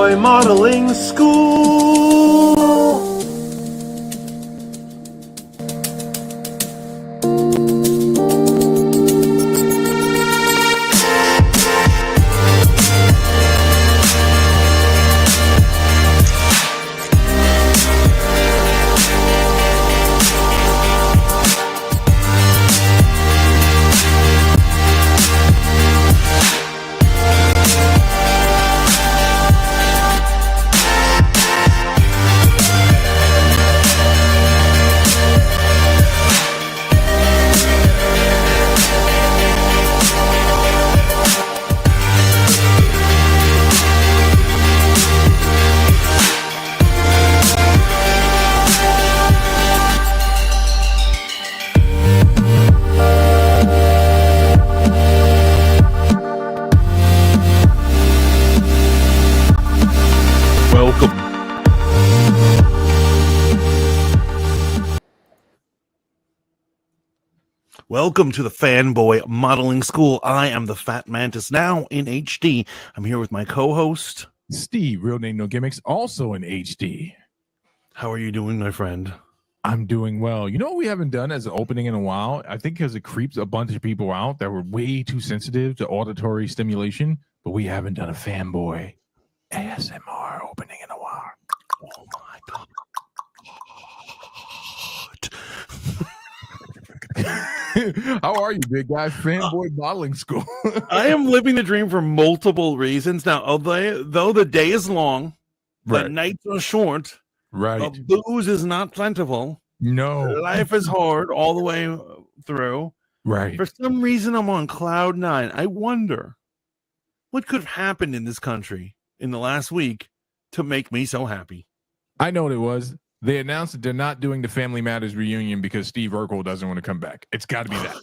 Fanboy Modeling School. Welcome to the Fanboy Modeling School. I am the Fat Mantis, now in HD. I'm here with my co-host, Steve, real name, no gimmicks, also in HD. How are you doing, my friend? I'm doing well. You know what we haven't done as an opening in a while? I think because it creeps a bunch of people out that were way too sensitive to auditory stimulation, but we haven't done a Fanboy ASMR opening in a while. Oh my God. How are you, big guy? Fanboy Modeling School. I am living the dream for multiple reasons. Now, though the day is long, the nights are short, right? The booze is not plentiful. No. Life is hard all the way through. Right. For some reason, I'm on cloud nine. I wonder what could have happened in this country in the last week to make me so happy. I know what it was. They announced that they're not doing the Family Matters reunion because Steve Urkel doesn't want to come back. It's got to be that.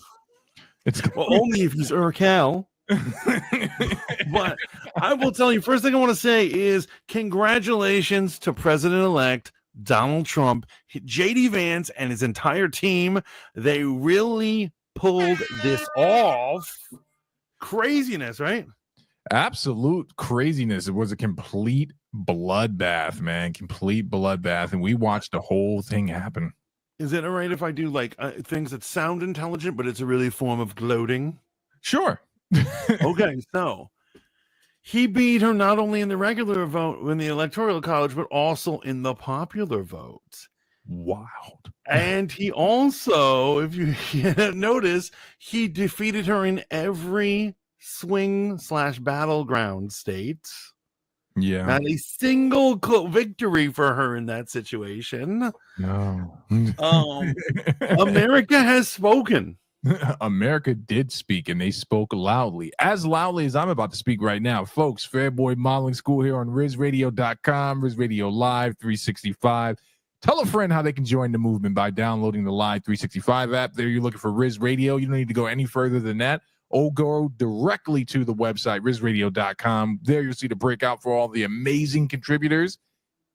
It's only if he's Urkel. But I will tell you, first thing I want to say is congratulations to President-elect Donald Trump, J.D. Vance, and his entire team. They really pulled this off. Craziness, right? Absolute craziness. It was a complete bloodbath, man. Complete bloodbath. And we watched the whole thing happen. Is it all right if I do like things that sound intelligent, but it's a really form of gloating? Sure. Okay, so he beat her not only in the regular vote in the electoral college, but also in the popular vote. Wild. And he also, if you notice, he defeated her in every swing/battleground state. Yeah. Not a single victory for her in that situation. No. America has spoken. America did speak, and they spoke loudly as I'm about to speak right now. Folks, Fanboy Modeling School here on RizRadio.com, Riz Radio Live 365. Tell a friend how they can join the movement by downloading the Live 365 app. There you're looking for Riz Radio. You don't need to go any further than that. Or go directly to the website, RizRadio.com. There you'll see the breakout for all the amazing contributors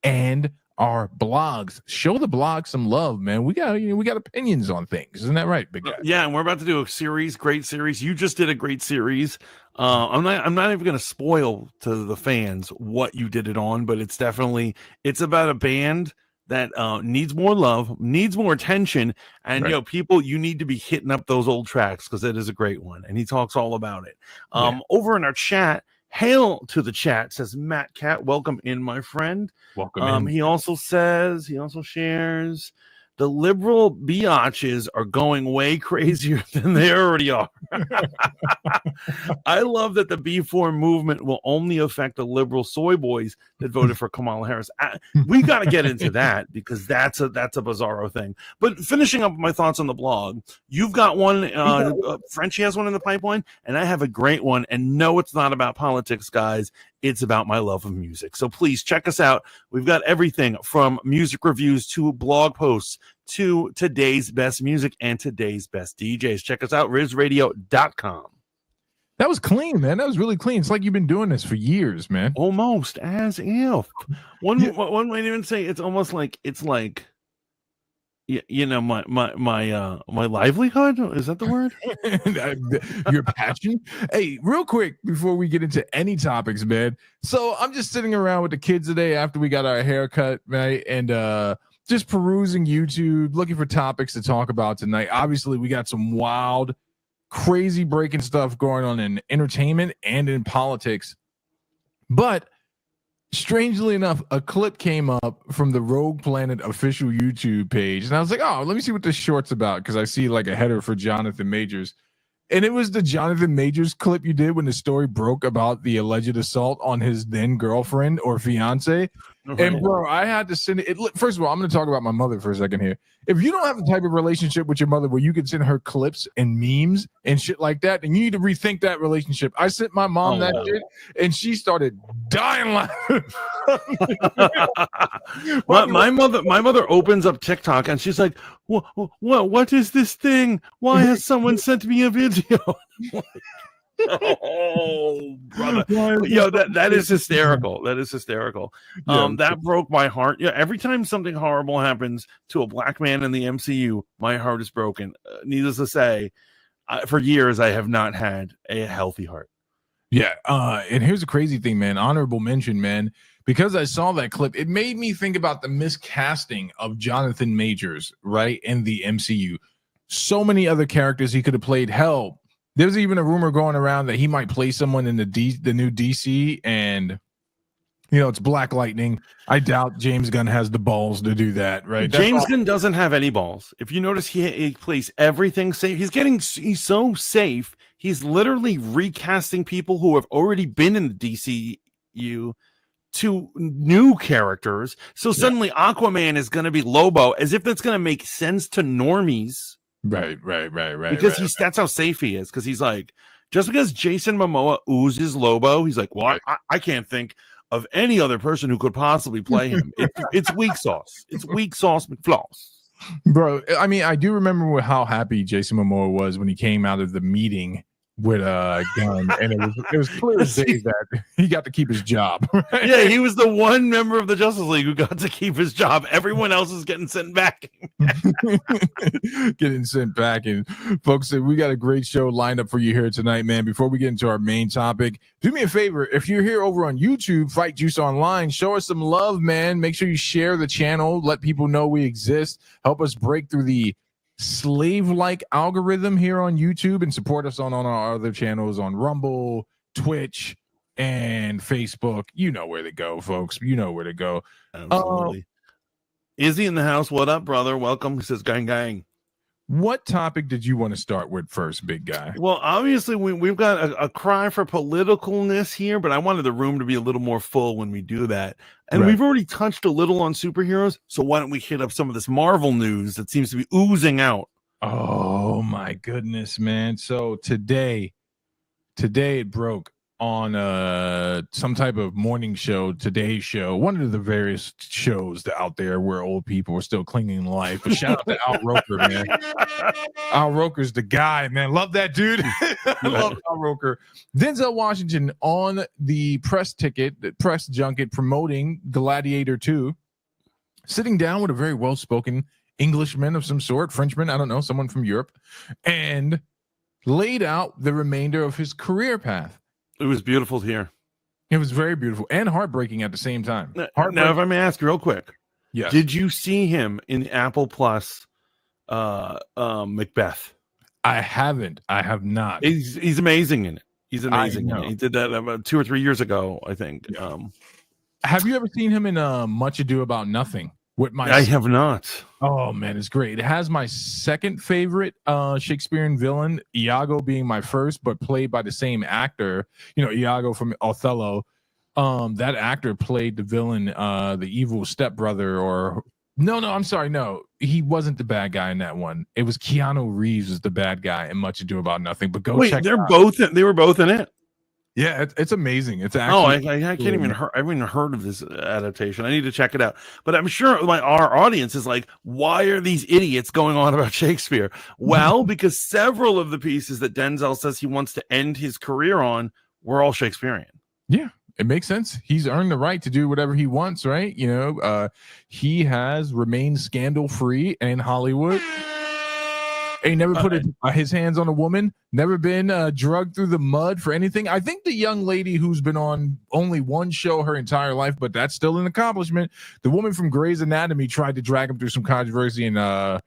and our blogs. Show the blog some love, man. We got opinions on things. Isn't that right, big guy? Yeah, and we're about to do a series, great series. You just did a great series. I'm not even going to spoil to the fans what you did it on, but it's about a band that needs more love, needs more attention, and right. People, you need to be hitting up those old tracks because it is a great one, and he talks all about it. Over in our chat, hail to the chat, says Matt Cat. Welcome in, my friend. Welcome in. He also shares the liberal biatches are going way crazier than they already are. I love that the B4 movement will only affect the liberal soy boys that voted for Kamala Harris. We got to get into that because that's a bizarro thing. But finishing up my thoughts on the blog, you've got one. Frenchie has one in the pipeline, and I have a great one. And no, it's not about politics, guys. It's about my love of music. So please check us out. We've got everything from music reviews to blog posts to today's best music and today's best DJs. Check us out, RizRadio.com. That was clean, man. That was really clean. It's like you've been doing this for years, man. Almost as if. One might even say it's almost like you know, my livelihood, is that the word? Your passion. Hey, real quick before we get into any topics, man. So I'm just sitting around with the kids today after we got our haircut, right? And just perusing YouTube, looking for topics to talk about tonight. Obviously, we got some wild, crazy breaking stuff going on in entertainment and in politics. But strangely enough, a clip came up from the Rogue Planet official YouTube page, and I was like, "Oh, let me see what this short's about," because I see like a header for Jonathan Majors, and it was the Jonathan Majors clip you did when the story broke about the alleged assault on his then girlfriend or fiance. Okay. And bro, I had to send it. First of all, I'm going to talk about my mother for a second here. If you don't have the type of relationship with your mother where you can send her clips and memes and shit like that, then you need to rethink that relationship. I sent my mom shit, and she started dying laughing. my mother opens up TikTok and she's like, what is this thing? Why has someone sent me a video? Oh, brother. Yo, that is hysterical. That is hysterical. That broke my heart. Yeah, every time something horrible happens to a black man in the MCU, my heart is broken. Needless to say, for years I have not had a healthy heart. Yeah, and here's the crazy thing, man. Honorable mention, man. Because I saw that clip, it made me think about the miscasting of Jonathan Majors, right, in the MCU. So many other characters he could have played. Hell, there's even a rumor going around that he might play someone in the new DC, and you know, it's Black Lightning. I doubt James Gunn has the balls to do that, right? James Gunn doesn't have any balls. If you notice, he plays everything safe. He's so safe. He's literally recasting people who have already been in the DCU to new characters. So suddenly Aquaman is going to be Lobo, as if that's going to make sense to normies. Right. Because that's how safe he is. Because he's like, just because Jason Momoa oozes Lobo, he's like, well, I can't think of any other person who could possibly play him. It's weak sauce. It's weak sauce McFloss. Bro, I mean, I do remember how happy Jason Momoa was when he came out of the meeting with Gunn, and it was clear as day that he got to keep his job. Right? Yeah, he was the one member of the Justice League who got to keep his job. Everyone else is getting sent back. Getting sent back. And folks, we got a great show lined up for you here tonight, man. Before we get into our main topic, do me a favor. If you're here over on YouTube, Fight Juice Online, show us some love, man. Make sure you share the channel. Let people know we exist. Help us break through the slave-like algorithm here on YouTube and support us on our other channels on Rumble, Twitch, and Facebook. You know where to go, folks. You know where to go. Absolutely. Izzy in the house. What up, brother? Welcome. He says, gang, gang. What topic did you want to start with first, big guy? Well, obviously, we've got a cry for politicalness here, but I wanted the room to be a little more full when we do that. And we've already touched a little on superheroes, so why don't we hit up some of this Marvel news that seems to be oozing out? Oh, my goodness, man. So today it broke on some type of morning show, Today's Show, one of the various shows out there where old people are still clinging to life. But shout out to Al Roker, man. Al Roker's the guy, man. Love that dude. I love Al Roker. Denzel Washington on the press junket promoting Gladiator 2, sitting down with a very well-spoken Englishman of some sort, Frenchman, I don't know, someone from Europe, and laid out the remainder of his career path. It was beautiful to hear. It was very beautiful and heartbreaking at the same time. Now, if I may ask real quick, yes. Did you see him in Apple Plus Macbeth? I haven't. I have not. He's amazing in it. He's amazing in it. He did that about 2 or 3 years ago, I think. Have you ever seen him in Much Ado About Nothing? I have not. Oh man, it's great. It has my second favorite Shakespearean villain, Iago being my first, but played by the same actor. You know, Iago from Othello. That actor played the villain, the evil stepbrother, or I'm sorry, no, he wasn't the bad guy in that one. It was Keanu Reeves was the bad guy in Much Ado About Nothing. But check. They were both in it. Yeah, it's amazing. It's actually I can't even I haven't even heard of this adaptation. I need to check it out. But I'm sure our audience is like, why are these idiots going on about Shakespeare? Well, because several of the pieces that Denzel says he wants to end his career on were all Shakespearean. Yeah. It makes sense. He's earned the right to do whatever he wants, right? He has remained scandal free in Hollywood. Ain't never put his hands on a woman, never been drugged through the mud for anything. I think the young lady who's been on only one show her entire life, but that's still an accomplishment. The woman from Grey's Anatomy tried to drag him through some controversy, and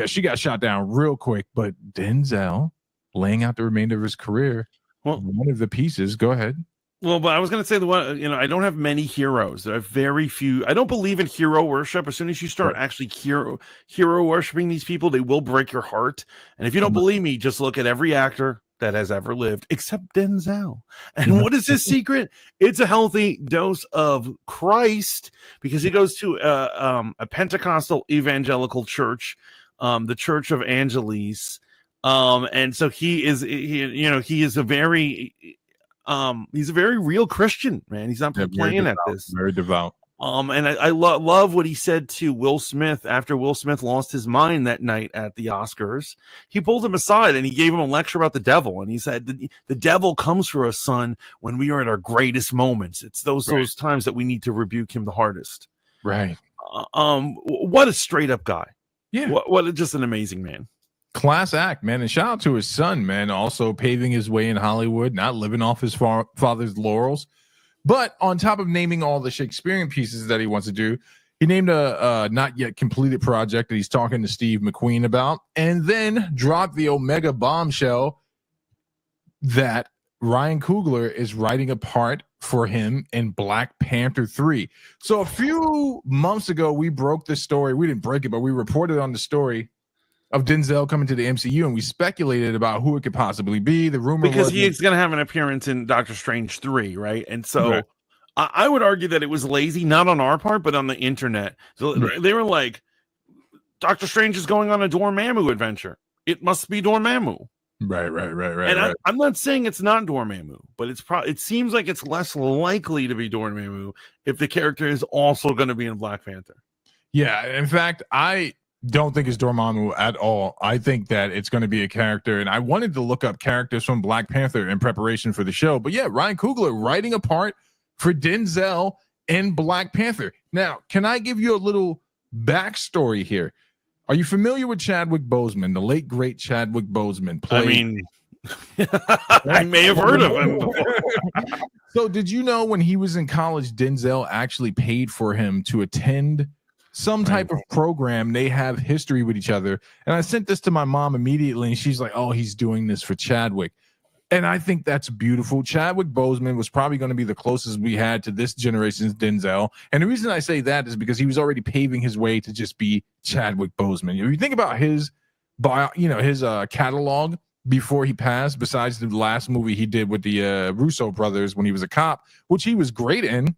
she got shot down real quick. But Denzel, laying out the remainder of his career, one of the pieces. Go ahead. Well, but I was going to say I don't have many heroes. There are very few. I don't believe in hero worship. As soon as you start actually hero worshiping these people, they will break your heart. And if you don't believe me, just look at every actor that has ever lived, except Denzel. And what is his secret? It's a healthy dose of Christ, because he goes to a Pentecostal evangelical church, the Church of Angeles. And so he is a very he's a very real Christian, man. He's not playing at this. Very devout. And I love what he said to Will Smith after Will Smith lost his mind that night at the Oscars. He pulled him aside and he gave him a lecture about the devil. And he said, the devil comes for us, son, when we are at our greatest moments. It's those times that we need to rebuke him the hardest. Right. What a straight up guy. Yeah. What just an amazing man. Class act, man. And shout out to his son, man, also paving his way in Hollywood, not living off his father's laurels. But on top of naming all the Shakespearean pieces that he wants to do, he named a not yet completed project that he's talking to Steve McQueen about, and then dropped the Omega bombshell that Ryan Coogler is writing a part for him in Black Panther 3. So a few months ago, we broke this story. We didn't break it, but we reported on the story of Denzel coming to the MCU, and we speculated about who it could possibly be. The rumor because he's going to have an appearance in Doctor Strange 3, right? And so I would argue that it was lazy, not on our part, but on the internet. So they were like, Doctor Strange is going on a Dormammu adventure. It must be Dormammu. Right. And I'm not saying it's not Dormammu, but it seems like it's less likely to be Dormammu if the character is also going to be in Black Panther. Yeah, in fact, I don't think it's Dormammu at all. I think that it's going to be a character, and I wanted to look up characters from Black Panther in preparation for the show. But yeah, Ryan Coogler writing a part for Denzel in Black Panther. Now, can I give you a little backstory here? Are you familiar with Chadwick Boseman, the late great Chadwick Boseman? I may have heard of him before. So did you know when he was in college, Denzel actually paid for him to attend some type of program? They have history with each other. And I sent this to my mom immediately, and she's like, oh, he's doing this for Chadwick. And I think that's beautiful. Chadwick Boseman was probably going to be the closest we had to this generation's Denzel. And the reason I say that is because he was already paving his way to just be Chadwick Boseman. If you think about his catalog before he passed, besides the last movie he did with the Russo brothers when he was a cop, which he was great in.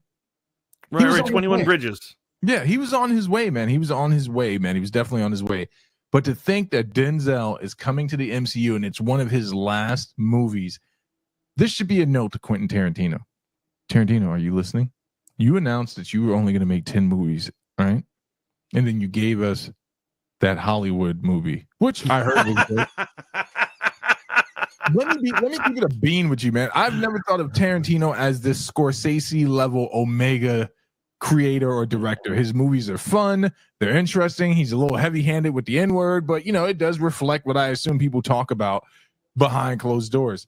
Right, 21 Bridges. Yeah, he was on his way, man. He was definitely on his way. But to think that Denzel is coming to the MCU and it's one of his last movies, this should be a note to Quentin Tarantino. Tarantino, are you listening? You announced that you were only going to make 10 movies, right? And then you gave us that Hollywood movie, which I heard was good. Let me keep it a bean with you, man. I've never thought of Tarantino as this Scorsese level Omega creator or director. His movies are fun, they're interesting. He's a little heavy-handed with the N-word, but it does reflect what I assume people talk about behind closed doors.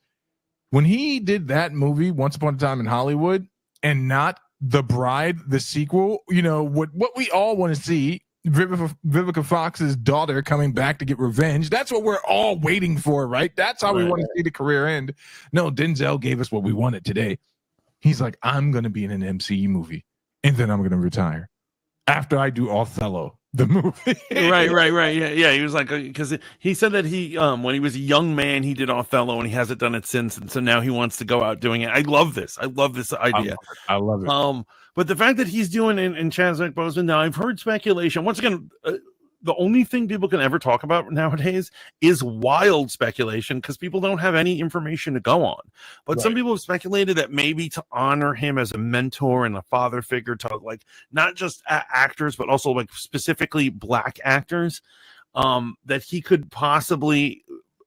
When he did that movie, Once Upon a Time in Hollywood, and not The Bride, the sequel, what we all want to see, Vivica Fox's daughter coming back to get revenge. That's what we're all waiting for, right? That's how we want to see the career end. No, Denzel gave us what we wanted today. He's like, I'm going to be in an MCU movie, and then I'm going to retire after I do Othello, the movie. right. Yeah. He was like, because he said that he, when he was a young man, he did Othello, and he hasn't done it since. And so now he wants to go out doing it. I love this idea. I love it. But the fact that he's doing it in Chadwick Boseman, now I've heard speculation. Once again, the only thing people can ever talk about nowadays is wild speculation, because people don't have any information to go on. But some people have speculated that maybe to honor him as a mentor and a father figure to like not just actors, but also like specifically Black actors, that he could possibly,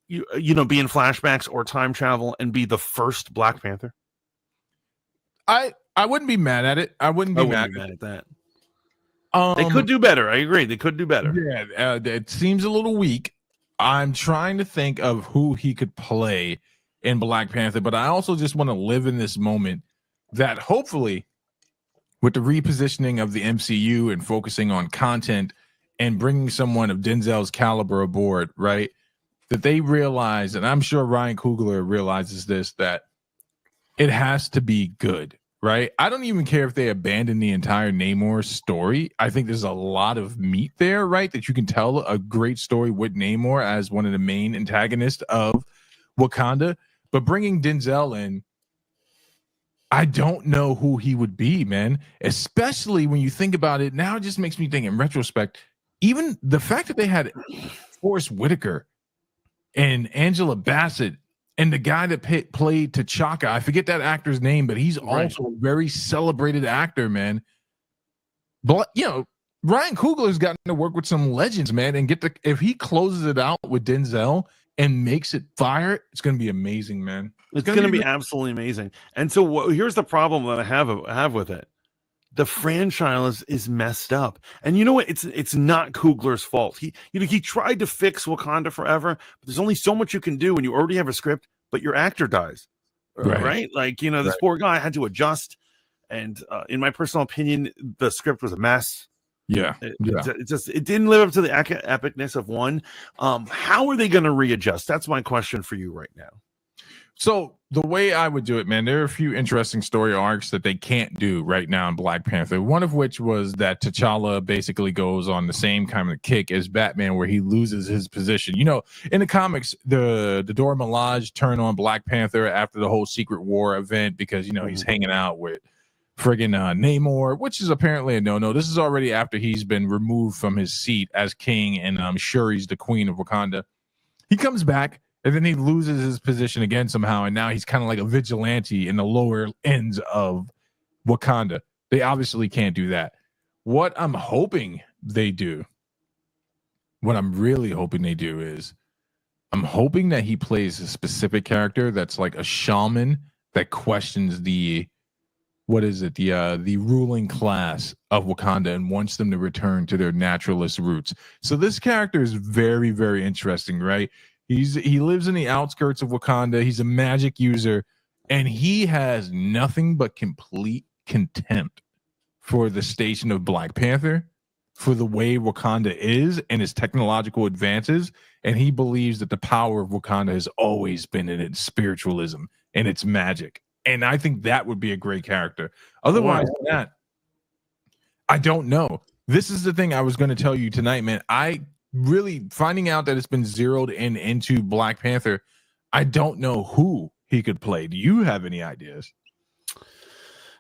be in flashbacks or time travel and be the first Black Panther. I wouldn't be mad at it. I wouldn't be mad at that. it. They could do better. I agree. They could do better. Yeah, it seems a little weak. I'm trying to think of who he could play in Black Panther, but I also just want to live in this moment that hopefully, with the repositioning of the MCU and focusing on content and bringing someone of Denzel's caliber aboard, right, that they realize, and I'm sure Ryan Coogler realizes this, that it has to be good, right? I don't even care if they abandon the entire Namor story. I think there's a lot of meat there, right? That you can tell a great story with Namor as one of the main antagonists of Wakanda. But bringing Denzel in, I don't know who he would be, man. Especially when you think about it. Now it just makes me think in retrospect, even the fact that they had Forrest Whitaker and Angela Bassett and the guy that played T'Chaka, I forget that actor's name, but he's also a very celebrated actor, man. But, you know, Ryan Coogler's gotten to work with some legends, man, and if he closes it out with Denzel and makes it fire, it's going to be amazing, man. It's going to be absolutely amazing. And so here's the problem that I have with it. The franchise is messed up. And you know what? It's not Coogler's fault. He tried to fix Wakanda Forever, but there's only so much you can do when you already have a script, but your actor dies. Right? Like, this poor guy had to adjust. And in my personal opinion, the script was a mess. Yeah. It didn't live up to the epicness of one. How are they going to readjust? That's my question for you right now. So the way I would do it, man, there are a few interesting story arcs that they can't do right now in Black Panther. One of which was that T'Challa basically goes on the same kind of kick as Batman, where he loses his position. You know, in the comics, the Dora Milaje turned on Black Panther after the whole Secret War event because, you know, he's hanging out with friggin' Namor, which is apparently a no-no. This is already after he's been removed from his seat as king, and Shuri's the queen of Wakanda. He comes back, and then he loses his position again somehow, and now he's kind of like a vigilante in the lower ends of Wakanda. They obviously can't do that. What I'm hoping they do, what I'm really hoping they do is, I'm hoping that he plays a specific character that's like a shaman that questions the ruling class of Wakanda and wants them to return to their naturalist roots. So this character is very, very interesting, right? He lives in the outskirts of Wakanda. He's a magic user, and he has nothing but complete contempt for the station of Black Panther, for the way Wakanda is and its technological advances. And he believes that the power of Wakanda has always been in its spiritualism and its magic. And I think that would be a great character. Otherwise than that, I don't know. This is the thing I was going to tell you tonight, man. I really, finding out that it's been zeroed into Black Panther, I don't know who he could play. Do you have any ideas?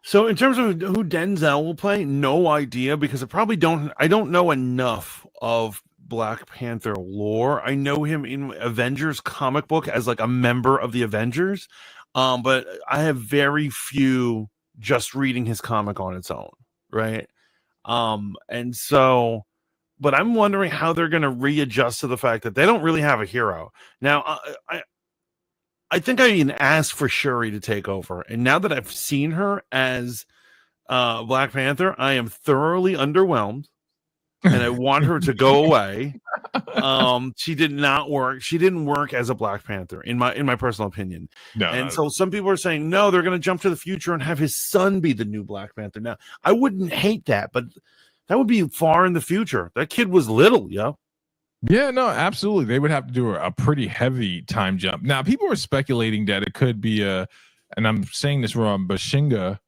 So in terms of who Denzel will play, no idea, because I don't know enough of Black Panther lore. I know him in Avengers comic book as like a member of the Avengers. But I have very few just reading his comic on its own, right? And so, but I'm wondering how they're going to readjust to the fact that they don't really have a hero. Now, I think I even asked for Shuri to take over, and now that I've seen her as Black Panther, I am thoroughly underwhelmed. And I want her to go away. She did not work. She didn't work as a Black Panther, in my personal opinion. So some people are saying, no, they're going to jump to the future and have his son be the new Black Panther. Now, I wouldn't hate that, but that would be far in the future. That kid was little, yo. Yeah, no, absolutely. They would have to do a pretty heavy time jump. Now, people are speculating that it could be and I'm saying this wrong, Bashinga,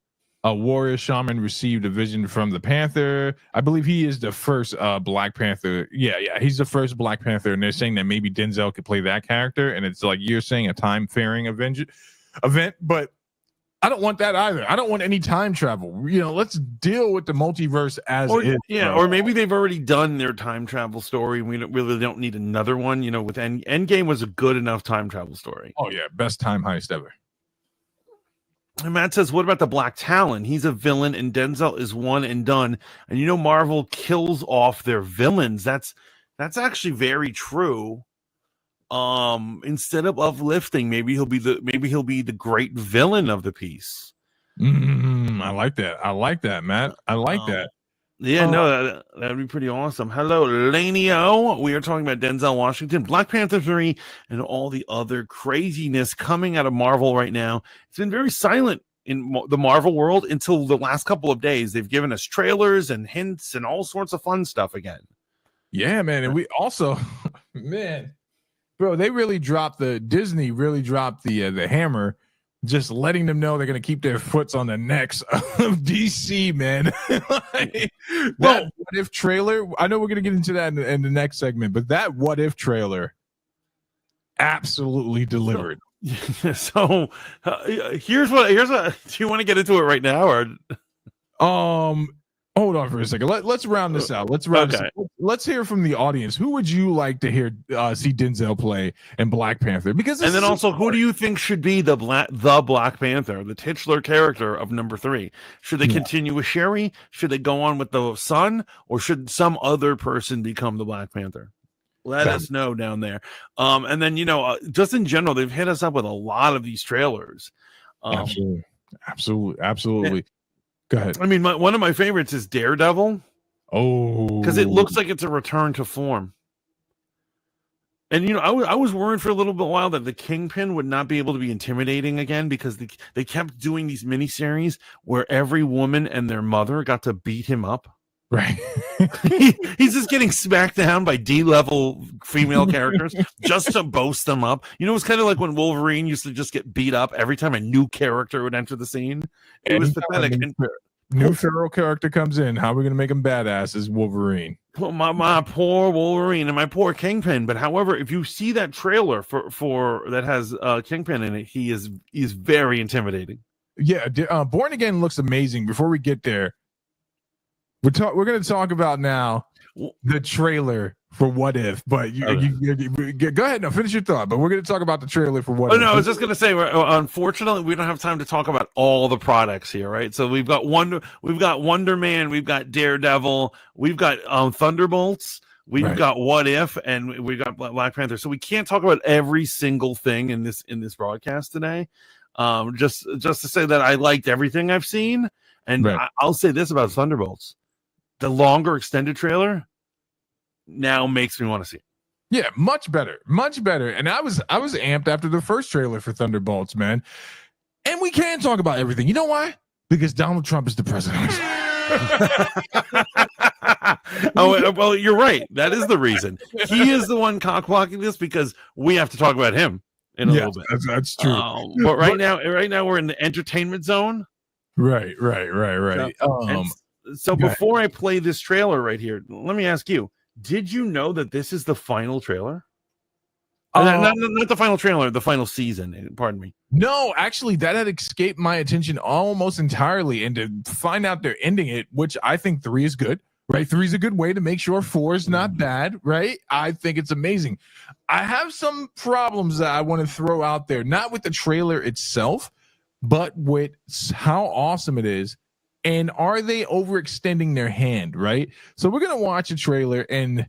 a warrior shaman, received a vision from the Panther. I believe he is the first Black Panther. Yeah, he's the first Black Panther, and they're saying that maybe Denzel could play that character, and it's like you're saying a time-faring event, but I don't want that either. I don't want any time travel. You know, let's deal with the multiverse as is. Yeah, or maybe they've already done their time travel story. We really don't need another one. You know, with Endgame was a good enough time travel story. Oh yeah, best time heist ever. And Matt says, what about the Black Talon? He's a villain, and Denzel is one and done. And you know, Marvel kills off their villains. That's actually very true. Instead of uplifting, maybe he'll be the great villain of the piece. I like that. I like that, Matt. I like that. Yeah, no, that'd be pretty awesome. Hello, Lanio. We are talking about Denzel Washington, Black Panther 3, and all the other craziness coming out of Marvel right now. It's been very silent in the Marvel world until the last couple of days. They've given us trailers and hints and all sorts of fun stuff again. Yeah, man. And we also, man, bro, Disney really dropped the hammer, just letting them know they're going to keep their foots on the necks of DC, man. What if trailer, I know we're going to get into that in the next segment, but that what if trailer absolutely delivered. So here's what, do you want to get into it right now or? Hold on for a second. Let's round this out. Let's hear from the audience. Who would you like to hear see Denzel play in Black Panther? Because and then also, who do you think should be the Black Panther, the titular character of number 3? Should they continue with Sherry? Should they go on with the son, or should some other person become the Black Panther? Let us know down there. And then just in general, they've hit us up with a lot of these trailers. Absolutely. Go ahead. I mean, one of my favorites is Daredevil. Oh, because it looks like it's a return to form. And I was worried for a little bit while that the Kingpin would not be able to be intimidating again, because they kept doing these miniseries where every woman and their mother got to beat him up. Right. He's just getting smacked down by D-level female characters just to boast them up. It's kind of like when Wolverine used to just get beat up every time a new character would enter the scene. It was pathetic. New feral character comes in. How are we going to make him badass is Wolverine. My poor Wolverine and my poor Kingpin. But however, if you see that trailer for that has Kingpin in it, he is very intimidating. Yeah, Born Again looks amazing. Before we get there, we're going to talk about now the trailer for What If, but you go ahead. No, finish your thought. But we're going to talk about the trailer for What If. No, I was just going to say, unfortunately, we don't have time to talk about all the products here, right? So we've got Wonder Man, we've got Daredevil, we've got Thunderbolts, we've got What If, and we've got Black Panther. So we can't talk about every single thing in this broadcast today. Just to say that I liked everything I've seen, and I'll say this about Thunderbolts. The longer extended trailer now makes me want to see it. Yeah, much better. And I was amped after the first trailer for Thunderbolts, man. And we can talk about everything. You know why? Because Donald Trump is the president. Oh, well, you're right. That is the reason. He is the one cock-blocking this, because we have to talk about him in a little bit. That's true. But right now we're in the entertainment zone. Right. So before I play this trailer right here, let me ask you, did you know that this is the final trailer? Not the final trailer, the final season. Pardon me. No, actually, that had escaped my attention almost entirely. And to find out they're ending it, which I think 3 is good, right? 3 is a good way to make sure 4 is not bad, right? I think it's amazing. I have some problems that I want to throw out there, not with the trailer itself, but with how awesome it is. And are they overextending their hand, right? So we're going to watch a trailer, and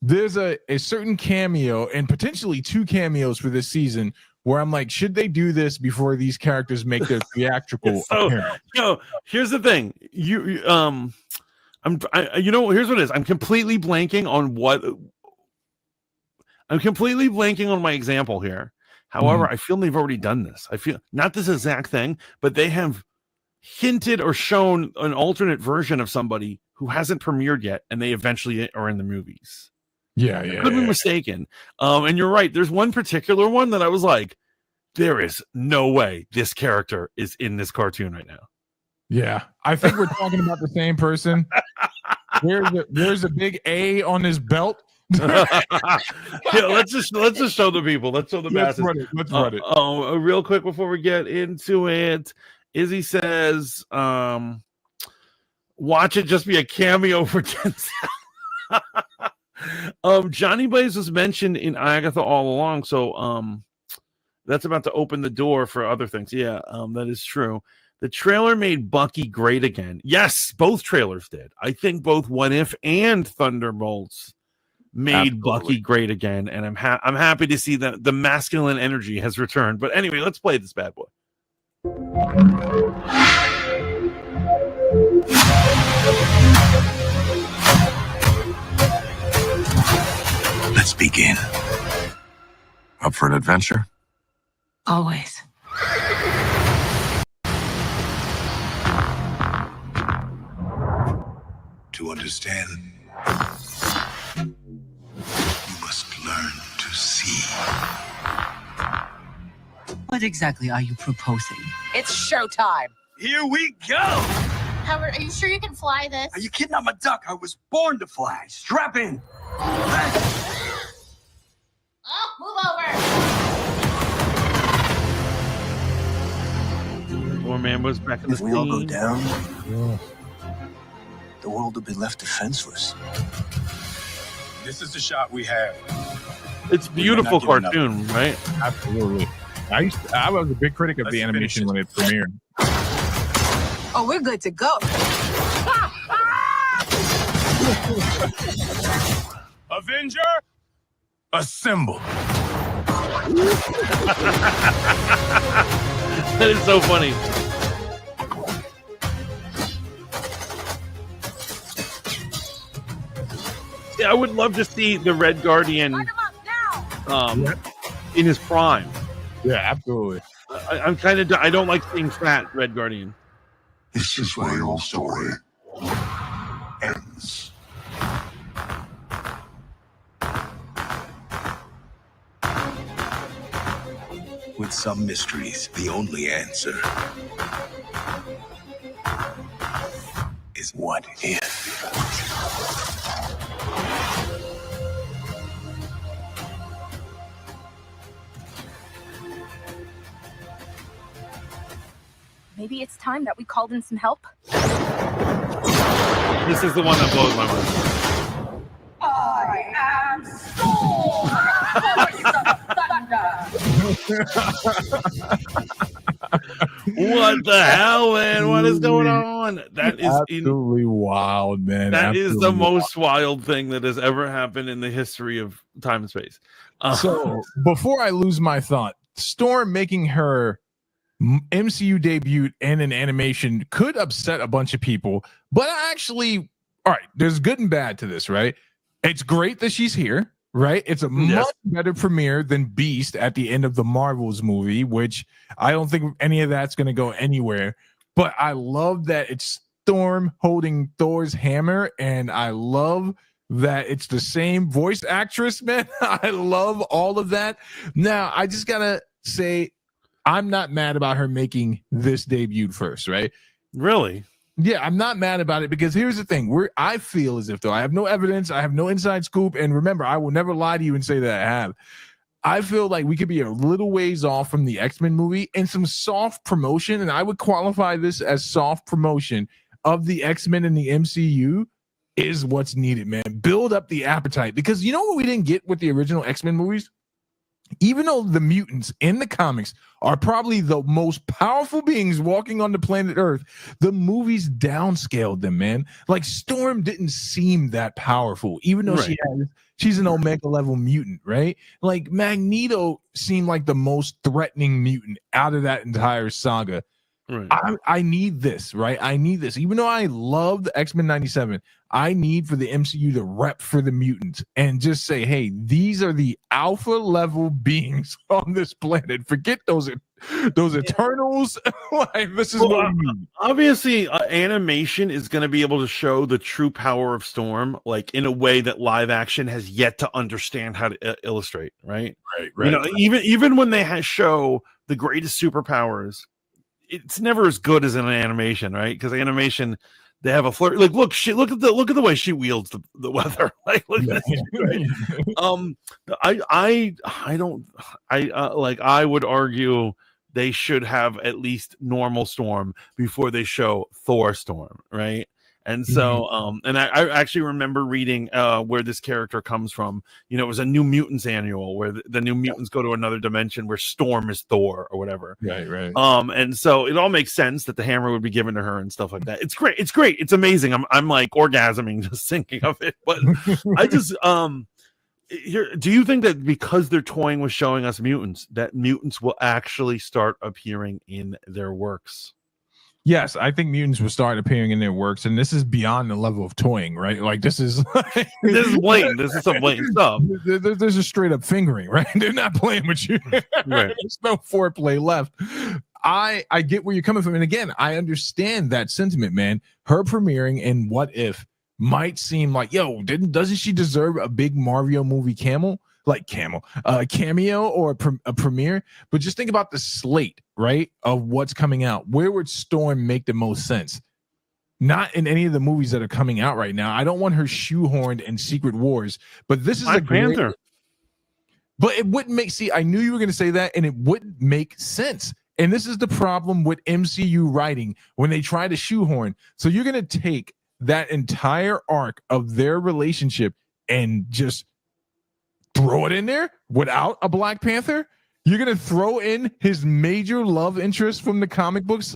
there's a certain cameo and potentially 2 cameos for this season where I'm like, should they do this before these characters make their theatrical appearance? Here's the thing. Here's what it is. I'm completely blanking on my example here. However, I feel they've already done this. I feel not this exact thing, but they have hinted or shown an alternate version of somebody who hasn't premiered yet, and they eventually are in the movies. Yeah. Could be mistaken. And you're right. There's one particular one that I was like, there is no way this character is in this cartoon right now. Yeah, I think we're talking about the same person. There's a big A on his belt. Let's just show the people. Let's show the masses. Let's run it. Real quick before we get into it. Izzy says, watch it just be a cameo for Denzel. Johnny Blaze was mentioned in Agatha all along, so that's about to open the door for other things. Yeah, that is true. The trailer made Bucky great again. Yes, both trailers did. I think both What If and Thunderbolts made Bucky great again, and I'm happy to see that the masculine energy has returned. But anyway, let's play this bad boy. begin. Up for an adventure? Always. To understand, you must learn to see. What exactly are you proposing? It's showtime. Here we go! Howard, are you sure you can fly this? Are you kidding? I'm a duck. I was born to fly. Strap in. Oh, move over. Poor man was back in the If we all go scene. down, the world will be left defenseless. This is the shot we have. It's beautiful We're not giving cartoon, right? Absolutely. I was a big critic of the Let's animation finish when it premiered. Oh, we're good to go. Avenger, assemble. That is so funny. Yeah, I would love to see the Red Guardian in his prime. Yeah, absolutely. I'm kind of. I don't like seeing fat Red Guardian. This is where your story ends. With some mysteries, the only answer is what if? Maybe it's time that we called in some help. This is the one that blows my mind. I am Storm, What the hell, man? What is going on? That is absolutely wild, man. That is Absolutely the most wild thing that has ever happened in the history of time and space. So before I lose my thought, Storm making her MCU debut in an animation could upset a bunch of people, but all right, there's good and bad to this, right? It's great that she's here, right? It's a much better premiere than Beast at the end of the Marvels movie, which I don't think any of that's going to go anywhere. But I love that it's Storm holding Thor's hammer, and I love that it's the same voice actress, man. I love all of that. Now, I just got to say, I'm not mad about her making this debut first, right? Really? Yeah, I'm not mad about it because here's the thing. I feel as if, though, I have no evidence, I have no inside scoop, and remember, I will never lie to you and say that I have. I feel like we could be a little ways off from the X-Men movie and some soft promotion, and I would qualify this as soft promotion of the X-Men in the MCU is what's needed, man. Build up the appetite, because you know what we didn't get with the original X-Men movies? Even though the mutants in the comics are probably the most powerful beings walking on the planet Earth, the movies downscaled them, man. Like Storm didn't seem that powerful, even though she's an Omega level mutant, right? Like Magneto seemed like the most threatening mutant out of that entire saga. Right. I need this, right? I need this. Even though I love the X-Men 97, I need for the MCU to rep for the mutants and just say, hey, these are the alpha level beings on this planet. Forget those Eternals. Like, this is what we need. Obviously, animation is going to be able to show the true power of Storm, like in a way that live action has yet to understand how to illustrate. Right. You know, even when they show the greatest superpowers, it's never as good as in an animation, right? Because animation, they have a flirt. Like, look at the way she wields the weather. Like, look at this. Right? I would argue they should have at least normal Storm before they show Thor Storm, right? And so, and I actually remember reading where this character comes from. You know, it was a New Mutants annual where the New Mutants go to another dimension where Storm is Thor or whatever. Right. And so it all makes sense that the hammer would be given to her and stuff like that. It's great. It's amazing. I'm like orgasming just thinking of it. But I just do you think that because they're toying with showing us mutants, that mutants will actually start appearing in their works? Yes, I think mutants will start appearing in their works, and this is beyond the level of toying, right? Like this is This is blatant. This is some blatant stuff. There's a straight up fingering, right? They're not playing with you. Right. There's no foreplay left. I get where you're coming from, and again, I understand that sentiment, man. Her premiering in What If might seem like, yo, doesn't she deserve a big Mario movie cameo or a premiere? But just think about the slate, right, of what's coming out. Where would Storm make the most sense? Not in any of the movies that are coming out right now. I don't want her shoehorned in Secret Wars, but this is Black Panther. But it wouldn't make. See, I knew you were going to say that, and it wouldn't make sense. And this is the problem with MCU writing when they try to shoehorn. So you're going to take that entire arc of their relationship and just throw it in there without a Black Panther? You're going to throw in his major love interest from the comic books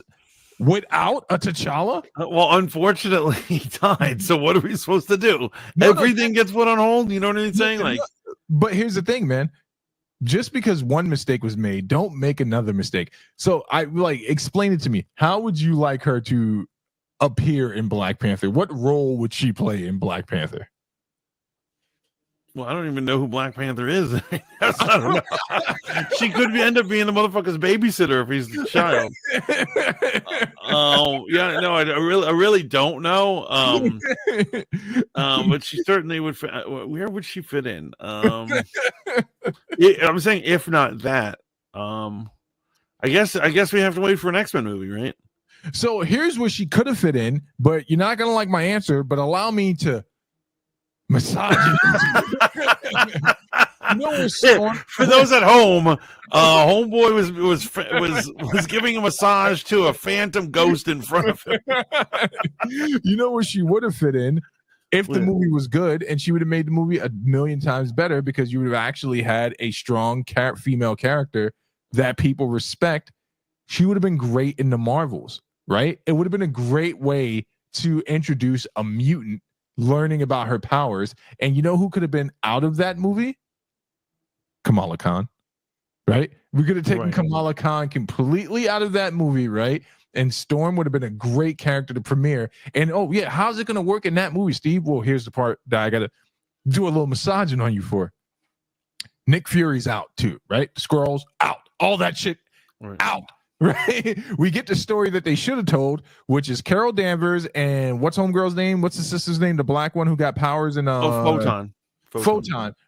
without a T'Challa? Well, unfortunately, he died. So what are we supposed to do? Everything gets put on hold. You know what I'm saying? Like, but here's the thing, man. Just because one mistake was made, don't make another mistake. So explain it to me. How would you like her to appear in Black Panther? What role would she play in Black Panther? Well, I don't even know who Black Panther is. I don't know. She could end up being the motherfucker's babysitter if he's the child. Yeah, no, I really don't know. But she certainly would. Where would she fit in? I'm saying if not that. I guess we have to wait for an X-Men movie, right? So here's where she could have fit in, but you're not gonna like my answer. But allow me to massage it. For those at home, homeboy was giving a massage to a phantom ghost in front of him. You know where she would have fit in if the movie was good, and she would have made the movie a million times better because you would have actually had a strong female character that people respect. She would have been great in the Marvels, right? It would have been a great way to introduce a mutant learning about her powers. And you know who could have been out of that movie? Kamala Khan, right? We could have taken Kamala Khan completely out of that movie, right? And Storm would have been a great character to premiere. And how's it going to work in that movie, Steve? Well, here's the part that I got to do a little massaging on you for. Nick Fury's out too, right? The Skrulls out, all that shit out. Right, we get the story that they should have told, which is Carol Danvers and what's homegirl's name? What's the sister's name? The black one who got powers in Photon.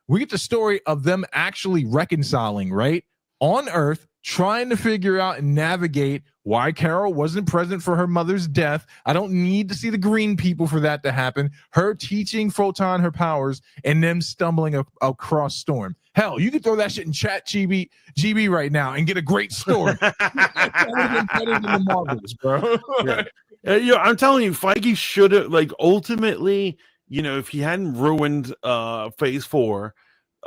We get the story of them actually reconciling, right, on Earth, trying to figure out and navigate why Carol wasn't present for her mother's death. I don't need to see the green people for that to happen. Her teaching Photon her powers and them stumbling across Storm. Hell, you could throw that shit in chat GB right now and get a great story. Better than the Marvels, bro. I'm telling you, Feige should have, ultimately, if he hadn't ruined Phase 4,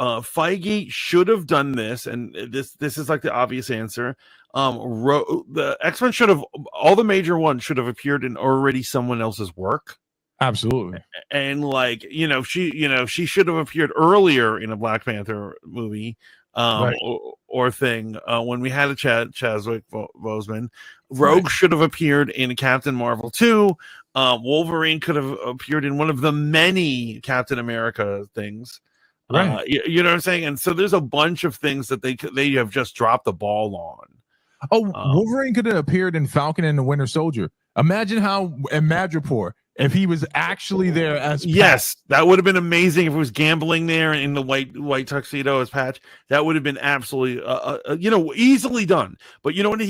Feige should have done this, and this is like the obvious answer. The X-Men should have, all the major ones should have appeared in already someone else's work. Absolutely. And she should have appeared earlier in a Black Panther movie or thing when we had a Chadwick Boseman. Rogue should have appeared in Captain Marvel 2. Wolverine could have appeared in one of the many Captain America things. Right. You know what I'm saying? And so there's a bunch of things that they have just dropped the ball on. Wolverine could have appeared in Falcon and the Winter Soldier. Imagine how in Madripoor, if he was actually there as Patch. Yes, that would have been amazing if it was gambling there in the white tuxedo as Patch. That would have been absolutely easily done. But you know what,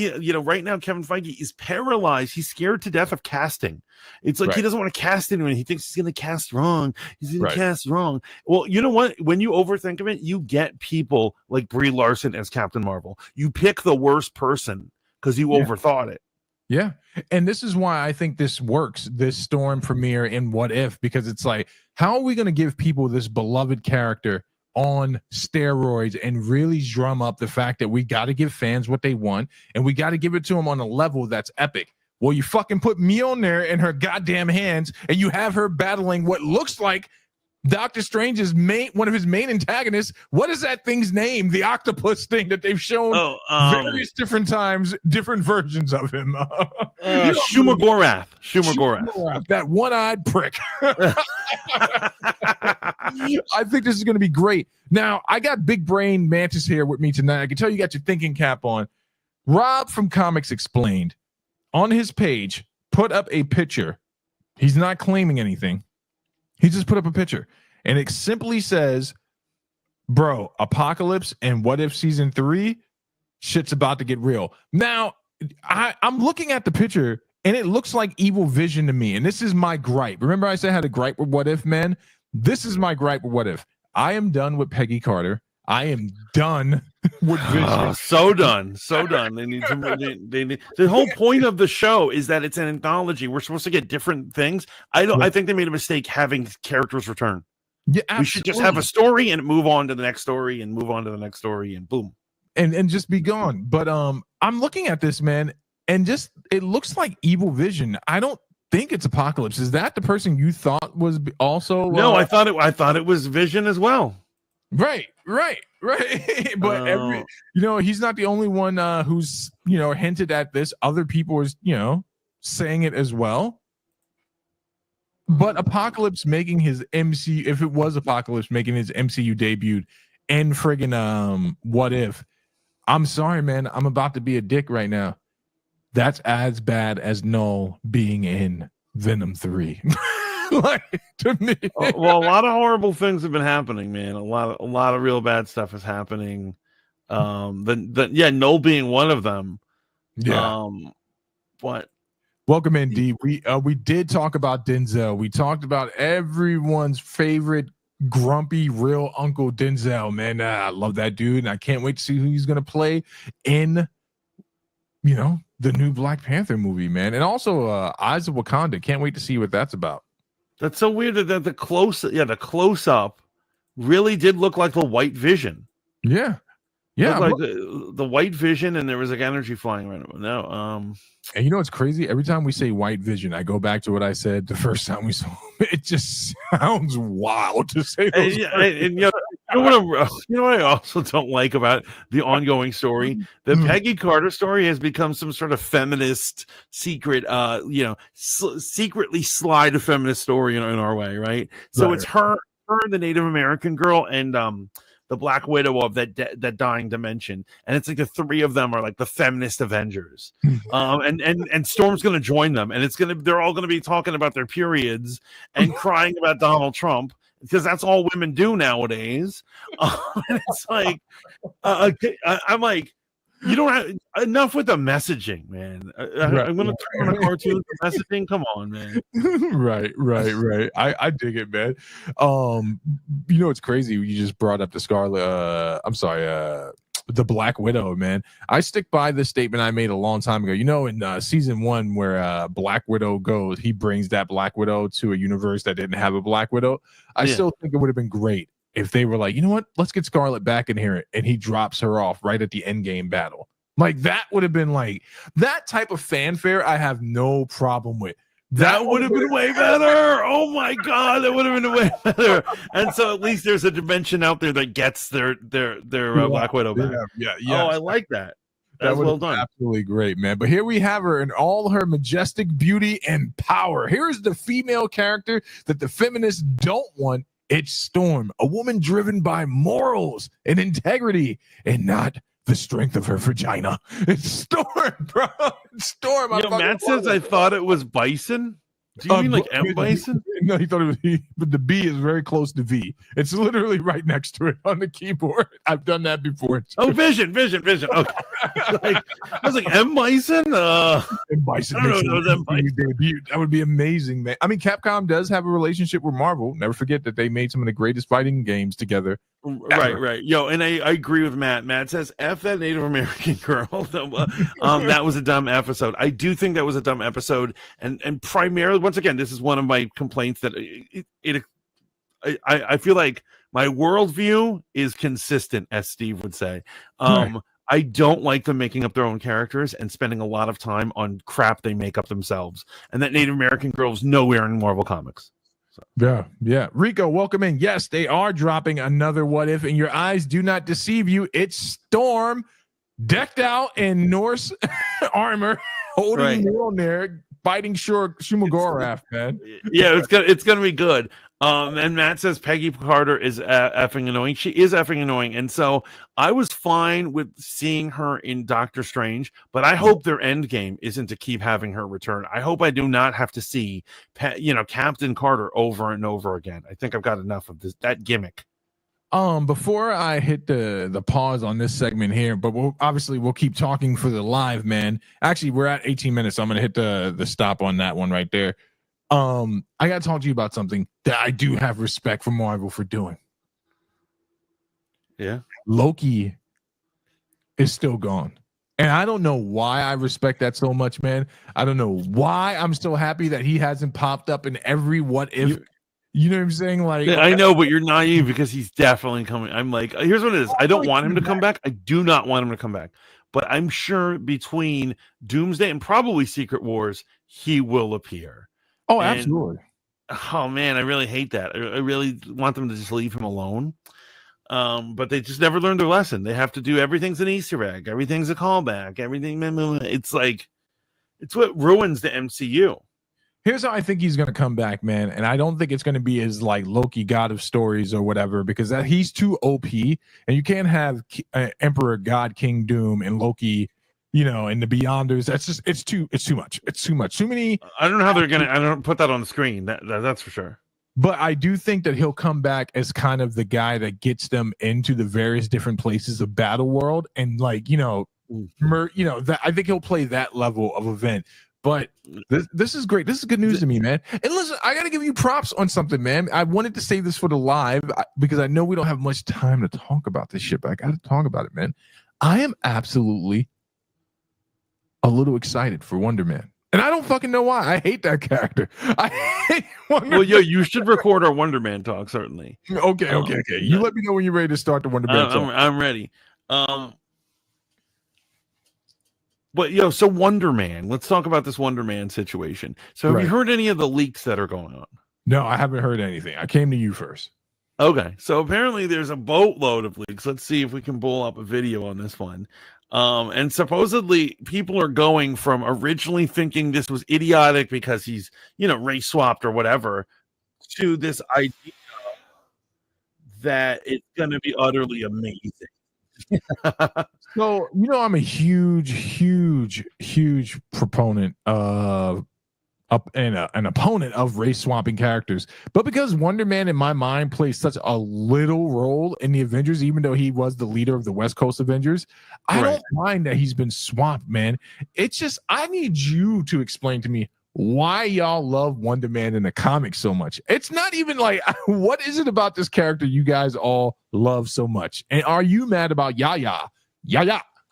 right now Kevin Feige is paralyzed. He's scared to death of casting. It's like he doesn't want to cast anyone. He thinks he's going to cast wrong. He's going to cast wrong. Well, you know what? When you overthink of it, you get people like Brie Larson as Captain Marvel. You pick the worst person because you overthought it. Yeah. And this is why I think this works, this Storm premiere in What If, because it's like, how are we going to give people this beloved character on steroids and really drum up the fact that we got to give fans what they want and we got to give it to them on a level that's epic? Well, you fucking put Mjolnir in her goddamn hands and you have her battling what looks like Doctor Strange's one of his main antagonists. What is that thing's name? The octopus thing that they've shown various different times, different versions of him. Shumagorath. Shumagorath. That one-eyed prick. I think this is going to be great. Now, I got Big Brain Mantis here with me tonight. I can tell you got your thinking cap on. Rob from Comics Explained on his page put up a picture. He's not claiming anything. He just put up a picture, and it simply says, bro, Apocalypse and What If Season 3, shit's about to get real. Now, I'm looking at the picture, and it looks like Evil Vision to me, and this is my gripe. Remember I said I had a gripe with What If, man? This is my gripe with What If. I am done with Peggy Carter. I am done with Vision. So done. They need to. They need. The whole point of the show is that it's an anthology. We're supposed to get different things. I think they made a mistake having characters return. Yeah, absolutely. We should just have a story and move on to the next story and move on to the next story and boom, and just be gone. But I'm looking at this, man, and just it looks like Evil Vision. I don't think it's Apocalypse. Is that the person you thought was also? No, I thought it was Vision as well. Right. But he's not the only one who's hinted at this. Other people are saying it as well. But Apocalypse making his MCU, if it was Apocalypse making his MCU debut in friggin' What If, I'm sorry, man, I'm about to be a dick right now. That's as bad as Null being in Venom 3. Like, to me. Well, a lot of horrible things have been happening, man. A lot of real bad stuff is happening. Null being one of them. Yeah. But welcome in, D. We did talk about Denzel. We talked about everyone's favorite grumpy real Uncle Denzel. Man, I love that dude, and I can't wait to see who he's gonna play in the new Black Panther movie, man. And also Eyes of Wakanda. Can't wait to see what that's about. That's so weird that the close up really did look like the White Vision. Yeah. Like the White Vision, and there was like energy flying around it. No, and you know what's crazy? Every time we say White Vision, I go back to what I said the first time we saw him. It just sounds wild to say. And you know what I also don't like about the ongoing story? The Peggy Carter story has become some sort of feminist secret, secretly slide a feminist story in our way, right? So it's her, the Native American girl, and the Black Widow of that dying dimension, and it's like the three of them are like the feminist Avengers, and Storm's gonna join them, and they're all gonna be talking about their periods and crying about Donald Trump, because that's all women do nowadays. And it's like, I'm like, you don't have enough with the messaging, man. I'm gonna turn on a cartoon for messaging. Come on, man. Right. I dig it, man. It's crazy. You just brought up the the Black Widow, man. I stick by this statement I made a long time ago. In season 1, where Black Widow goes, he brings that Black Widow to a universe that didn't have a Black Widow. I still think it would have been great if they were like, you know what, let's get Scarlet back in here, and he drops her off right at the end game battle. Like, that would have been like that type of fanfare. I have no problem with. That would have been way better. Oh my God, that would have been way better. And so at least there's a dimension out there that gets their Black Widow back. Yeah. Oh, I like that. That's well done. Absolutely great, man. But here we have her in all her majestic beauty and power. Here is the female character that the feminists don't want. It's Storm, a woman driven by morals and integrity, and not the strength of her vagina. It's Storm, bro. It's Storm. Matt says I thought it was Bison. Do you mean like M. Bison? No, he thought it was he, but the B is very close to V. It's literally right next to it on the keyboard. I've done that before. Oh, Vision. Okay. I was like, M. Bison? M. Bison. I don't know M. Bison. That would be amazing, man. I mean, Capcom does have a relationship with Marvel. Never forget that they made some of the greatest fighting games together. Right. Yo, and I agree with Matt. Matt says, F that Native American girl. That was a dumb episode. I do think that was a dumb episode. And primarily, once again, this is one of my complaints that I feel like my worldview is consistent, as Steve would say. I don't like them making up their own characters and spending a lot of time on crap they make up themselves. And that Native American girl is nowhere in Marvel Comics. Yeah. Rico, welcome in. Yes, they are dropping another What If, and your eyes do not deceive you. It's Storm, decked out in Norse armor, holding Mjolnir, fighting Shumagorath, man. Yeah, it's gonna be good. And Matt says Peggy Carter is effing annoying. She is effing annoying, and so I was fine with seeing her in Doctor Strange, but I hope their end game isn't to keep having her return. I hope I do not have to see, Captain Carter over and over again. I think I've got enough of that gimmick. Before I hit the pause on this segment here, but we'll keep talking for the live, man. Actually, we're at 18 minutes, so I'm gonna hit the stop on that one right there. I gotta talk to you about something that I do have respect for Marvel for doing. Yeah, Loki is still gone, and I don't know why I respect that so much, man. I don't know why I'm still happy that he hasn't popped up in every What If. You know what I'm saying? Like, I know, but you're naive because he's definitely coming. I'm like, here's what it is. I don't want him to come back. I do not want him to come back. But I'm sure between Doomsday and probably Secret Wars, he will appear. Oh, absolutely. Oh man, I really hate that. I really want them to just leave him alone. But they just never learned their lesson. They have to do everything's an Easter egg, everything's a callback, everything. It's like, it's what ruins the MCU. Here's how I think he's going to come back, man. And I don't think it's going to be as like Loki, God of Stories or whatever, because he's too OP, and you can't have Emperor God King Doom and Loki, and the Beyonders. That's just it's too much. It's too much. Too many. I don't know how they're gonna. I don't put that on the screen. That's for sure. But I do think that he'll come back as kind of the guy that gets them into the various different places of Battle World, and I think he'll play that level of event. But this is great. This is good news to me, man. And listen, I got to give you props on something, man. I wanted to save this for the live because I know we don't have much time to talk about this shit, but I got to talk about it, man. I am absolutely a little excited for Wonder Man. And I don't fucking know why. I hate that character. I hate Wonder Man. Well, you should record our Wonder Man talk, certainly. Okay. You let me know when you're ready to start the Wonder Man talk. I'm ready. But so Wonder Man, let's talk about this Wonder Man situation. So have you heard any of the leaks that are going on? No, I haven't heard anything. I came to you first. Okay. So apparently there's a boatload of leaks. Let's see if we can pull up a video on this one. And supposedly people are going from originally thinking this was idiotic because he's, race swapped or whatever, to this idea that it's going to be utterly amazing. So, I'm a huge proponent of an opponent of race swapping characters. But because Wonder Man in my mind plays such a little role in the Avengers, even though he was the leader of the West Coast Avengers, I don't mind that he's been swapped, man. It's just, I need you to explain to me why y'all love Wonder Man in the comics so much. It's not even like, what is it about this character you guys all love so much? And are you mad about Yaya?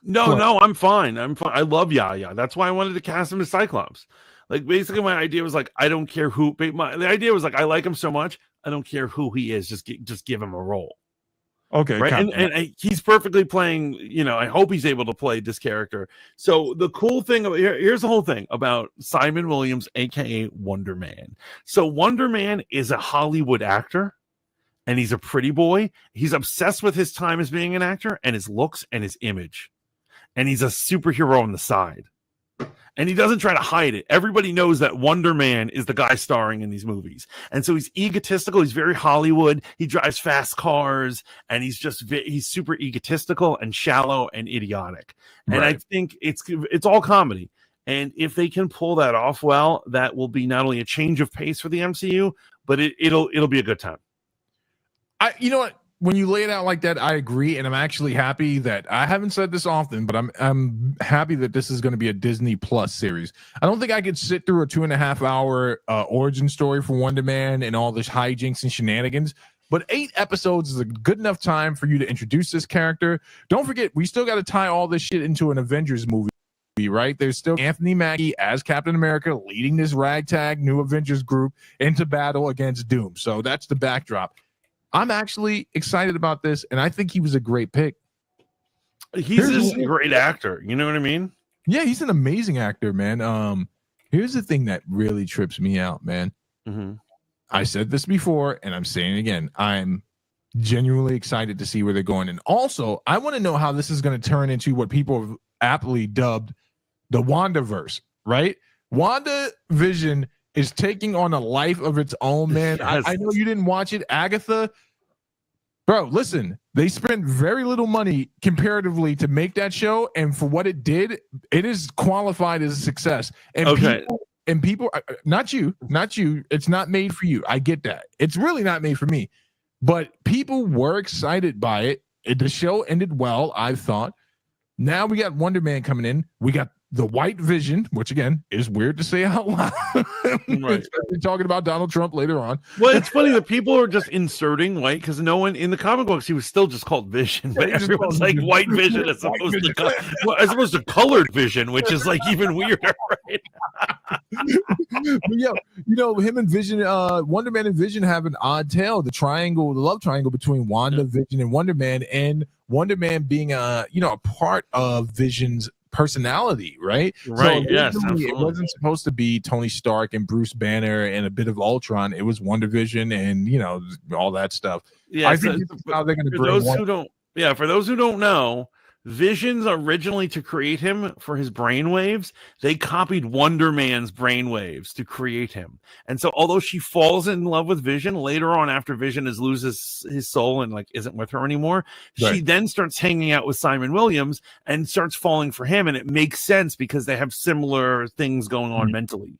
No, I'm fine. I love Yaya. That's why I wanted to cast him as Cyclops. Like, basically my idea was like, I don't care who. The idea was like, I like him so much, I don't care who he is. Just give him a role. Okay, right. And he's perfectly playing. I hope he's able to play this character. So the cool thing here's the whole thing about Simon Williams, aka Wonder Man. So Wonder Man is a Hollywood actor. And he's a pretty boy. He's obsessed with his time as being an actor and his looks and his image. And he's a superhero on the side. And he doesn't try to hide it. Everybody knows that Wonder Man is the guy starring in these movies. And so he's egotistical. He's very Hollywood. He drives fast cars. And he's super egotistical and shallow and idiotic. And I think it's all comedy. And if they can pull that off well, that will be not only a change of pace for the MCU, but it'll be a good time. You know what? When you lay it out like that, I agree, and I'm actually happy that I haven't said this often, but I'm happy that this is going to be a Disney Plus series. I don't think I could sit through a 2.5 hour origin story for Wonder Man and all this hijinks and shenanigans. But 8 episodes is a good enough time for you to introduce this character. Don't forget, we still got to tie all this shit into an Avengers movie. Right, there's still Anthony Mackie as Captain America leading this ragtag new Avengers group into battle against Doom. So that's the backdrop. I'm actually excited about this, and I think he was a great pick. He's just a great actor. You know what I mean? Yeah, he's an amazing actor, man. Here's the thing that really trips me out, man. Mm-hmm. I said this before, and I'm saying it again. I'm genuinely excited to see where they're going. And also, I want to know how this is going to turn into what people have aptly dubbed the WandaVerse, right? WandaVision is taking on a life of its own, man. Yes. I know you didn't watch it, Agatha. Bro, listen, they spent very little money comparatively to make that show, and for what it did, it is qualified as a success. And people, not you, it's not made for you. I get that. It's really not made for me. But people were excited by it. The show ended well, I thought. Now we got Wonder Man coming in. We got the White Vision, which again is weird to say out loud. Right. Especially talking about Donald Trump later on. Well, it's funny that people are just inserting white because no one in the comic books he was still just called Vision, but everyone's like White Vision as opposed to colored Vision, which is like even weirder, right? But him and Vision, Wonder Man and Vision have an odd tale. The love triangle between Wanda, Vision, and Wonder Man being a part of Vision's personality, right? Right. So yes. Absolutely. It wasn't supposed to be Tony Stark and Bruce Banner and a bit of Ultron. It was Wonder Vision and all that stuff. Yeah. I think this is how they're going to for those who don't know, Vision's originally to create him for his brainwaves, they copied Wonder Man's brainwaves to create him. And so although she falls in love with Vision later on after Vision loses his soul and isn't with her anymore, she then starts hanging out with Simon Williams and starts falling for him. And it makes sense because they have similar things going on mentally.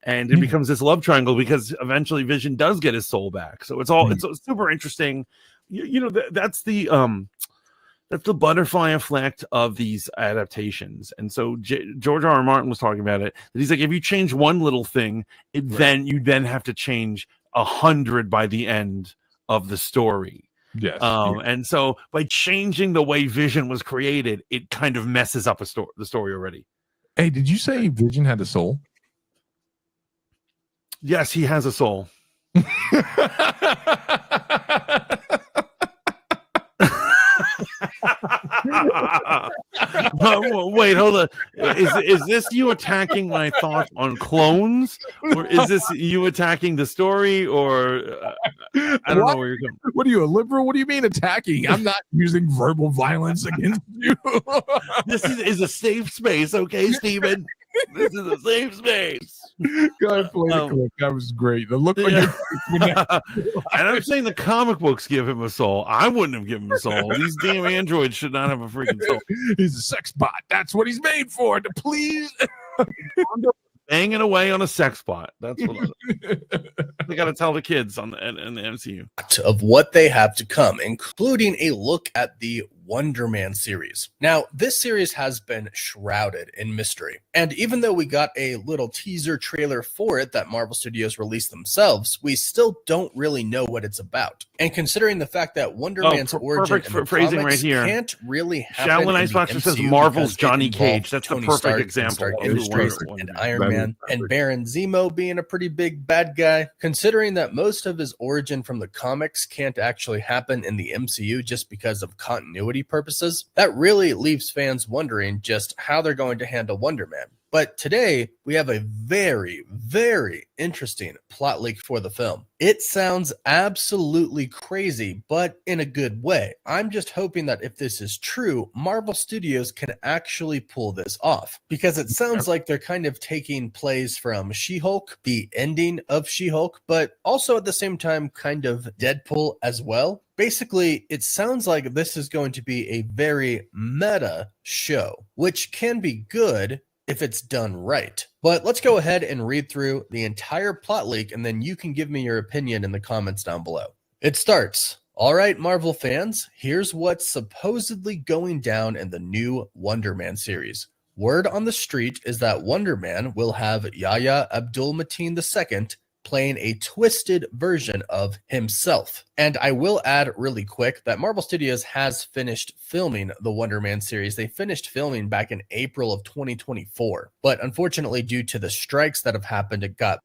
And it becomes this love triangle because eventually Vision does get his soul back. So it's super interesting. That's the butterfly effect of these adaptations. And so George R. R. Martin was talking about it. That he's like, if you change one little thing, then you have to change 100 by the end of the story. Yes. And so by changing the way Vision was created, it kind of messes up the story already. Hey, did you say Vision had a soul? Yes, he has a soul. Wait, hold on. Is this you attacking my thoughts on clones, or is this you attacking the story, or I don't know where you're going? What are you, a liberal? What do you mean attacking? I'm not using verbal violence against you. This is a safe space, okay, Steven? This is a safe space. Go ahead, play the clip. That was great. The look on your face. And I'm saying the comic books give him a soul. I wouldn't have given him a soul. These damn androids should not have a freaking soul. He's a sex bot. That's what he's made for, to please. Banging away on a sex bot. That's what they got to tell the kids in the MCU. Of what they have to come, including a look at the Wonder Man series. Now, this series has been shrouded in mystery, and even though we got a little teaser trailer for it that Marvel Studios released themselves, we still don't really know what it's about. And considering the fact that Wonder Man's origin in the phrasing comics right here. Can't really happen Shaolin in Icebox the says MCU Marvel's because Johnny it involved Cage. That's Tony the perfect Stark example. Stark of Industries Wonder and Man. Iron Man and Baron Zemo being a pretty big bad guy. Considering that most of his origin from the comics can't actually happen in the MCU just because of continuity purposes, that really leaves fans wondering just how they're going to handle Wonder Man. But today, we have a very, very interesting plot leak for the film. It sounds absolutely crazy, but in a good way. I'm just hoping that if this is true, Marvel Studios can actually pull this off. Because it sounds like they're kind of taking plays from She-Hulk, the ending of She-Hulk, but also at the same time kind of Deadpool as well. Basically, it sounds like this is going to be a very meta show, which can be good if it's done right. But let's go ahead and read through the entire plot leak, and then you can give me your opinion in the comments down below. It starts, all right, Marvel fans, here's what's supposedly going down in the new Wonder Man series. Word on the street is that Wonder Man will have Yahya Abdul-Mateen II playing a twisted version of himself. And I will add really quick that Marvel Studios has finished filming the Wonder Man series. They finished filming back in April of 2024. But unfortunately, due to the strikes that have happened, it got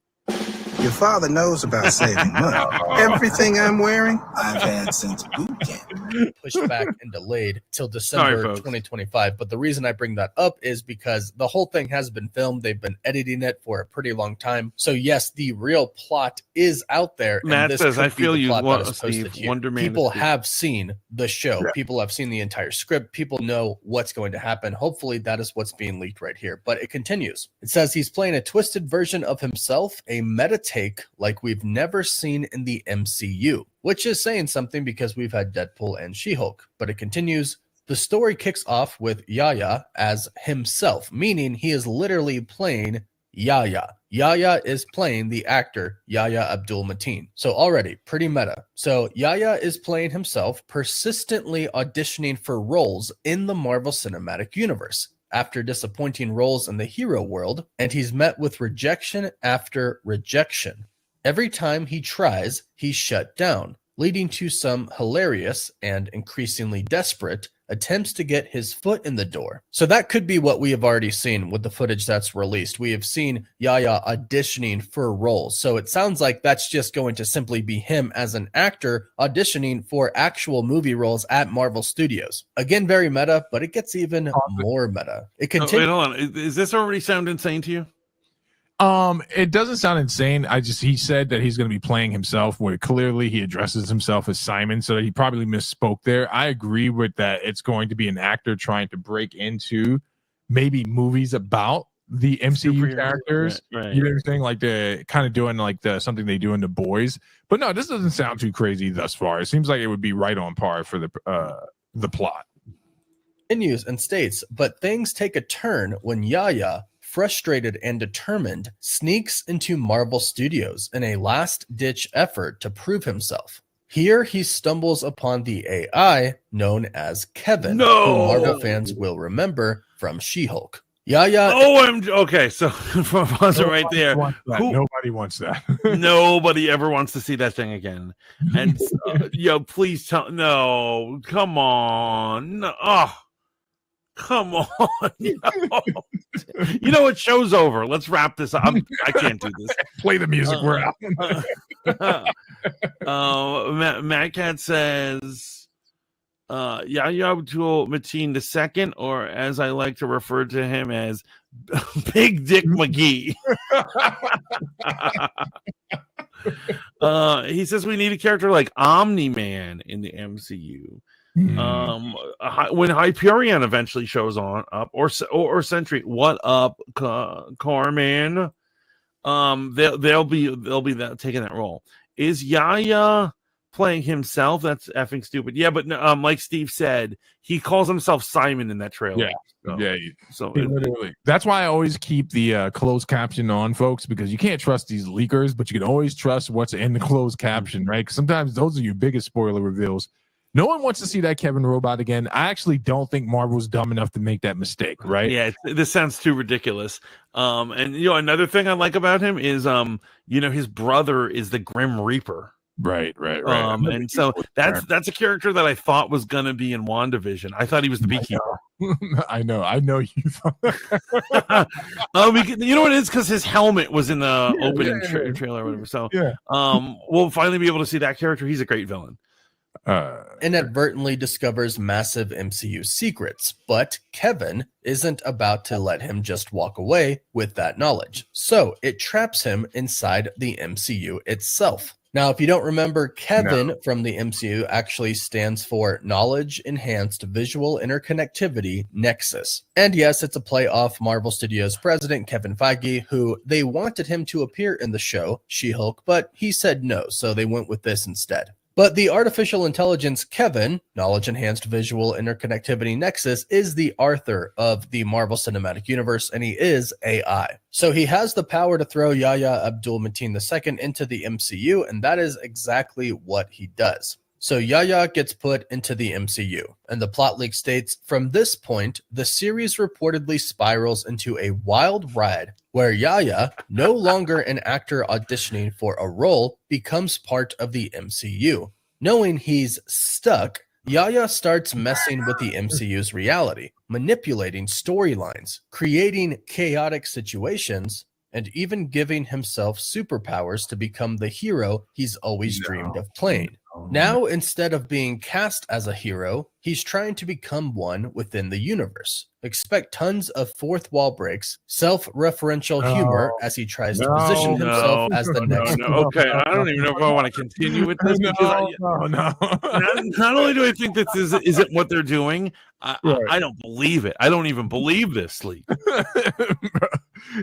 Your father knows about saving money. Everything I'm wearing, I've had since boot camp. Pushed back and delayed till December folks. 2025. But the reason I bring that up is because the whole thing has been filmed. They've been editing it for a pretty long time. So yes, the real plot is out there. Matt and this says, could "I be feel the you, plot that is Steve. posted here. Wonder Man People is- have seen the show. Yeah. People have seen the entire script. People know what's going to happen. Hopefully that is what's being leaked right here. But it continues. It says he's playing a twisted version of himself, a meta take like we've never seen in the MCU, which is saying something because we've had Deadpool and She-Hulk. But it continues. The story kicks off with Yahya as himself, meaning he is literally playing Yahya. Yahya is playing the actor Yahya Abdul-Mateen. So already pretty meta. So Yahya is playing himself, persistently auditioning for roles in the Marvel Cinematic Universe after disappointing roles in the hero world, and he's met with rejection after rejection. Every time he tries, he's shut down, leading to some hilarious and increasingly desperate attempts to get his foot in the door. So that could be what we have already seen with the footage that's released. We have seen Yahya auditioning for roles. So it sounds like that's just going to simply be him as an actor auditioning for actual movie roles at Marvel Studios. Again, very meta, but it gets even more meta. It Oh, continues. wait, hold on. Is this already sound insane to you? It doesn't sound insane. He said that he's going to be playing himself, where clearly he addresses himself as Simon, so he probably misspoke there. I agree with that. It's going to be an actor trying to break into maybe movies about the MCU Superhero, characters. right. You know what I'm saying? Like the kind of doing like something they do in The Boys. But no, this doesn't sound too crazy thus far. It seems like it would be right on par for the plot. Continues and states, but things take a turn when Yahya, frustrated and determined, sneaks into Marvel Studios in a last-ditch effort to prove himself. Here he stumbles upon the AI known as Kevin, who Marvel fans will remember from She-Hulk. Yahya. Okay. So pause it right there. Nobody wants that. Nobody ever wants to see that thing again. And please tell. No, come on. No. Oh, come on. No. You know what? Show's over. Let's wrap this up. I can't do this. Play the music. We're out. Matt Cat says, Yahya Abdul-Mateen II, or as I like to refer to him as Big Dick McGee. He says we need a character like Omni-Man in the MCU. When Hyperion eventually shows up, or Sentry, what up, Carman? They'll be taking that role. Is Yahya playing himself? That's effing stupid. Yeah, but like Steve said, he calls himself Simon in that trailer. Yeah, So literally. That's why I always keep the closed caption on, folks, because you can't trust these leakers, but you can always trust what's in the closed caption, right? Because sometimes those are your biggest spoiler reveals. No one wants to see that Kevin robot again. I actually don't think Marvel's dumb enough to make that mistake, right? Yeah, this sounds too ridiculous. And another thing I like about him is his brother is the Grim Reaper. Right. And so that's a character that I thought was gonna be in WandaVision. I thought he was the beekeeper. I know you thought. You know what it is? Because his helmet was in the opening trailer or whatever. So we'll finally be able to see that character. He's a great villain. Inadvertently discovers massive MCU secrets, but Kevin isn't about to let him just walk away with that knowledge. So it traps him inside the MCU itself. Now, if you don't remember, Kevin from the MCU actually stands for Knowledge Enhanced Visual Interconnectivity Nexus. And yes, it's a play off Marvel Studios president Kevin Feige, who they wanted him to appear in the show She-Hulk, but he said no, so they went with this instead. But the artificial intelligence Kevin, Knowledge Enhanced Visual Interconnectivity Nexus, is the Arthur of the Marvel Cinematic Universe, and he is AI. So he has the power to throw Yahya Abdul-Mateen II into the MCU, and that is exactly what he does. So Yahya gets put into the MCU, and the plot leak states, from this point, the series reportedly spirals into a wild ride where Yahya, no longer an actor auditioning for a role, becomes part of the MCU. Knowing he's stuck, Yahya starts messing with the MCU's reality, manipulating storylines, creating chaotic situations, and even giving himself superpowers to become the hero he's always dreamed of playing. Now, instead of being cast as a hero, he's trying to become one within the universe. Expect tons of fourth wall breaks, self-referential humor as he tries to position himself as the next. Okay, I don't even know if I want to continue with this. Not only do I think this isn't what they're doing, I don't believe it. I don't even believe this leak.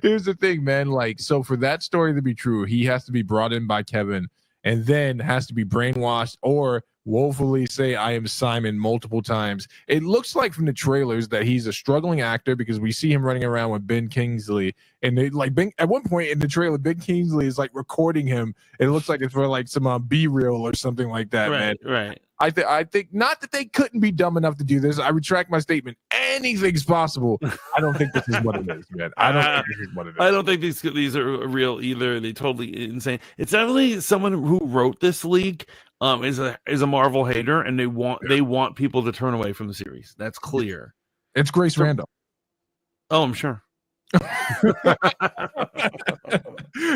Here's the thing, man. Like, so for that story to be true, he has to be brought in by Kevin and then has to be brainwashed or woefully say I am Simon multiple times. It looks like from the trailers that he's a struggling actor because we see him running around with Ben Kingsley, and they like at one point in the trailer, Ben Kingsley is like recording him. It looks like it's for like some B-reel or something like that, man. Right. I think not that they couldn't be dumb enough to do this. I retract my statement. Anything's possible. I don't think this is what it is, man. I don't think this is what it is. I don't think these are real either. They're totally insane. It's definitely someone who wrote this leak is a Marvel hater, and they want people to turn away from the series. That's clear. It's Grace Randall. Oh, I'm sure.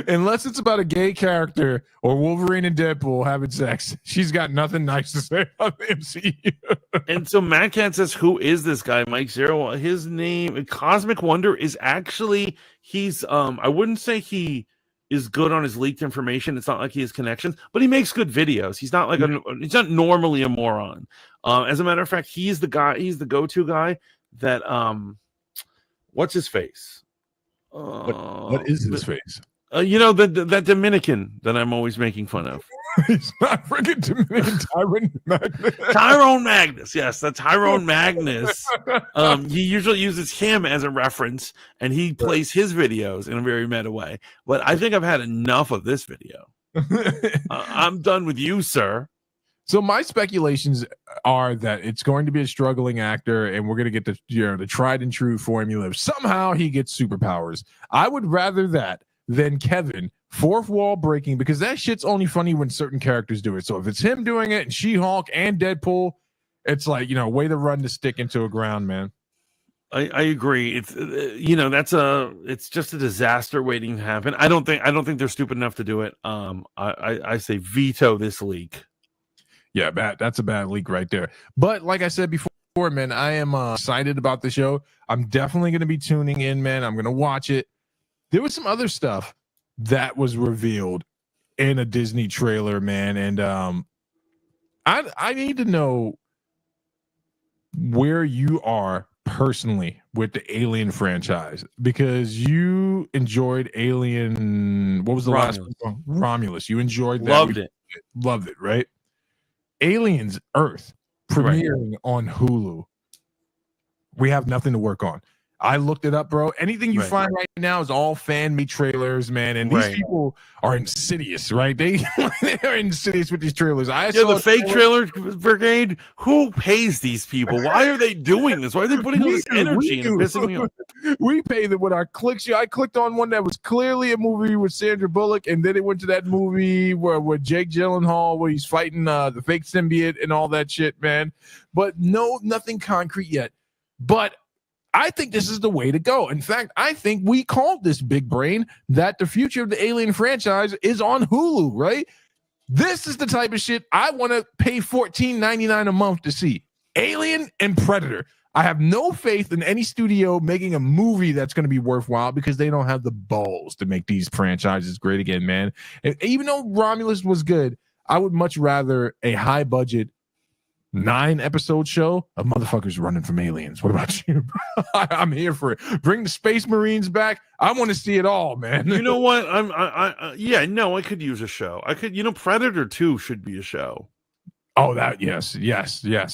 Unless it's about a gay character or Wolverine and Deadpool having sex, she's got nothing nice to say on the MCU. And so Matt Cat says, who is this guy? Mike Zero. His name, Cosmic Wonder, is actually he's I wouldn't say he is good on his leaked information. It's not like he has connections, but he makes good videos. He's not like he's not normally a moron. As a matter of fact, he's the go-to guy that what's his face? What is his face? That Dominican that I'm always making fun of. He's not freaking Dominican. Tyrone Magnus. Yes, that's Tyrone Magnus. He usually uses him as a reference, and he plays his videos in a very meta way. But I think I've had enough of this video. I'm done with you, sir. So my speculations are that it's going to be a struggling actor, and we're going to get the tried and true formula. If somehow he gets superpowers, I would rather that than Kevin fourth wall breaking, because that shit's only funny when certain characters do it. So if it's him doing it and She-Hulk and Deadpool, it's like, way to run the stick into a ground, man. I agree. It's it's just a disaster waiting to happen. I don't think they're stupid enough to do it. I say veto this leak. Yeah, that's a bad leak right there. But like I said before, man, I am excited about the show. I'm definitely going to be tuning in, man. I'm going to watch it. There was some other stuff that was revealed in a Disney trailer, man. And I need to know where you are personally with the Alien franchise, because you enjoyed Alien. What was the last one? Romulus. You enjoyed that. Loved it, right? Aliens Earth premiering on Hulu. We have nothing to work on. I looked it up, bro. Anything you find right now is all fan me trailers, man. And these people are insidious, right? They are insidious with these trailers. The fake trailer brigade. Who pays these people? Why are they doing this? Why are they putting all this energy into pissing me off? We pay them with our clicks. I clicked on one that was clearly a movie with Sandra Bullock, and then it went to that movie where Jake Gyllenhaal, where he's fighting the fake symbiote and all that shit, man. But nothing concrete yet. But I think this is the way to go. In fact, I think we called this big brain that the future of the Alien franchise is on Hulu, right? This is the type of shit I want to pay $14.99 a month to see. Alien and Predator. I have no faith in any studio making a movie that's going to be worthwhile because they don't have the balls to make these franchises great again, man. And even though Romulus was good, I would much rather a high budget 9-episode show of motherfuckers running from aliens. What about you? I'm here for it. Bring the Space Marines back. I want to see it all, man. You know what? I could use a show. I could, Predator 2 should be a show. Oh, yes,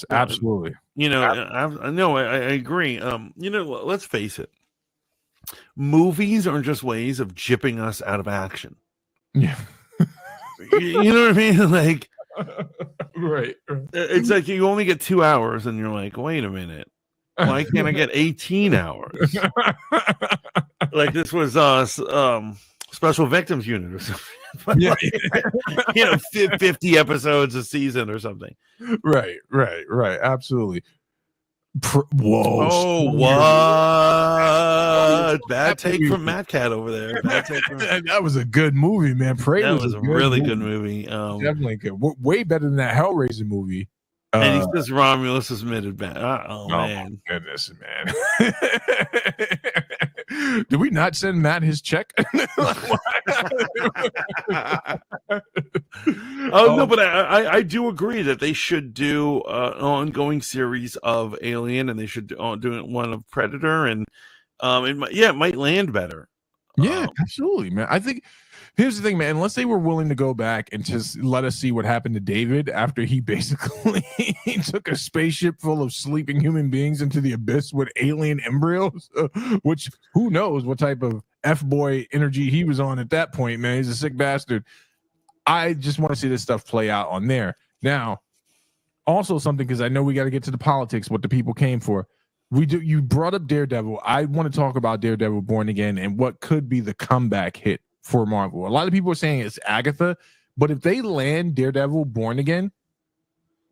absolutely. I agree. Let's face it. Movies are just ways of gypping us out of action. Yeah. You know what I mean? Like, right. It's like you only get 2 hours, and you're like, wait a minute, why can't I get 18 hours? Like this was Special Victims Unit or something. 50 episodes a season or something. Right. Absolutely. Whoa. Oh, what? Bad take from Matt Cat over there. Bad take from... That was a good movie, man. Prey That was a a really good movie. Definitely good. Way better than that Hellraiser movie. And he says Romulus is admitted bad. Oh man, my goodness, man. Did we not send Matt his check? No, but I do agree that they should do an ongoing series of Alien, and they should do one of Predator, and it might land better. Yeah, absolutely, man. I think here's the thing, man. Unless they were willing to go back and just let us see what happened to David after he basically took a spaceship full of sleeping human beings into the abyss with alien embryos, which who knows what type of F-boy energy he was on at that point, man. He's a sick bastard. I just want to see this stuff play out on there. Now, also something, because I know we got to get to the politics, what the people came for. You brought up Daredevil. I want to talk about Daredevil Born Again and what could be the comeback hit for Marvel. A lot of people are saying it's Agatha, but if they land Daredevil Born Again,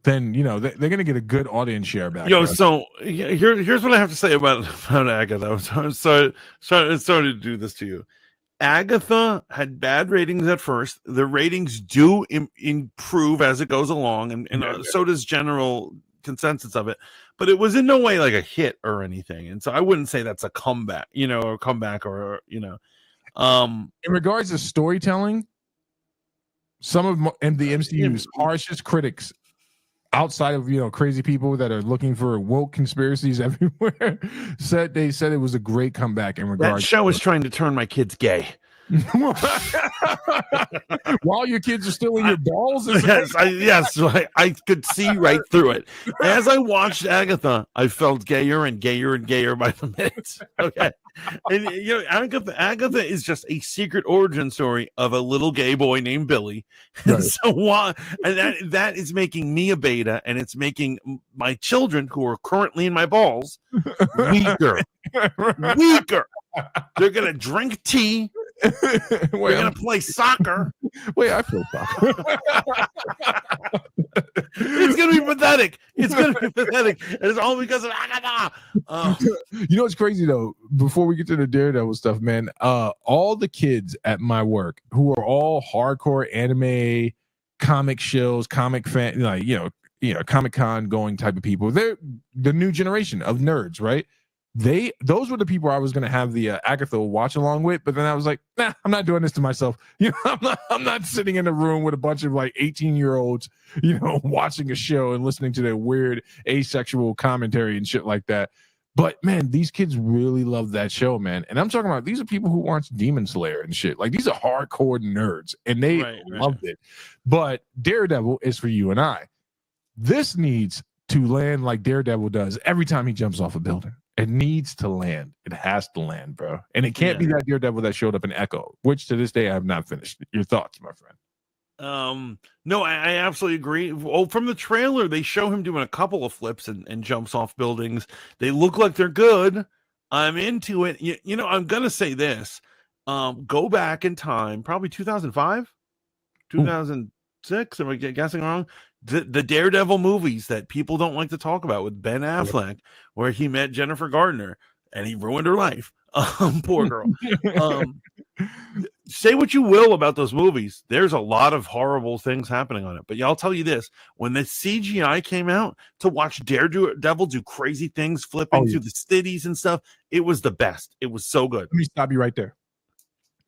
then they're going to get a good audience share back. So here's what I have to say about Agatha. I'm sorry to do this to you. Agatha had bad ratings at first. The ratings do improve as it goes along, and so does general consensus of it. But it was in no way like a hit or anything, and so I wouldn't say that's a comeback, or in regards to storytelling, some of the MCU's harshest critics, outside of crazy people that are looking for woke conspiracies everywhere, said it was a great comeback in regards. That show is trying to turn my kids gay. While your kids are still in your balls. I could see right through it. As I watched Agatha, I felt gayer and gayer and gayer by the minute. Okay, and Agatha is just a secret origin story of a little gay boy named Billy. Right. And that is making me a beta, and it's making my children, who are currently in my balls, weaker. They're gonna drink tea. We're gonna play soccer. Wait, I play soccer. It's gonna be pathetic. It's all because of Agatha. What's crazy though? Before we get to the Daredevil stuff, man, all the kids at my work who are all hardcore anime, comic shills, comic fan, Comic-Con going type of people. They're the new generation of nerds, right? Those were the people I was going to have the Agatha watch along with, but then I was like, nah, I'm not doing this to myself. I'm not sitting in a room with a bunch of 18-year-olds, watching a show and listening to their weird asexual commentary and shit like that. But man, these kids really love that show, man. And I'm talking about, these are people who watch Demon Slayer and shit. Like, these are hardcore nerds, and they loved it. But Daredevil is for you and I. This needs to land like Daredevil does every time he jumps off a building. It needs to land. It has to land, bro. And it can't be that Daredevil that showed up in Echo, which to this day I have not finished. Your thoughts, my friend? No, I absolutely agree. Oh, from the trailer, they show him doing a couple of flips and jumps off buildings. They look like they're good. I'm into it. I'm gonna say this. Go back in time, probably 2005, 2006. Am I guessing wrong? The Daredevil movies that people don't like to talk about with Ben Affleck, where he met Jennifer Gardner and he ruined her life. Poor girl. Say what you will about those movies. There's a lot of horrible things happening on it. But I'll tell you this. When the CGI came out to watch Daredevil do crazy things, flipping through the cities and stuff, it was the best. It was so good. Let me stop you right there.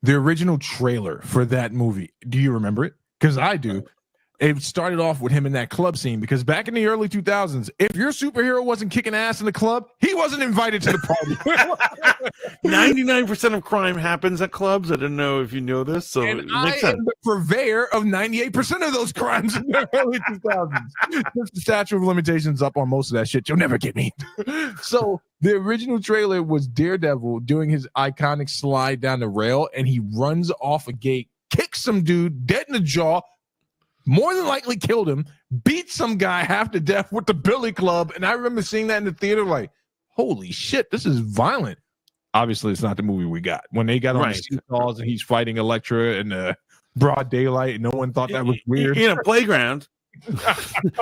The original trailer for that movie, do you remember it? Because I do. It started off with him in that club scene, because back in the early 2000s, if your superhero wasn't kicking ass in the club, he wasn't invited to the party. 99% of crime happens at clubs. I don't know if you know this, so and it makes sense. I am the purveyor of 98% of those crimes in the early 2000s. Since the statute of limitations up on most of that shit, you'll never get me. So the original trailer was Daredevil doing his iconic slide down the rail, and he runs off a gate, kicks some dude dead in the jaw, more than likely killed him, beat some guy half to death with the billy club. And I remember seeing that in the theater like, holy shit, this is violent. Obviously, it's not the movie we got. When they got on the seesaws and he's fighting Elektra in broad daylight, and no one thought that was weird. In a playground.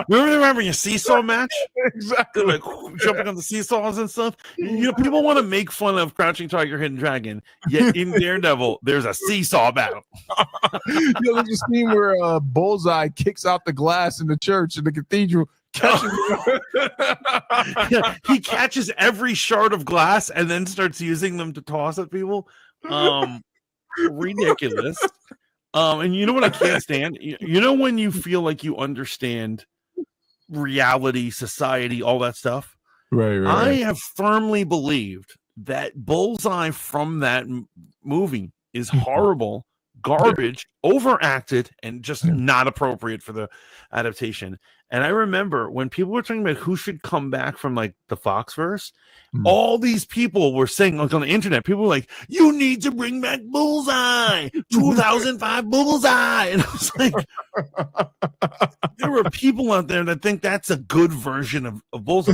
Remember your seesaw match? Exactly. Like jumping on the seesaws and stuff. People want to make fun of Crouching Tiger, Hidden Dragon, yet in Daredevil, there's a seesaw battle. There's a scene where Bullseye kicks out the glass in the church in the cathedral. He catches every shard of glass and then starts using them to toss at people. Ridiculous. And you know what I can't stand? You know when you feel like you understand reality, society, all that stuff? Right. I have firmly believed that Bullseye from that movie is horrible, garbage, overacted, and just not appropriate for the adaptation. And I remember when people were talking about who should come back from like the Foxverse, all these people were saying, like on the internet, people were like, you need to bring back Bullseye, 2005 Bullseye. And I was like, there were people out there that think that's a good version of Bullseye.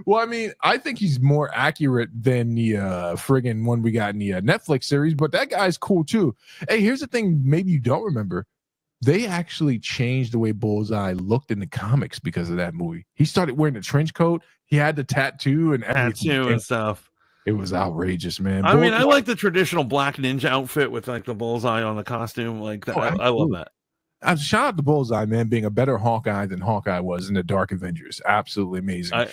Well, I mean, I think he's more accurate than the friggin' one we got in the Netflix series, but that guy's cool too. Hey, here's the thing maybe you don't remember. They actually changed the way Bullseye looked in the comics because of that movie. He started wearing the trench coat. He had the tattoo and everything. And stuff. It was outrageous, man. I mean, I like the traditional black ninja outfit with like the bullseye on the costume. Like that. I love that. Shout out to Bullseye, man, being a better Hawkeye than Hawkeye was in the Dark Avengers. Absolutely amazing.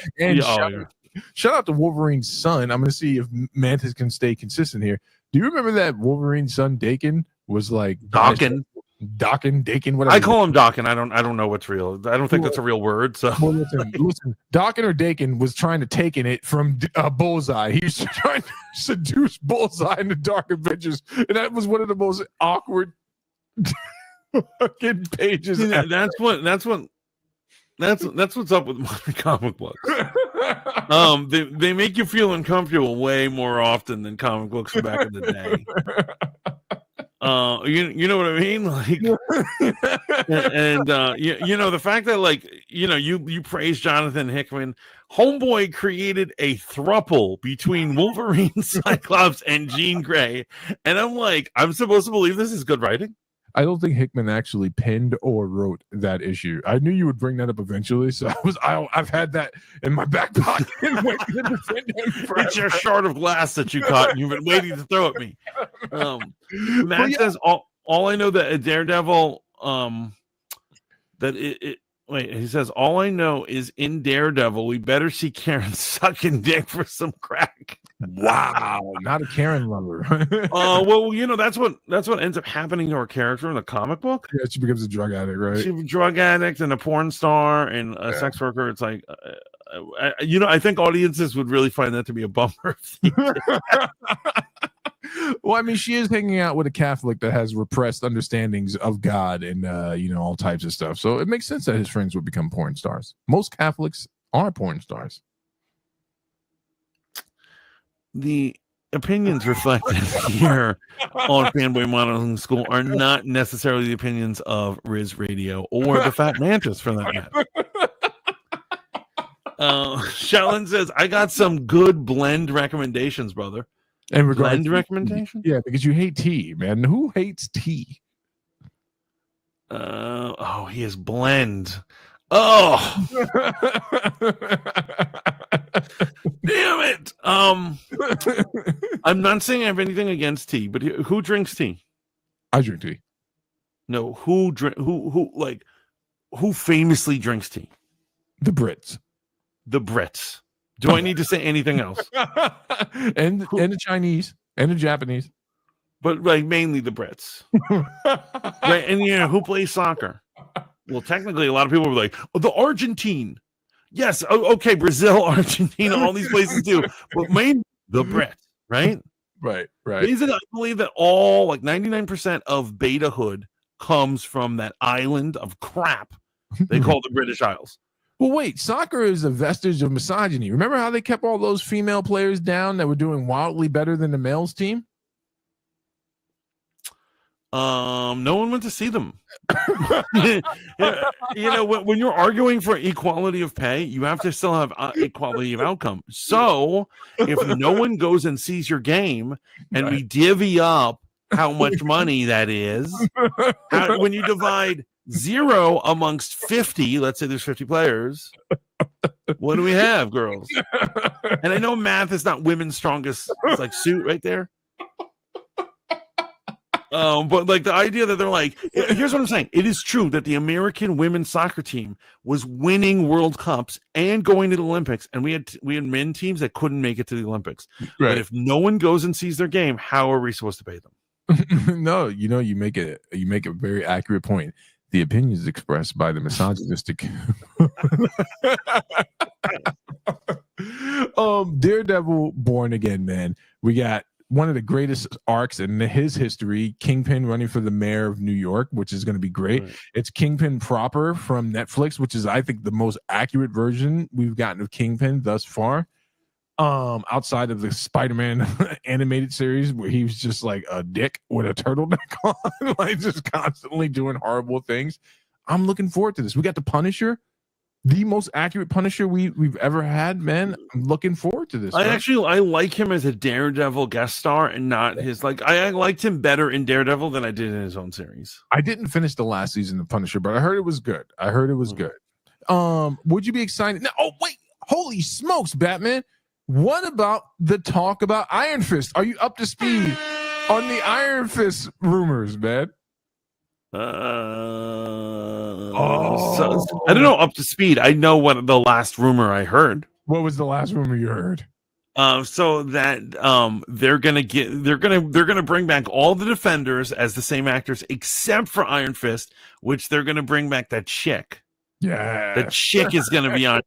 Shout out to Wolverine's son. I'm going to see if Mantis can stay consistent here. Do you remember that Wolverine's son, Dakin, was like Dakin, whatever. I call him Dakin. I don't know what's real. I don't think that's a real word. So listen, Dakin or Dakin was trying to take it from Bullseye. He was trying to seduce Bullseye in the Dark Avengers, and that was one of the most awkward fucking pages. That's what's up with modern comic books. They make you feel uncomfortable way more often than comic books back in the day. You know what I mean? Like, and the fact that like, you praise Jonathan Hickman. Homeboy created a throuple between Wolverine, Cyclops, and Jean Grey. And I'm like, I'm supposed to believe this is good writing? I don't think Hickman actually penned or wrote that issue. I knew you would bring that up eventually, so I've had that in my back pocket. It's your shard of glass that you caught, and you've been waiting to throw at me. Matt says all I know that Daredevil he says all I know is in Daredevil we better see Karen sucking dick for some crack. Wow, not a Karen lover. Well, that's what ends up happening to her character in the comic book. Yeah, she becomes a drug addict, right? She's a drug addict and a porn star and a sex worker. It's like, I think audiences would really find that to be a bummer. Well, I mean, she is hanging out with a Catholic that has repressed understandings of God and all types of stuff. So it makes sense that his friends would become porn stars. Most Catholics are porn stars. The opinions reflected here on Fanboy Modeling School are not necessarily the opinions of Riz Radio or the Fat Mantis for that matter. Shellen says, I got some good blend recommendations, brother. And blend recommendation? Yeah, because you hate tea, man. Who hates tea? He is blend. Oh, damn it! I'm not saying I have anything against tea, but who drinks tea? I drink tea. No, who famously drinks tea? The Brits. The Brits. Do I need to say anything else? and the Chinese and the Japanese, but like mainly the Brits, right? And who plays soccer? Well, technically, a lot of people were like, the Argentine. Yes, okay, Brazil, Argentina, all these places do, but mainly the Brits, right? Right. Basically, I believe that all, like 99% of betahood comes from that island of crap they call the British Isles. Well, wait, soccer is a vestige of misogyny. Remember how they kept all those female players down that were doing wildly better than the males team? No one went to see them. When you're arguing for equality of pay, you have to still have equality of outcome. So if no one goes and sees your game and we divvy up how much money that is, when you divide 0 amongst 50. Let's say there's 50 players. What do we have, girls? And I know math is not women's strongest like suit right there. But like the idea that they're like, here's what I'm saying. It is true that the American women's soccer team was winning World Cups and going to the Olympics, and we had men teams that couldn't make it to the Olympics. Right. But if no one goes and sees their game, how are we supposed to pay them? No, you make a very accurate point. The opinions expressed by the misogynistic Daredevil Born Again, man. We got one of the greatest arcs in his history, Kingpin running for the mayor of New York, which is going to be great. Right. It's Kingpin proper from Netflix, which is, I think, the most accurate version we've gotten of Kingpin thus far. Outside of the Spider-Man animated series where he was just like a dick with a turtleneck on, like just constantly doing horrible things. I'm looking forward to this. We got the Punisher, the most accurate Punisher we've ever had, man. I'm looking forward to this. I like him as a Daredevil guest star and not his like. I liked him better in Daredevil than I did in his own series. I didn't finish the last season of Punisher, but I heard it was good. Good. Would you be excited? No, oh wait, holy smokes, Batman. What about the talk about Iron Fist? Are you up to speed on the Iron Fist rumors, man? I don't know up to speed. I know what the last rumor I heard. What was the last rumor you heard? So that they're gonna bring back all the Defenders as the same actors except for Iron Fist, which they're gonna bring back that chick. Yeah, the chick is gonna be on.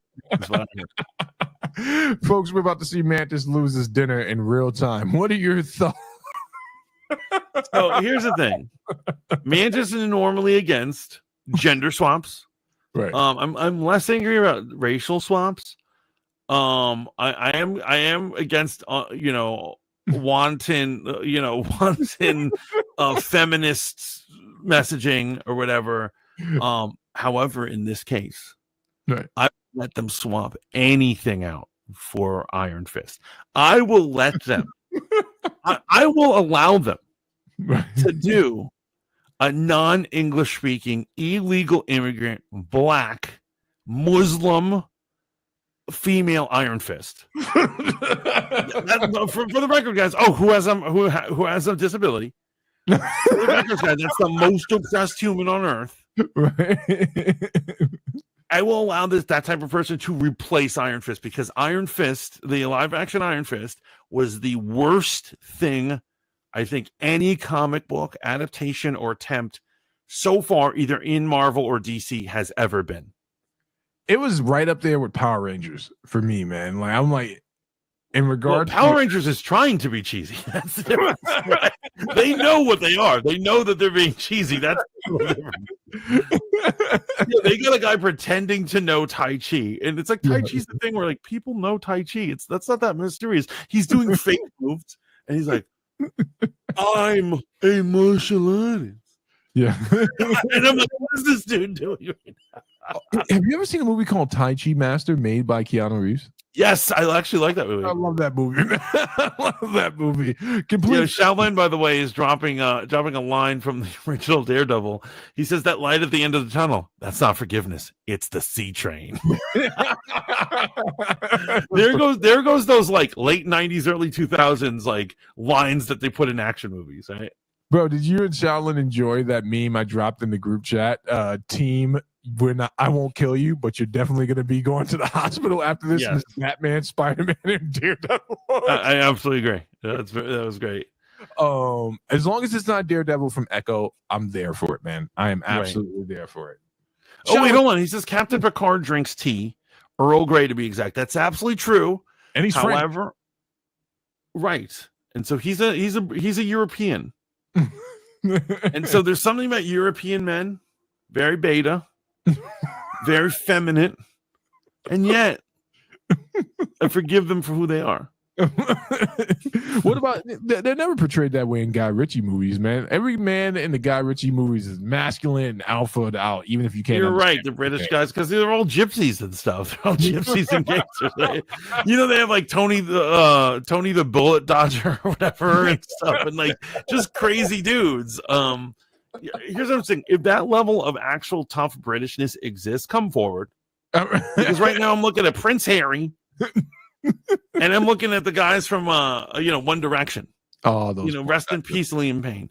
Folks, we're about to see Mantis lose his dinner in real time. What are your thoughts? So here's the thing: Mantis is normally against gender swaps. Right. I'm less angry about racial swaps. I am against wanton feminist messaging or whatever. However, in this case, right. I let them swap anything out for Iron Fist. I will let them. I will allow them to do a non-English speaking illegal immigrant black Muslim female Iron Fist. For the record, guys. Oh, who has a disability? For the record, guys, that's the most obsessed human on earth. Right. I will allow that type of person to replace Iron Fist because Iron Fist, the live action Iron Fist, was the worst thing I think any comic book adaptation or attempt so far, either in Marvel or DC, has ever been. It was right up there with Power Rangers for me, man. Like I'm like, in regard, Power Rangers is trying to be cheesy. That's the difference. Right? They know what they are. They know that they're being cheesy. That's they got a guy pretending to know Tai Chi, and it's like Tai Chi's the thing where like people know Tai Chi. That's not that mysterious. He's doing fake moves, and he's like, "I'm a martial artist." Yeah, and I'm like, "What is this dude doing right now?" Have you ever seen a movie called Tai Chi Master made by Keanu Reeves? Yes, I actually like that movie. I love that movie. I love that movie. Completely. Shaolin, by the way, is dropping a line from the original Daredevil. He says that light at the end of the tunnel, that's not forgiveness. It's the C train. there goes those like late 90s, early 2000s like lines that they put in action movies, right? Bro, did you and Shaolin enjoy that meme I dropped in the group chat? Team, I won't kill you, but you're definitely going to be going to the hospital after this. Yes. Batman, Spider-Man, and Daredevil. I absolutely agree. That was great. As long as it's not Daredevil from Echo, I'm there for it, man. I am absolutely there for it. Oh, wait, hold on. He says Captain Picard drinks tea, Earl Grey to be exact. That's absolutely true. And he's French. Right. And so he's a European. And so there's something about European men, very beta, very feminine, and yet I forgive them for who they are. What about they're never portrayed that way in Guy Ritchie movies, man. Every man in the Guy Ritchie movies is masculine and alpha out, even if you can't. You're right, the British guys, because they're all gypsies and stuff. They're all gypsies and gangsters. They have like Tony the Bullet Dodger or whatever and stuff, and like just crazy dudes. Here's what I'm saying. If that level of actual tough Britishness exists, come forward. Because right now I'm looking at Prince Harry, and I'm looking at the guys from One Direction. Oh, those rest in peace, Liam Payne.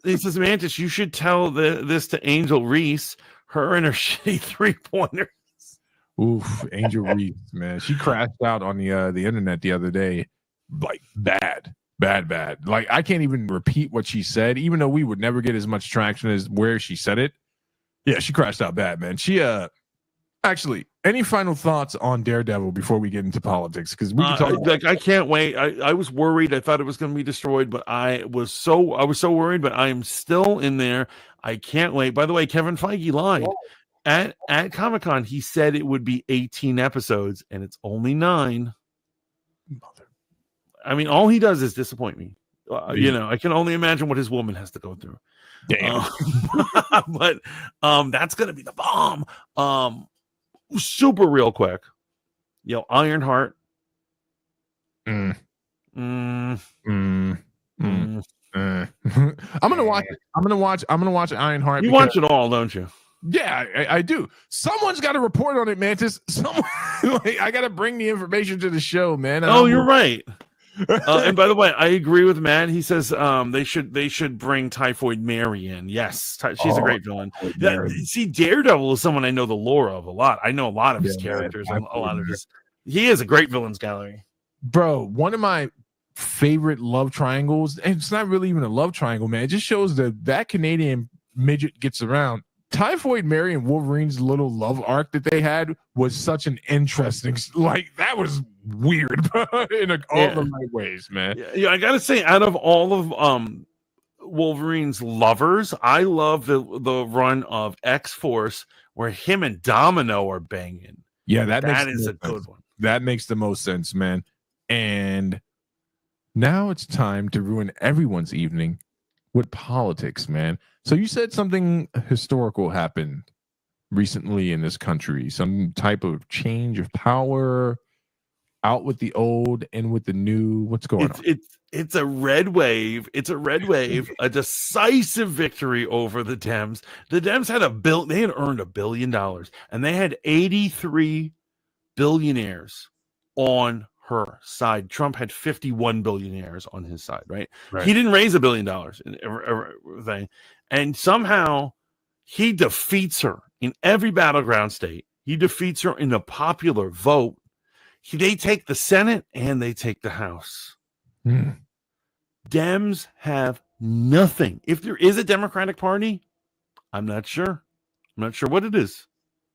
He says, Mantis, you should tell this to Angel Reese, her and her shitty 3-pointers. Oof, Angel Reese, man. She crashed out on the internet the other day. Like bad. Like I can't even repeat what she said, even though we would never get as much traction as where she said it. Yeah, she crashed out bad, man. She actually, any final thoughts on Daredevil before we get into politics? Because we can talk I can't wait. I was worried. I thought it was going to be destroyed, but I was so worried, but I am still in there. I can't wait. By the way, Kevin Feige lied. At Comic-Con, he said it would be 18 episodes, and it's only 9. I mean, all he does is disappoint me. I can only imagine what his woman has to go through. Damn. But that's going to be the bomb. Super real quick. Ironheart. I'm gonna watch it. I'm gonna watch Ironheart. You watch it all, don't you? Yeah, I do. Someone's got to report on it, Mantis. Someone, I got to bring the information to the show, man. You're right. And by the way, I agree with Matt. He says they should bring Typhoid Mary in. Yes, she's a great villain. See, Daredevil is someone I know the lore of a lot. I know a lot of his characters and a lot of his. He is a great villains gallery, bro. One of my favorite love triangles, and it's not really even a love triangle, man. It just shows that Canadian midget gets around. Typhoid Mary and Wolverine's little love arc that they had was such an interesting, that was weird, bro, in all the right ways, man. Yeah, I gotta say, out of all of Wolverine's lovers, I love the run of X-Force where him and Domino are banging. Yeah, that is a good one. That makes the most sense, man. And now it's time to ruin everyone's evening with politics, man. So you said something historical happened recently in this country, some type of change of power, out with the old and with the new. What's going on? It's a red wave. It's a red wave. A decisive victory over the Dems. The Dems had they had earned $1 billion, and they had 83 billionaires on her side. Trump had 51 billionaires on his side, right? He didn't raise $1 billion in everything. And somehow he defeats her in every battleground state. He defeats her in the popular vote. They take the Senate and they take the House. Dems have nothing. If there is a Democratic Party, I'm not sure. I'm not sure what it is.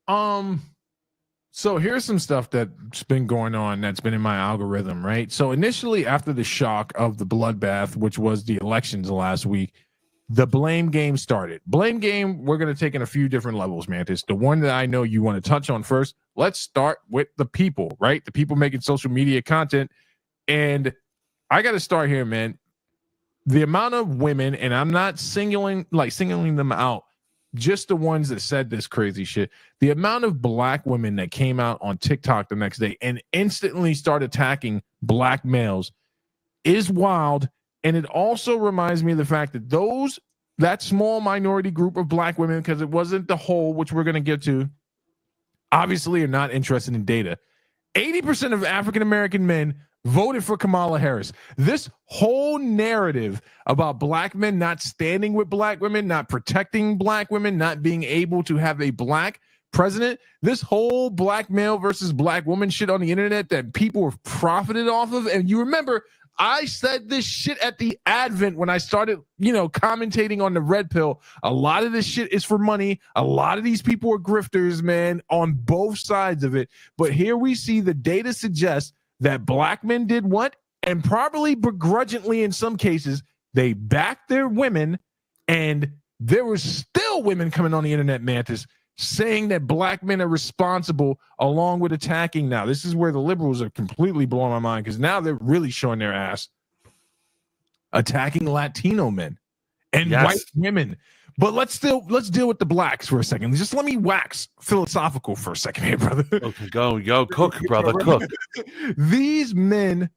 So here's some stuff that's been going on that's been in my algorithm, right? So initially, after the shock of the bloodbath, which was the elections last week, the blame game started. Blame game, we're going to take in a few different levels, Mantis. The one that I know you want to touch on first, let's start with the people, right? The people making social media content. And I got to start here, man. The amount of women, and I'm not singling them out, just the ones that said this crazy shit. The amount of black women that came out on TikTok the next day and instantly started attacking black males is wild. And it also reminds me of the fact that that small minority group of black women, because it wasn't the whole, which we're going to get to, obviously are not interested in data. 80% of African-American men voted for Kamala Harris. This whole narrative about black men not standing with black women, not protecting black women, not being able to have a black president, this whole black male versus black woman shit on the internet that people have profited off of. And you remember, I said this shit at the advent when I started, commentating on the red pill. A lot of this shit is for money. A lot of these people are grifters, man, on both sides of it. But here we see the data suggests that black men did what? And probably begrudgingly in some cases, they backed their women. And there were still women coming on the internet, Mantis, saying that black men are responsible along with attacking. Now, this is where the liberals are completely blowing my mind, because now they're really showing their ass, attacking Latino men and white women. But let's deal with the blacks for a second. Just let me wax philosophical for a second here, brother. Okay, go cook, brother, cook. These men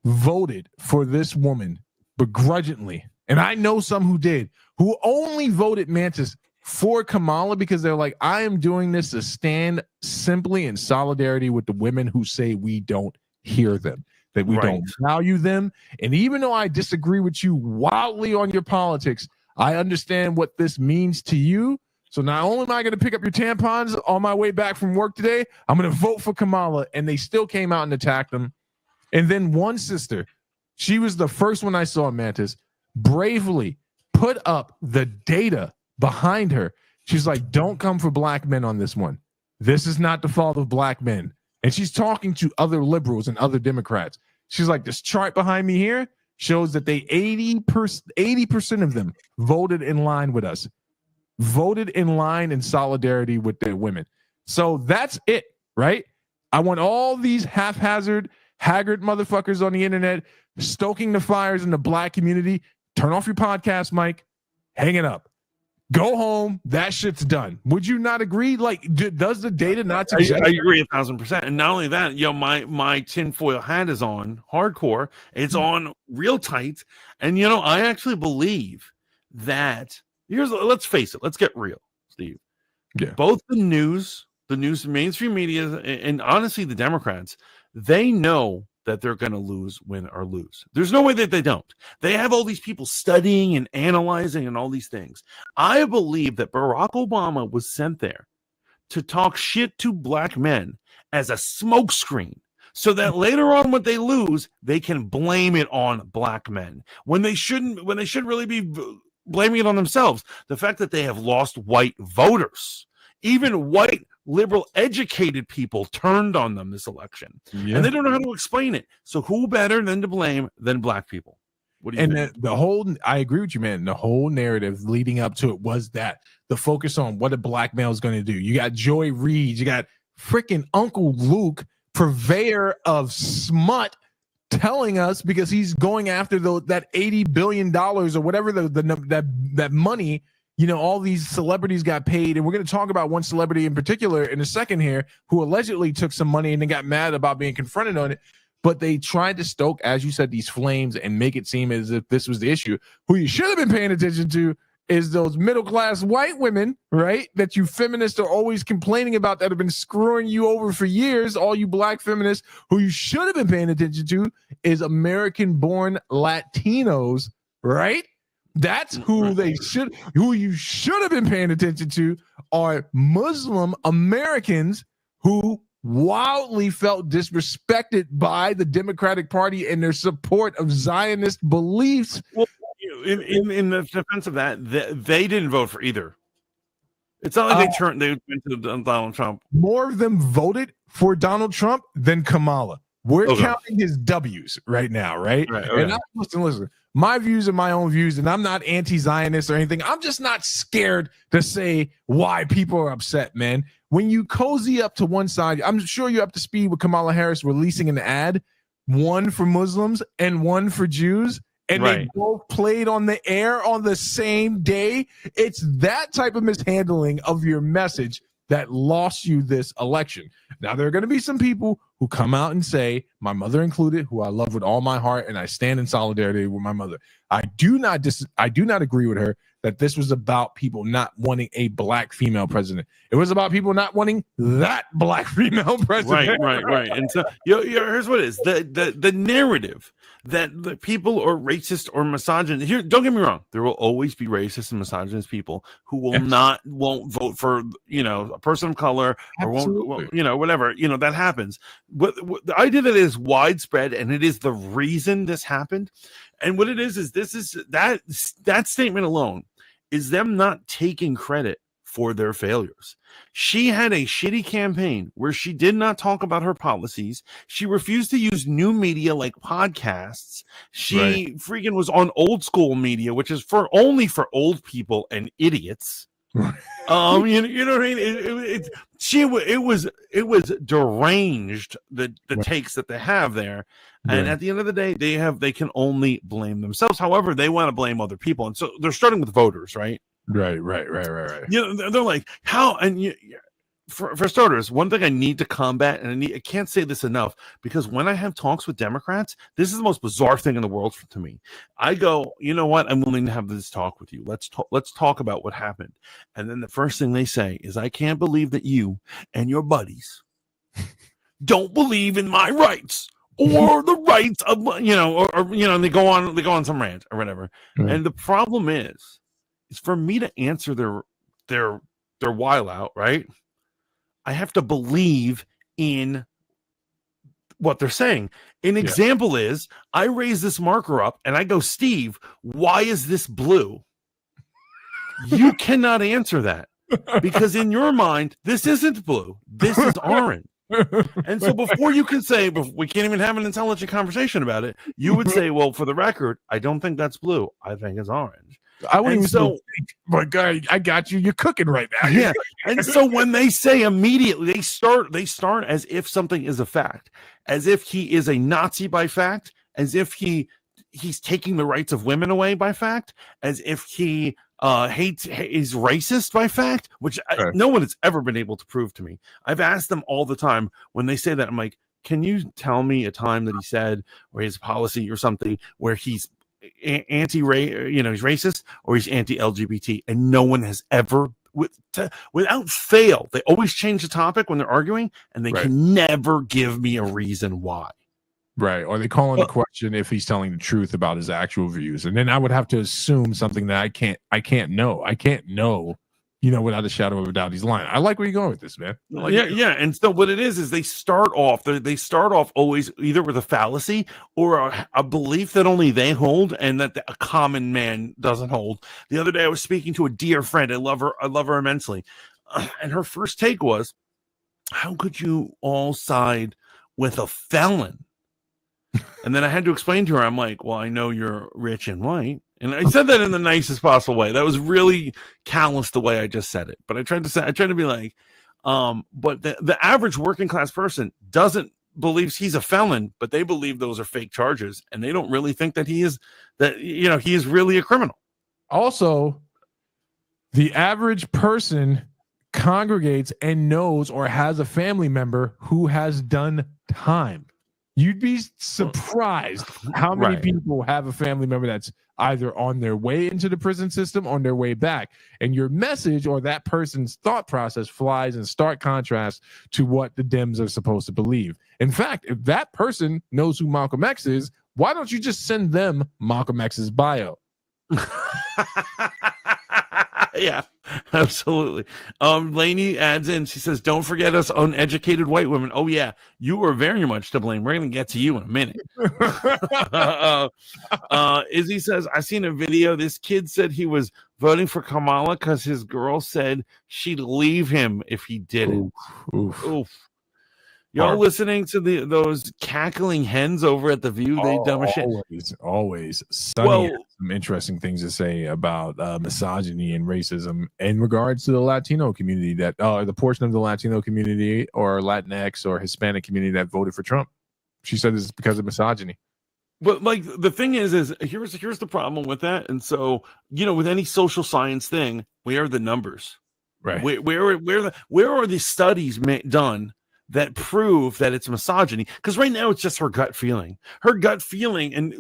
voted for this woman begrudgingly. And I know some who did, who only voted Mantis for Kamala because they're like, I am doing this to stand simply in solidarity with the women who say we don't hear them, that we don't value them. And even though I disagree with you wildly on your politics, I understand what this means to you. So not only am I going to pick up your tampons on my way back from work today, I'm going to vote for Kamala. And they still came out and attacked them. And then one sister, she was the first one I saw, Mantis, bravely put up the data behind her. She's like, don't come for black men on this one. This is not the fault of black men. And she's talking to other liberals and other Democrats. She's like, this chart behind me here shows that they 80% of them voted in line with us, voted in line in solidarity with their women. So that's it, right? I want all these haphazard, haggard motherfuckers on the internet stoking the fires in the black community. Turn off your podcast, Mike. Hang it up. Go home. That shit's done. Would you not agree? Like, does the data not suggest? I agree 1,000%. And not only that, my tinfoil hat is on hardcore. It's on real tight. And I actually believe that let's face it. Let's get real, Steve. Yeah. Both the news, mainstream media, and honestly, the Democrats, they know that they're going to lose, win or lose. There's no way that they don't. They have all these people studying and analyzing and all these things. I believe that Barack Obama was sent there to talk shit to black men as a smokescreen so that later on when they lose, they can blame it on black men when they should really be blaming it on themselves. The fact that they have lost white voters, even white liberal educated people turned on them this election, and they don't know how to explain it. So who better than to blame than black people? What do you think? The whole, I agree with you, man. The whole narrative leading up to it was that the focus on what a black male is going to do. You got Joy Reid, you got freaking Uncle Luke, purveyor of smut, telling us, because he's going after that $80 billion or whatever that money. All these celebrities got paid, and we're going to talk about one celebrity in particular in a second here who allegedly took some money and then got mad about being confronted on it. But they tried to stoke, as you said, these flames and make it seem as if this was the issue. Who you should have been paying attention to is those middle-class white women, right, that you feminists are always complaining about, that have been screwing you over for years. All you black feminists, who you should have been paying attention to is American-born Latinos, right? That's who you should have been paying attention to, are Muslim Americans who wildly felt disrespected by the Democratic Party and their support of Zionist beliefs. Well, in the defense of that, they didn't vote for either. It's not like they went to Donald Trump. More of them voted for Donald Trump than Kamala. We're counting his W's right now, right? Okay. And listen. My views are my own views, and I'm not anti-Zionist or anything. I'm just not scared to say why people are upset, man. When you cozy up to one side, I'm sure you're up to speed with Kamala Harris releasing an ad, one for Muslims and one for Jews, and they both played on the air on the same day. It's that type of mishandling of your message that lost you this election. Now, there are going to be some people who come out and say, my mother included, who I love with all my heart, and I stand in solidarity with my mother. I do not agree with her that this was about people not wanting a black female president. It was about people not wanting that black female president. Right. And so here's what it is. The narrative that the people are racist or misogynist. Here, don't get me wrong. There will always be racist and misogynist people who won't vote for, a person of color, or won't, whatever, that happens. But the idea that it is widespread and it is the reason this happened. And what it is that statement alone is them not taking credit for their failures. She had a shitty campaign where she did not talk about her policies. She refused to use new media like podcasts. She freaking was on old school media, which is only for old people and idiots. You know what I mean? It was deranged, the takes that they have there. And at the end of the day, they can only blame themselves. However, they want to blame other people, and so they're starting with voters, right? Right. They're like, how? And for starters, one thing I need to combat, and I can't say this enough, because when I have talks with Democrats, this is the most bizarre thing in the world to me. I go, you know what? I'm willing to have this talk with you. Let's talk about what happened. And then the first thing they say is, I can't believe that you and your buddies don't believe in my rights or the rights of, and they go on some rant or whatever. Right. And the problem is for me to answer their while out, right? I have to believe in what they're saying. An example is, I raise this marker up and I go, Steve, why is this blue? You cannot answer that, because in your mind, this isn't blue. This is orange. And so before you can say, we can't even have an intelligent conversation about it, you would say, well, for the record, I don't think that's blue. I think it's orange. I wouldn't even think, my guy, I got you. You're cooking right now. Yeah. And so when they say immediately, they start as if something is a fact, as if he is a Nazi by fact, as if he's taking the rights of women away by fact, as if he is racist by fact, which no one has ever been able to prove to me. I've asked them all the time when they say that. I'm like, can you tell me a time that he said, or his policy or something, where he's he's racist or he's anti-LGBT? And no one has ever, without fail, they always change the topic when they're arguing, and they can never give me a reason why. Right. Or they call into question if he's telling the truth about his actual views. And then I would have to assume something that I can't know. I can't know, without a shadow of a doubt he's lying. I like where you're going with this, man. Yeah. And so what it is they start off always either with a fallacy or a belief that only they hold and that a common man doesn't hold. The other day I was speaking to a dear friend. I love her immensely. And her first take was, how could you all side with a felon? And then I had to explain to her, I'm like, well, I know you're rich and white. And I said that in the nicest possible way. That was really callous the way I just said it. But I tried to be like, but the average working class person believes he's a felon, but they believe those are fake charges. And they don't really think that he is really a criminal. Also, the average person congregates and knows or has a family member who has done time. You'd be surprised how many people have a family member that's either on their way into the prison system or on their way back. And your message or that person's thought process flies in stark contrast to what the Dems are supposed to believe. In fact, if that person knows who Malcolm X is, why don't you just send them Malcolm X's bio? Yeah, absolutely. Lainey adds in, she says, don't forget us uneducated white women. Oh yeah, you are very much to blame. We're gonna get to you in a minute. Izzy says, I seen a video. This kid said he was voting for Kamala because his girl said she'd leave him if he didn't. Oof. Y'all listening to those cackling hens over at The View? They dumb as shit. Always. Sonny has some interesting things to say about misogyny and racism in regards to the Latino community, that the portion of the Latino community or Latinx or Hispanic community that voted for Trump. She said it's because of misogyny. But like the thing is here's the problem with that. And so, with any social science thing, where are the numbers? Right. Where are the studies done that prove that it's misogyny? Because right now it's just her gut feeling. And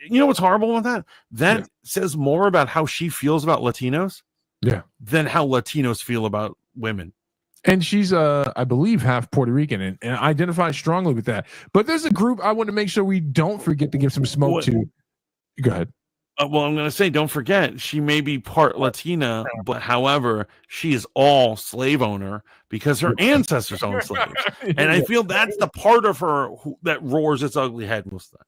you know what's horrible with that? That says more about how she feels about Latinos than how Latinos feel about women. And she's, I believe, half Puerto Rican and identifies strongly with that. But there's a group I want to make sure we don't forget to give some smoke to. Go ahead. Well, I'm going to say, don't forget, she may be part Latina, but however, she is all slave owner because her ancestors owned slaves. And I feel that's the part of her that roars its ugly head most of the time.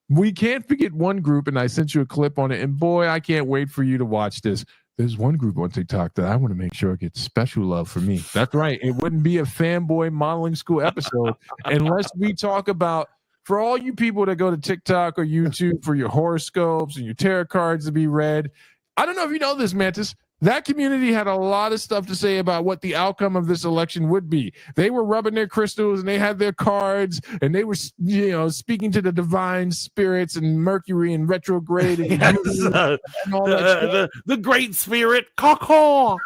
We can't forget one group, and I sent you a clip on it, and boy, I can't wait for you to watch this. There's one group on TikTok that I want to make sure gets special love for me. That's right. It wouldn't be a Fanboy modeling school episode unless we talk about, for all you people that go to TikTok or YouTube for your horoscopes and your tarot cards to be read. I don't know if you know this, Mantis. That community had a lot of stuff to say about what the outcome of this election would be. They were rubbing their crystals and they had their cards and they were, speaking to the divine spirits and Mercury and retrograde and, Yes, and all that the great spirit, caw.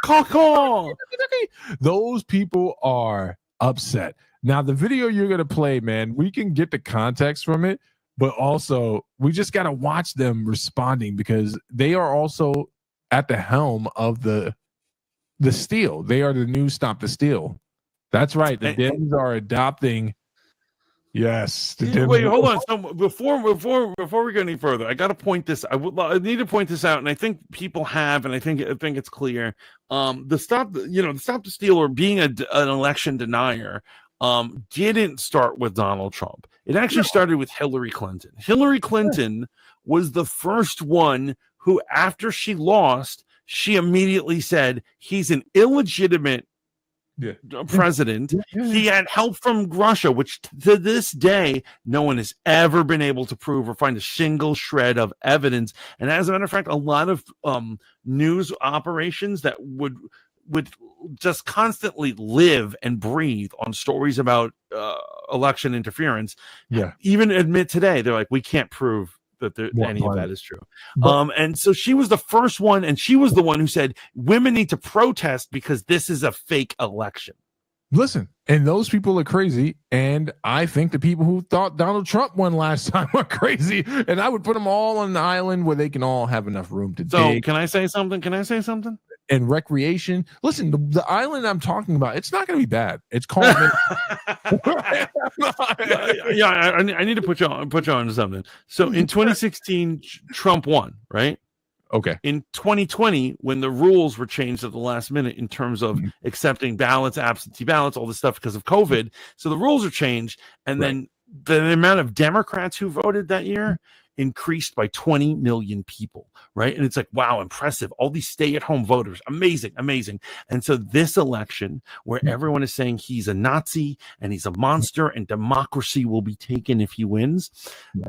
Those people are upset. Now, the video you're going to play, man, we can get the context from it, but also we just got to watch them responding because they are also at the helm of the steal. They are the new Stop the Steal. That's right. The Dems are adopting. Yes. Wait, hold on. So before we go any further, I got to point this. I need to point this out, and I think people have, and I think it's clear. The Stop the Steal or being an election denier didn't start with Donald Trump. It actually started with Hillary Clinton. Hillary Clinton was the first one who, after she lost, she immediately said he's an illegitimate president. He had help from Russia, which to this day, no one has ever been able to prove or find a single shred of evidence. And as a matter of fact, a lot of news operations that would just constantly live and breathe on stories about election interference, even admit today, they're like, we can't prove that any of that is true. And so she was the first one, and she was the one who said women need to protest because this is a fake election. Listen, and those people are crazy, and I think the people who thought Donald Trump won last time are crazy, and I would put them all on the island where they can all have enough room to dig. Can I say something? And recreation. Listen, the island I'm talking about, it's not going to be bad. It's called. I need to put you on to something. So in 2016, Trump won, right? Okay. In 2020, when the rules were changed at the last minute in terms of accepting ballots, absentee ballots, all this stuff because of COVID, so the rules are changed, and then the amount of Democrats who voted that year increased by 20 million people, right? And it's like, wow, impressive. All these stay-at-home voters, amazing. And so this election, where everyone is saying he's a Nazi and he's a monster and democracy will be taken if he wins,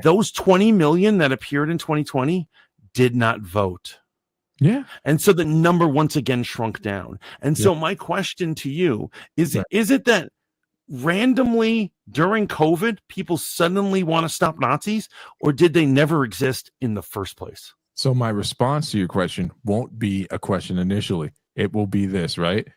those 20 million that appeared in 2020 did not vote. Yeah. And so the number once again shrunk down. And so my question to you is it that randomly during COVID, people suddenly want to stop Nazis, or did they never exist in the first place? So my response to your question won't be a question initially. It will be this, right?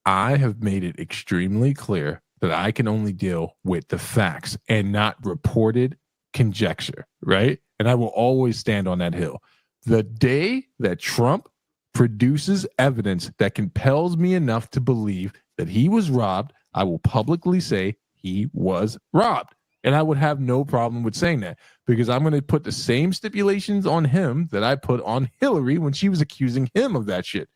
I have made it extremely clear that I can only deal with the facts and not reported conjecture, right? And I will always stand on that hill. The day that Trump produces evidence that compels me enough to believe that he was robbed, I will publicly say he was robbed. And I would have no problem with saying that because I'm going to put the same stipulations on him that I put on Hillary when she was accusing him of that shit.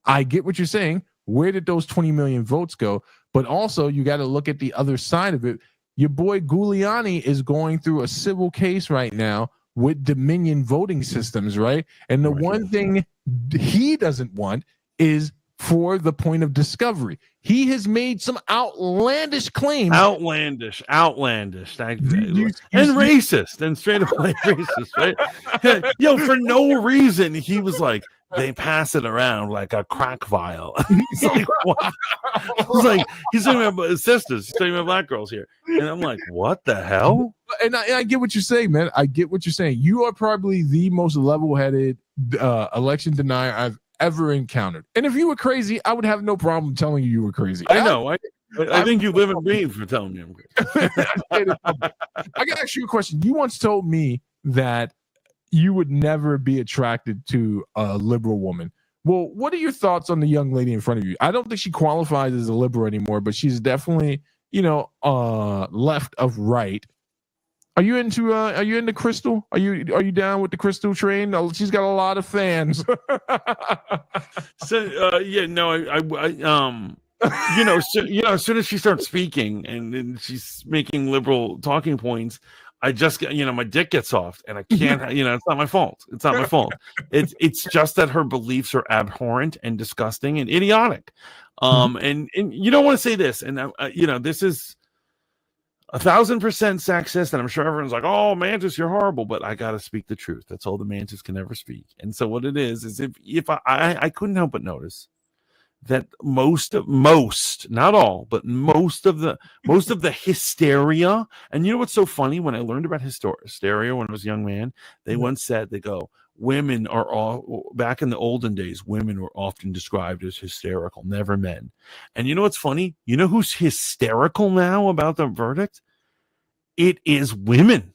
I get what you're saying. Where did those 20 million votes go? But also, you got to look at the other side of it. Your boy Giuliani is going through a civil case right now with Dominion voting systems, right? And the one thing he doesn't want is for the point of discovery. He has made some outlandish claims. Outlandish. And racist. And straight up like racist, right? For no reason, he was like, they pass it around like a crack vial. He's like, what? He's like, he's talking about his sisters. He's talking about black girls here. And I'm like, what the hell? And I get what you're saying, man. I get what you're saying. You are probably the most level-headed election denier I've ever encountered. And if you were crazy, I would have no problem telling you were crazy. I know. I think you live and breathe for telling me I'm crazy. I got to ask you a question. You once told me that you would never be attracted to a liberal woman. Well, what are your thoughts on the young lady in front of you? I don't think she qualifies as a liberal anymore, but she's definitely, left of right. Are you into Crystal? Are you down with the Crystal train? She's got a lot of fans. As soon as she starts speaking and she's making liberal talking points, I just get, my dick gets soft and I can't, it's not my fault. It's not my fault. It's just that her beliefs are abhorrent and disgusting and idiotic. And you don't want to say this. And, this is, 1,000% sexist, and I'm sure everyone's like, "Oh, Mantis, you're horrible," but I gotta speak the truth. That's all the Mantis can ever speak. And so what it is if I couldn't help but notice that most, not all, but most of the hysteria. And you know what's so funny? When I learned about hysteria when I was a young man, they once said, they go, women are all, back in the olden days, women were often described as hysterical, never men. And you know what's funny? You know who's hysterical now about the verdict? It is women.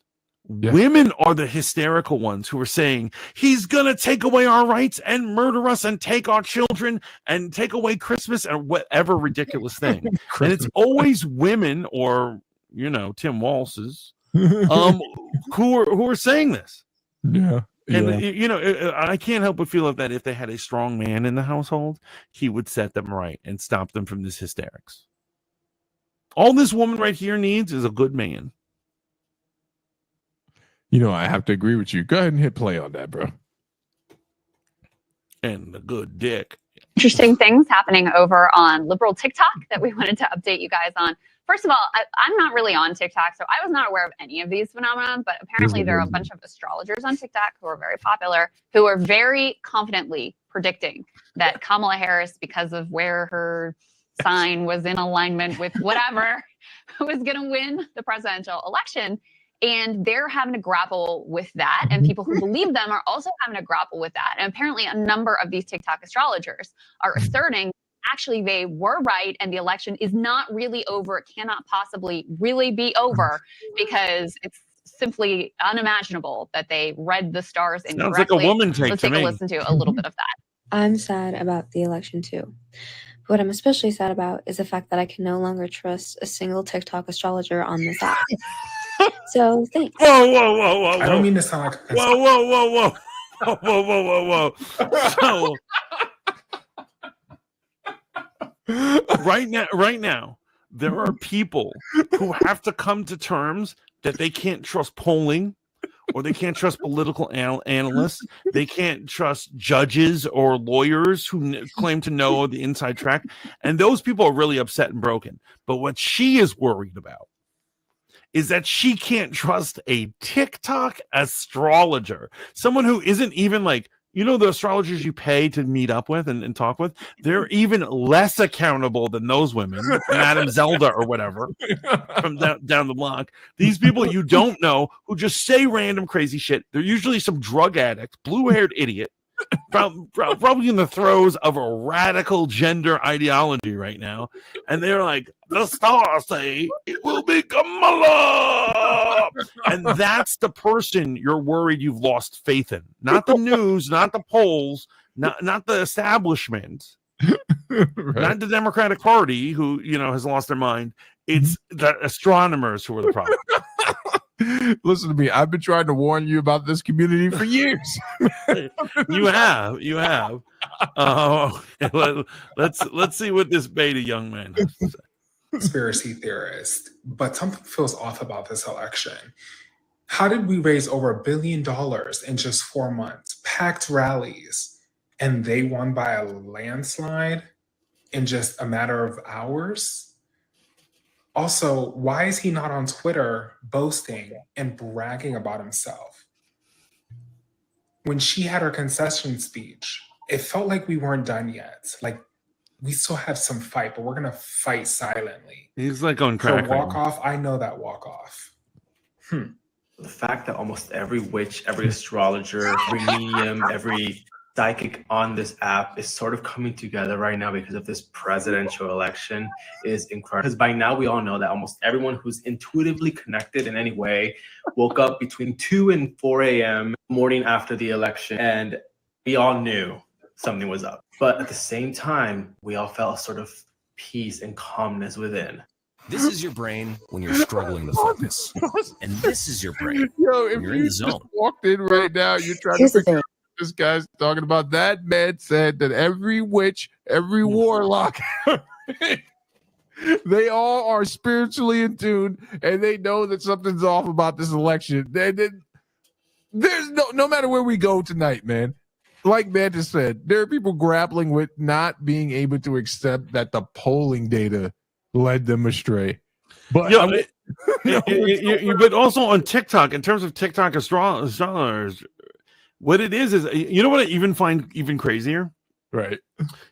Yeah. Women are the hysterical ones who are saying he's gonna take away our rights and murder us and take our children and take away Christmas and whatever ridiculous thing. And it's always women, or Tim Walsh's, who are saying this. Yeah. And I can't help but feel that if they had a strong man in the household, he would set them right and stop them from this hysterics. All this woman right here needs is a good man. I have to agree with you. Go ahead and hit play on that, bro. And the good dick. Interesting things happening over on liberal TikTok that we wanted to update you guys on. First of all, I'm not really on TikTok, so I was not aware of any of these phenomena, but apparently there are a bunch of astrologers on TikTok who are very popular, who are very confidently predicting that Kamala Harris, because of where her sign was in alignment with whatever, was going to win the presidential election. And they're having to grapple with that. And people who believe them are also having to grapple with that. And apparently a number of these TikTok astrologers are asserting actually they were right and the election is not really over. It cannot possibly really be over because it's simply unimaginable that they read the stars incorrectly. Sounds like a woman take. Let's take a listen to a little bit of that. I'm sad about the election too. What I'm especially sad about is the fact that I can no longer trust a single TikTok astrologer on this app. So thanks. Whoa. I don't mean to sound like whoa. So right now, there are people who have to come to terms that they can't trust polling, or they can't trust political analysts. They can't trust judges or lawyers who claim to know the inside track. And those people are really upset and broken. But what she is worried about is that she can't trust a TikTok astrologer, someone who isn't even like, the astrologers you pay to meet up with and talk with. They're even less accountable than those women, Madame Zelda or whatever, from down the block. These people you don't know who just say random crazy shit. They're usually some drug addict, blue-haired idiot, probably in the throes of a radical gender ideology right now. And they're like, the stars say it will be Kamala. And that's the person you're worried you've lost faith in. Not the news, not the polls, not the establishment, not the Democratic Party who, has lost their mind. It's the astronomers who are the problem. Listen to me. I've been trying to warn you about this community for years. You have. Let's see what this beta young man has to say. Conspiracy theorist, but something feels off about this election. How did we raise over $1 billion in just 4 months? Packed rallies, and they won by a landslide in just a matter of hours? Also, why is he not on Twitter boasting and bragging about himself? When she had her concession speech, it felt like we weren't done yet. Like, we still have some fight, but we're going to fight silently. He's like on crack. For walk-off, I know that walk-off. The fact that almost every witch, every astrologer, every medium, every psychic on this app is sort of coming together right now because of this presidential election is incredible. Because by now we all know that almost everyone who's intuitively connected in any way woke up between 2 and 4 a.m. morning after the election, and we all knew something was up. But at the same time, we all felt a sort of peace and calmness within. This is your brain when you're struggling to focus. And this is your brain if when you're in the zone. Walked in right now, you're trying to figure out what this guy's talking about. That man said that every witch, every warlock, they all are spiritually in tune, and they know that something's off about this election. There's no matter where we go tonight, man. Like Mantis said, there are people grappling with not being able to accept that the polling data led them astray. But But also on TikTok, in terms of TikTok astrologers, what it is you know what I even find even crazier? Right.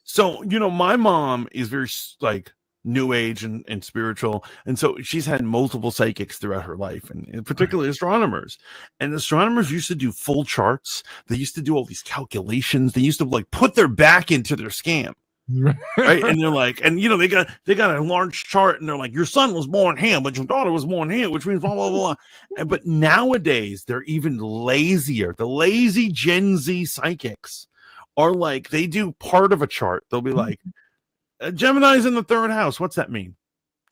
So, my mom is very like new age and spiritual. And so she's had multiple psychics throughout her life, and particularly astronomers. And astronomers used to do full charts. They used to do all these calculations. They used to like put their back into their scam. Right. And they're like, and they got a large chart, and they're like, your son was born here, but your daughter was born here, which means blah, blah, blah. But nowadays they're even lazier. The lazy Gen Z psychics are like, they do part of a chart. They'll be like, Gemini's in the third house. What's that mean?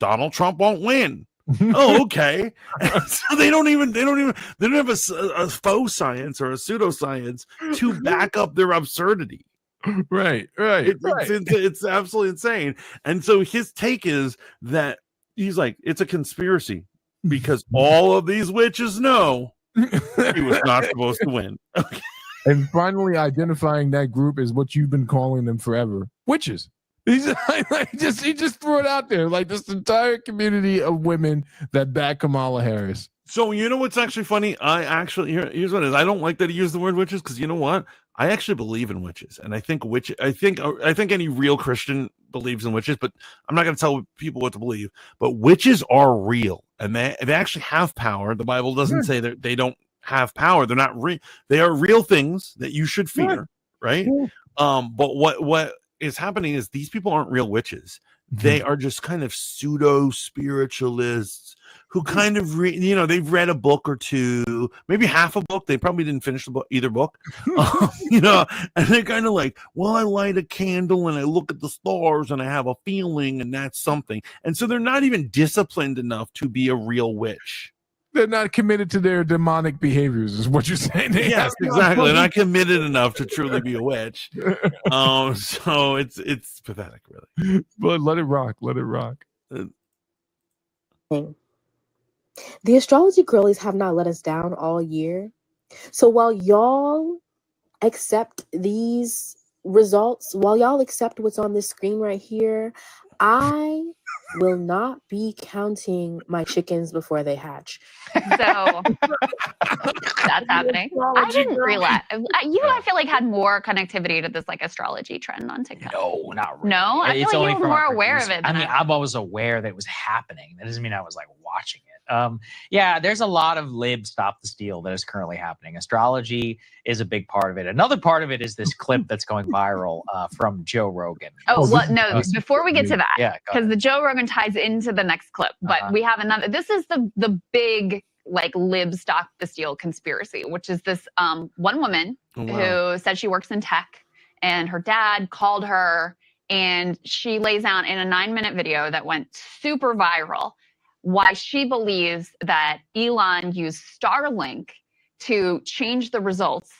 Donald Trump won't win. Oh, okay. So they don't have a faux science or a pseudoscience to back up their absurdity. Right. It's absolutely insane. And so his take is that he's like, it's a conspiracy because all of these witches know he was not supposed to win. Okay. And finally identifying that group is what you've been calling them forever. Witches. He just threw it out there, like this entire community of women that back Kamala Harris. So you know what's actually funny? Here's what it is. I don't like that he used the word witches, because you know what? I actually believe in witches, and I think any real Christian believes in witches. But I'm not going to tell people what to believe. But witches are real, and they actually have power. The Bible doesn't say that they don't have power. They're not real. They are real things that you should fear, right? But what is happening is these people aren't real witches. They are just kind of pseudo spiritualists who kind of they've read a book or two, maybe half a book. They probably didn't finish either book, and they're kind of like, well, I light a candle and I look at the stars and I have a feeling, and that's something. And so they're not even disciplined enough to be a real witch. They're not committed to their demonic behaviors, is what you're saying. Yes, exactly. They're not committed enough to truly be a witch. So it's pathetic, really. But let it rock. Let it rock. The astrology girlies have not let us down all year. So while y'all accept these results, while y'all accept what's on this screen right here, I will not be counting my chickens before they hatch. So that's happening. I didn't realize I feel like had more connectivity to this like astrology trend on TikTok. No, not really. No, I feel like you were more aware of it. I mean, I'm always aware that it was happening. That doesn't mean I was like watching it. Yeah, there's a lot of lib stop the steal that is currently happening. Astrology is a big part of it. Another part of it is this clip that's going viral from Joe Rogan. Before we get to that, because the the Joe Rogan ties into the next clip, but we have another. This is the big like lib stop the steal conspiracy, which is this one woman who said she works in tech, and her dad called her, and she lays out in a 9-minute video that went super viral why she believes that Elon used Starlink to change the results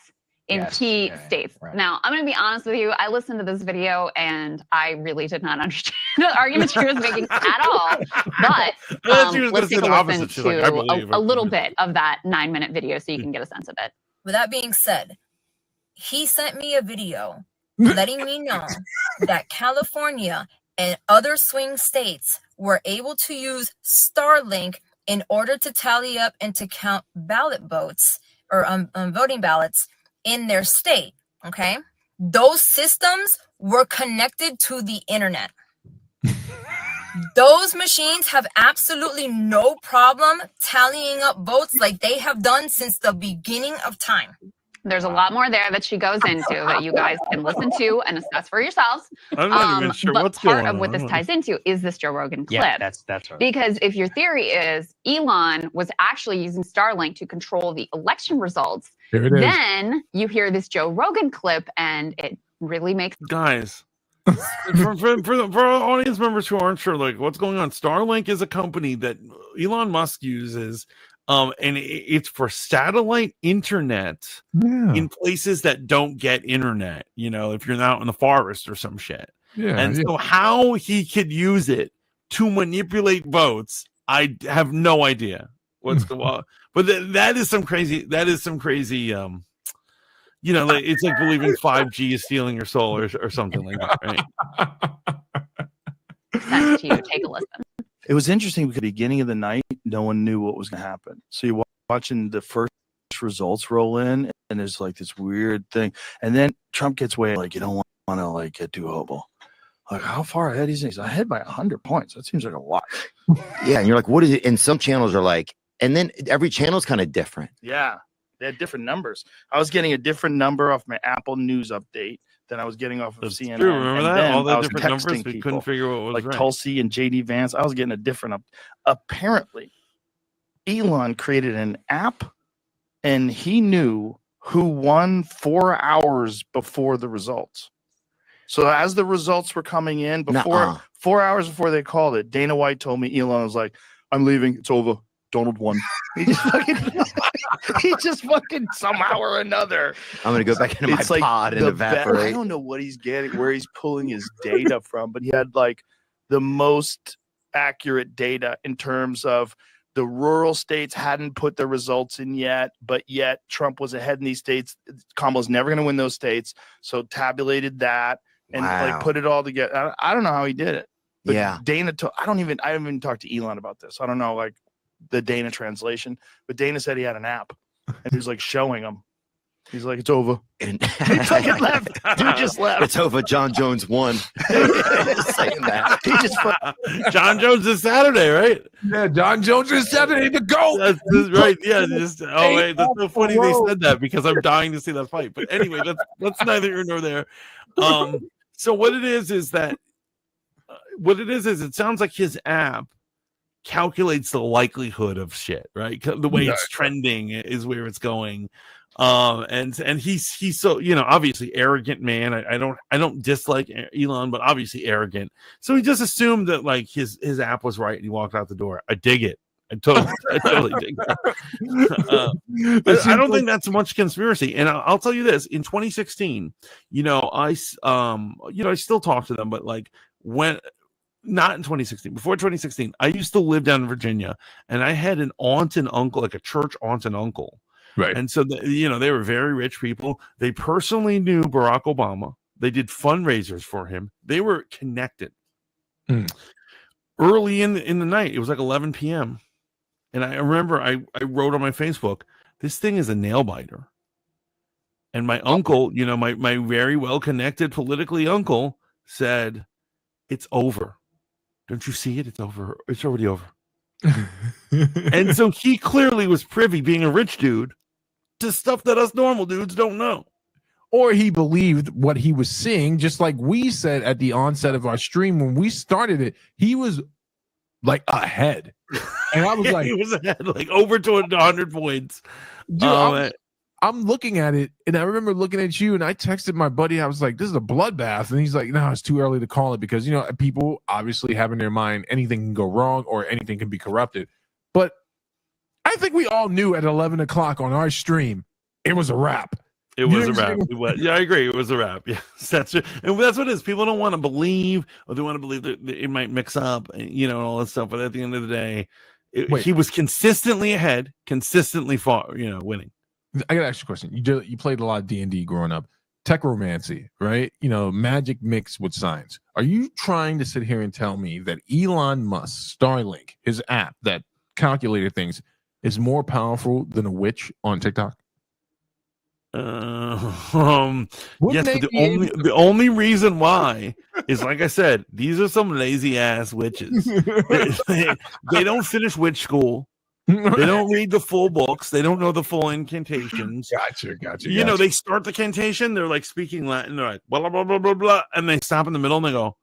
in key states. Right. Now, I'm going to be honest with you. I listened to this video and I really did not understand the argument she was making at all. But let's take a listen to a little bit of that 9-minute video so you can get a sense of it. With that being said, he sent me a video letting me know that California and other swing states were able to use Starlink in order to tally up and to count ballot votes or voting ballots in their state. Okay, those systems were connected to the internet. Those machines have absolutely no problem tallying up votes like they have done since the beginning of time. There's a lot more there that she goes into that you guys can listen to and assess for yourselves. I'm not even sure what's going on. Part of what this ties into is this Joe Rogan clip. Yeah, that's right. Because if your theory is Elon was actually using Starlink to control the election results, then you hear this Joe Rogan clip and it really makes guys. for our audience members who aren't sure, like what's going on, Starlink is a company that Elon Musk uses. And it's for satellite internet in places that don't get internet, if you're out in the forest or some shit. So how he could use it to manipulate votes, I have no idea what's going on. But that is some crazy, like, it's like believing 5G is stealing your soul or something like that, right? Sense to you. Take a listen. It was interesting because at the beginning of the night, no one knew what was going to happen. So you're watching the first results roll in, and there's like this weird thing, and then Trump gets way like you don't want to like get too hopeful. Like how far ahead is he? He's ahead by 100 points. That seems like a lot. Yeah, and you're like, what is it? And some channels are like, and then every channel's kind of different. Yeah, they had different numbers. I was getting a different number off my Apple News update than I was getting off of CNN. True. Remember and that? then All the I was different numbers. texting We people, couldn't figure what was like right. Tulsi and JD Vance. I was getting a different apparently, Elon created an app, and he knew who won 4 hours before the results. So as the results were coming in, 4 hours before they called it, Dana White told me Elon was like, "I'm leaving. It's over. Donald won." He just fucking somehow or another. I'm gonna go back into my pod and evaporate. I don't know what he's getting, where he's pulling his data from, but he had like the most accurate data in terms of the rural states hadn't put their results in yet, but yet Trump was ahead in these states. Kamala's never going to win those states, so tabulated that and like put it all together. I don't know how he did it. But Yeah. Dana, I haven't even talked to Elon about this. I don't know like the Dana translation, but Dana said he had an app and he was like showing him. He's like, "It's over." And he fucking left. Dude just left. It's over. John Jones won. Saying that. He just John Jones is Saturday, right? Yeah, John Jones is Saturday to go. That's right. Yeah. Oh wait, that's so funny they said that because I'm dying to see that fight. But anyway, that's neither here nor there. So what it is that it sounds like his app calculates the likelihood of shit, right? The way it's trending is where it's going. And he's so, obviously arrogant man. I don't dislike Elon, but obviously arrogant. So he just assumed that like his app was right and he walked out the door. I dig it. I totally dig that. I don't think that's much conspiracy. And I'll tell you this: in 2016, I still talk to them, but like not in 2016, before 2016, I used to live down in Virginia, and I had an aunt and uncle, like a church aunt and uncle. Right. And so, they were very rich people. They personally knew Barack Obama. They did fundraisers for him. They were connected. Early in the night, it was like 11 p.m. And I remember I wrote on my Facebook, "This thing is a nail biter." And my uncle, my very well-connected politically uncle said, "It's over. Don't you see it? It's over. It's already over." And so he clearly was privy, being a rich dude, to stuff that us normal dudes don't know. Or he believed what he was seeing, just like we said at the onset of our stream when we started it. He was like ahead, and I was Yeah, like, he was ahead, like over to 100 points. Dude, I'm looking at it, and I remember looking at you, and I texted my buddy. I was like, "This is a bloodbath," and he's like, "No, it's too early to call it because people obviously have in their mind anything can go wrong or anything can be corrupted." But I think we all knew at 11 o'clock on our stream it was a wrap. It was a wrap. Yeah, I agree. It was a wrap. Yeah, that's it. And that's what it is. People don't want to believe, or they want to believe that it might mix up, and all that stuff. But at the end of the day, he was consistently ahead, consistently far, winning. I gotta ask you a question. You played a lot of D&D growing up. Techromancy, right? Magic mixed with science. Are you trying to sit here and tell me that Elon Musk, Starlink, his app that calculated things, is more powerful than a witch on TikTok? Yes, but the only reason why is, like I said, these are some lazy ass witches. They don't finish witch school. They don't read the full books. They don't know the full incantations. Gotcha. They start the cantation. They're like speaking Latin. They're like blah blah blah blah blah blah, and they stop in the middle and they go,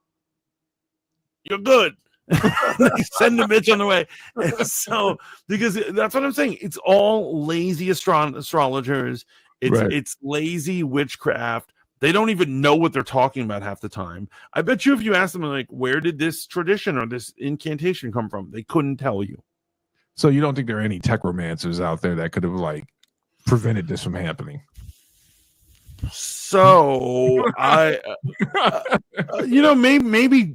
"You're good." They send the bitch on the way. And so, because that's what I'm saying. It's all lazy astrologers. It's lazy witchcraft. They don't even know what they're talking about half the time. I bet you if you ask them, like, where did this tradition or this incantation come from? They couldn't tell you. So you don't think there are any techromancers out there that could have prevented this from happening? So maybe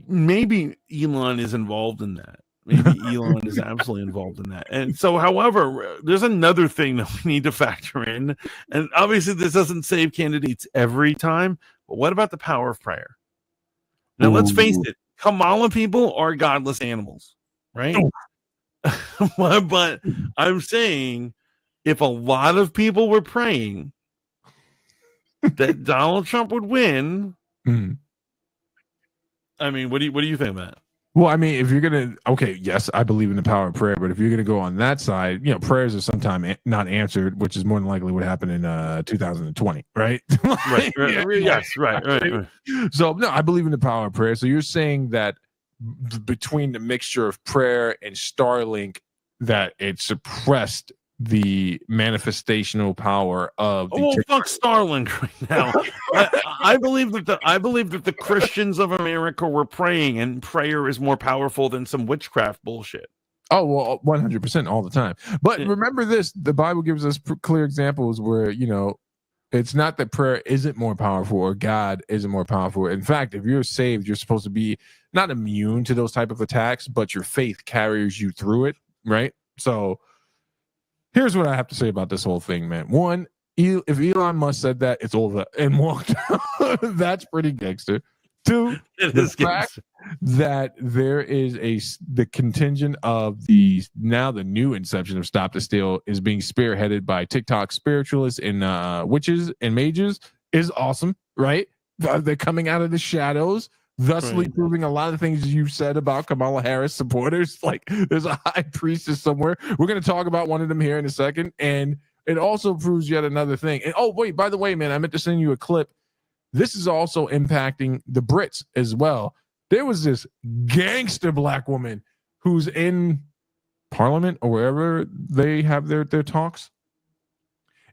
Elon is involved in that. Maybe Elon is absolutely involved in that. And so, however, there's another thing that we need to factor in. And obviously this doesn't save candidates every time, but what about the power of prayer? Now, let's face it, Kamala people are godless animals, right? but I'm saying if a lot of people were praying that Donald Trump would win, I mean, what do you think of that? Well, I mean, if you're gonna, okay, yes, I believe in the power of prayer, but if you're gonna go on that side, prayers are sometimes not answered, which is more than likely what happened in 2020, right? Right. Yes. Right. So no, I believe in the power of prayer. So you're saying that between the mixture of prayer and Starlink, that it suppressed the manifestational power of the fuck Starlink right now. I believe that the Christians of America were praying, and prayer is more powerful than some witchcraft bullshit. Oh, well, 100% all the time. But remember this, the Bible gives us clear examples where, it's not that prayer isn't more powerful or God isn't more powerful. In fact, if you're saved, you're supposed to be not immune to those type of attacks, but your faith carries you through it, right? So here's what I have to say about this whole thing, man. One, if Elon Musk said that, it's over and walked out. That's pretty gangster. Two, the fact that there is the contingent of the new inception of Stop the Steal is being spearheaded by TikTok spiritualists and witches and mages is awesome, right? They're coming out of the shadows, thusly proving a lot of things you've said about Kamala Harris supporters. Like there's a high priestess somewhere. We're going to talk about one of them here in a second. And it also proves yet another thing. And oh, wait, by the way, man, I meant to send you a clip. This is also impacting the Brits as well. There was this gangster black woman who's in Parliament or wherever they have their talks.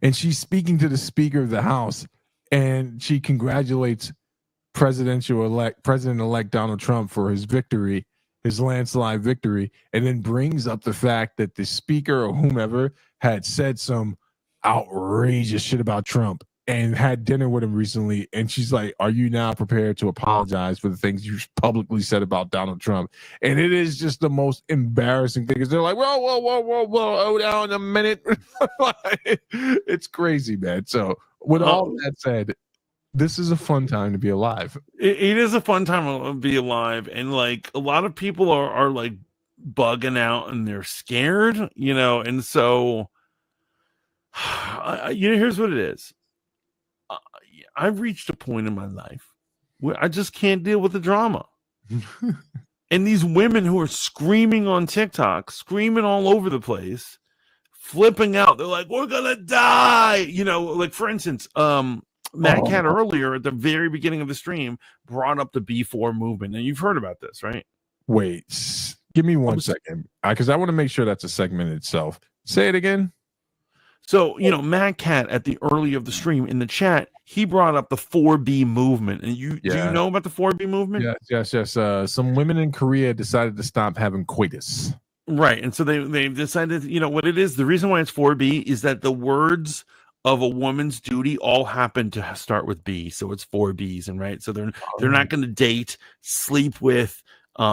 And she's speaking to the Speaker of the House, and she congratulates President-elect Donald Trump for his victory, his landslide victory, and then brings up the fact that the Speaker or whomever had said some outrageous shit about Trump and had dinner with him recently. And she's like, are you now prepared to apologize for the things you publicly said about Donald Trump? And it is just the most embarrassing thing. Because they're like, whoa, hold on a minute. It's crazy, man. So with all that said, this is a fun time to be alive. It is a fun time to be alive. And like a lot of people are like bugging out and they're scared, and so here's what it is. I've reached a point in my life where I just can't deal with the drama. And these women who are screaming on TikTok, screaming all over the place, flipping out. They're like, we're going to die. Like for instance, Matt Cat earlier at the very beginning of the stream brought up the B4 movement. And you've heard about this, right? Wait, give me 1 second. Because I want to make sure that's a segment itself. Say it again. So, Matt Cat at the early of the stream in the chat, he brought up the 4B movement. And do you know about the 4B movement? Yes. Some women in Korea decided to stop having coitus. Right. And so they've decided, what it is. The reason why it's 4B is that the words of a woman's duty all happen to start with B. So it's 4 Bs. And right. So they're not going to date, sleep with,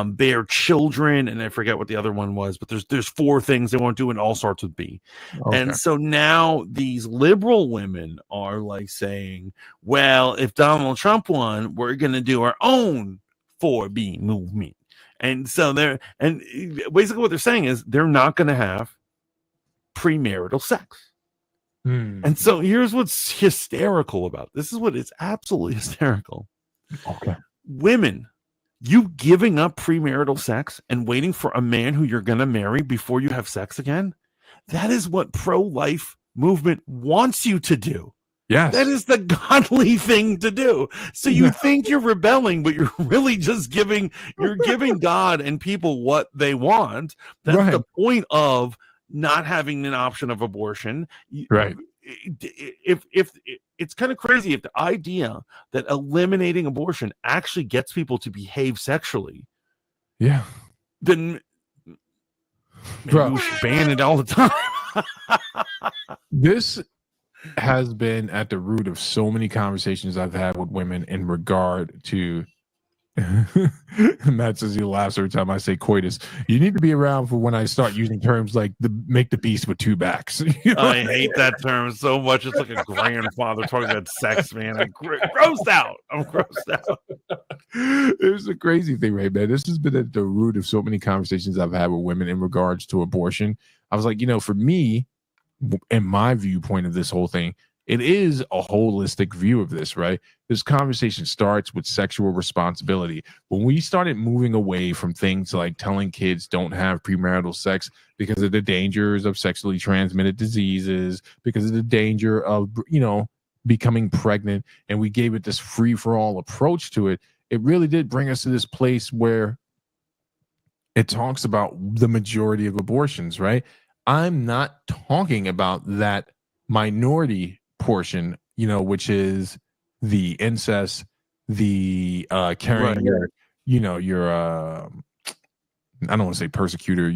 bear children, and I forget what the other one was, but there's 4 things they won't do, and all starts with B. Okay. And so now these liberal women are like saying, well, if Donald Trump won, we're going to do our own 4B movement. And so basically what they're saying is they're not going to have premarital sex. And so here's what's hysterical about this. Is what is absolutely hysterical. Okay. Women, you giving up premarital sex and waiting for a man who you're going to marry before you have sex again, that is what pro-life movement wants you to do. Yes. That is the godly thing to do. So you think you're rebelling, but you're really just giving God and people what they want. That's the point of not having an option of abortion. Right. If it's kind of crazy if the idea that eliminating abortion actually gets people to behave sexually, then maybe we should ban it all the time. This has been at the root of so many conversations I've had with women in regard to Matt says he laughs every time I say coitus. You need to be around for when I start using terms like make the beast with 2 backs. I hate that term so much. It's like a grandfather talking about sex, man. I'm grossed out. It's a crazy thing, right, man? This has been at the root of so many conversations I've had with women in regards to abortion. I was like, for me, in my viewpoint of this whole thing, it is a holistic view of this, right? This conversation starts with sexual responsibility. When we started moving away from things like telling kids don't have premarital sex because of the dangers of sexually transmitted diseases, because of the danger of, becoming pregnant, and we gave it this free-for-all approach to it, it really did bring us to this place where it talks about the majority of abortions, right? I'm not talking about that minority portion, which is the incest, the carrying your I don't want to say persecutor,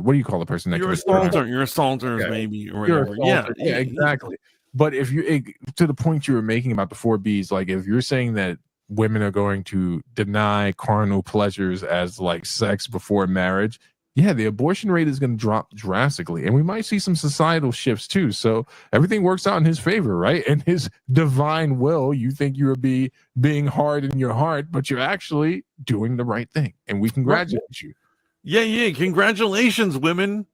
what do you call a person that your assaulters, maybe, or whatever. Yeah, exactly. But if to the point you were making about the 4Bs, like if you're saying that women are going to deny carnal pleasures as like sex before marriage, yeah, the abortion rate is going to drop drastically, and we might see some societal shifts too. So everything works out in his favor, right? In his divine will, you think you're being hard in your heart, but you're actually doing the right thing, and we congratulate you. Yeah. Congratulations, women.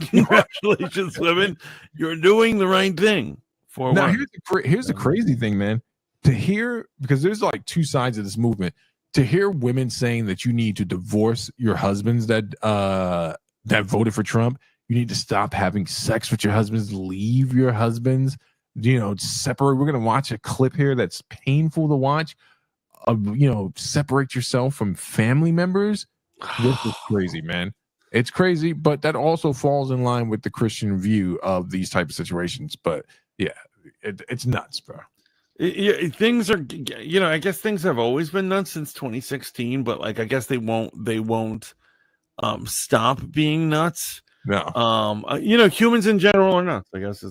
Congratulations, women. You're doing the right thing. Now, here's the crazy thing, man. To hear, because there's like two sides of this movement. To hear women saying that you need to divorce your husbands that voted for Trump, you need to stop having sex with your husbands, leave your husbands, separate. We're gonna watch a clip here that's painful to watch. Separate yourself from family members. This is crazy, man. It's crazy, but that also falls in line with the Christian view of these type of situations. But yeah, it's nuts, bro. Things are, I guess things have always been nuts since 2016, but like, I guess they won't stop being nuts. No. Humans in general are nuts, I guess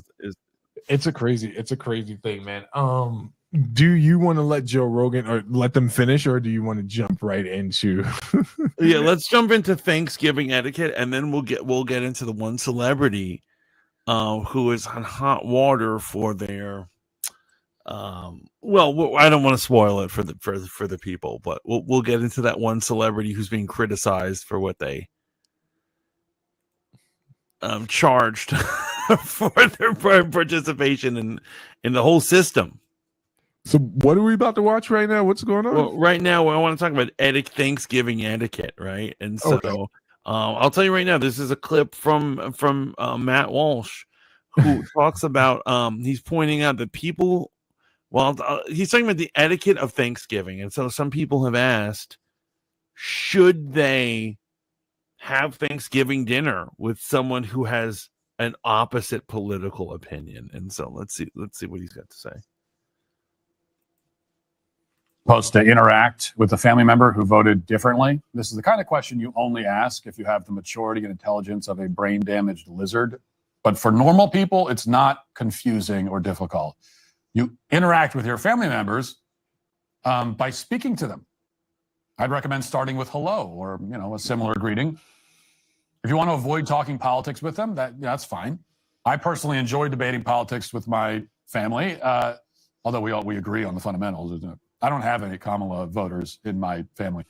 it's a crazy thing, man. Do you want to let Joe Rogan or let them finish, or do you want to jump right into Yeah, let's jump into Thanksgiving etiquette, and then we'll get into the one celebrity who is on hot water for their I don't want to spoil it for the people, but we'll get into that one celebrity who's being criticized for what they charged for their participation in the whole system. So what are we about to watch right now? What's going on? Well, right now I want to talk about Thanksgiving etiquette, right? And so I'll tell you right now, this is a clip from Matt Walsh, who talks about he's pointing out that people, he's talking about the etiquette of Thanksgiving. And so some people have asked, should they have Thanksgiving dinner with someone who has an opposite political opinion? And so let's see what he's got to say. Supposed to interact with a family member who voted differently? This is the kind of question you only ask if you have the maturity and intelligence of a brain-damaged lizard. But for normal people, it's not confusing or difficult. You interact with your family members by speaking to them. I'd recommend starting with hello or a similar greeting. If you want to avoid talking politics with them, that's fine. I personally enjoy debating politics with my family, although we agree on the fundamentals, isn't it? I don't have any Kamala voters in my family.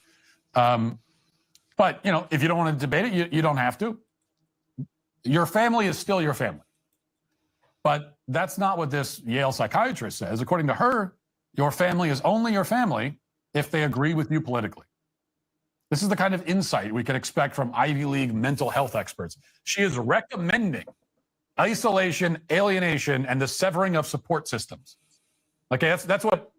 But, if you don't want to debate it, you don't have to. Your family is still your family. But that's not what this Yale psychiatrist says. According to her, your family is only your family if they agree with you politically. This is the kind of insight we can expect from Ivy League mental health experts. She is recommending isolation, alienation, and the severing of support systems. Okay, that's what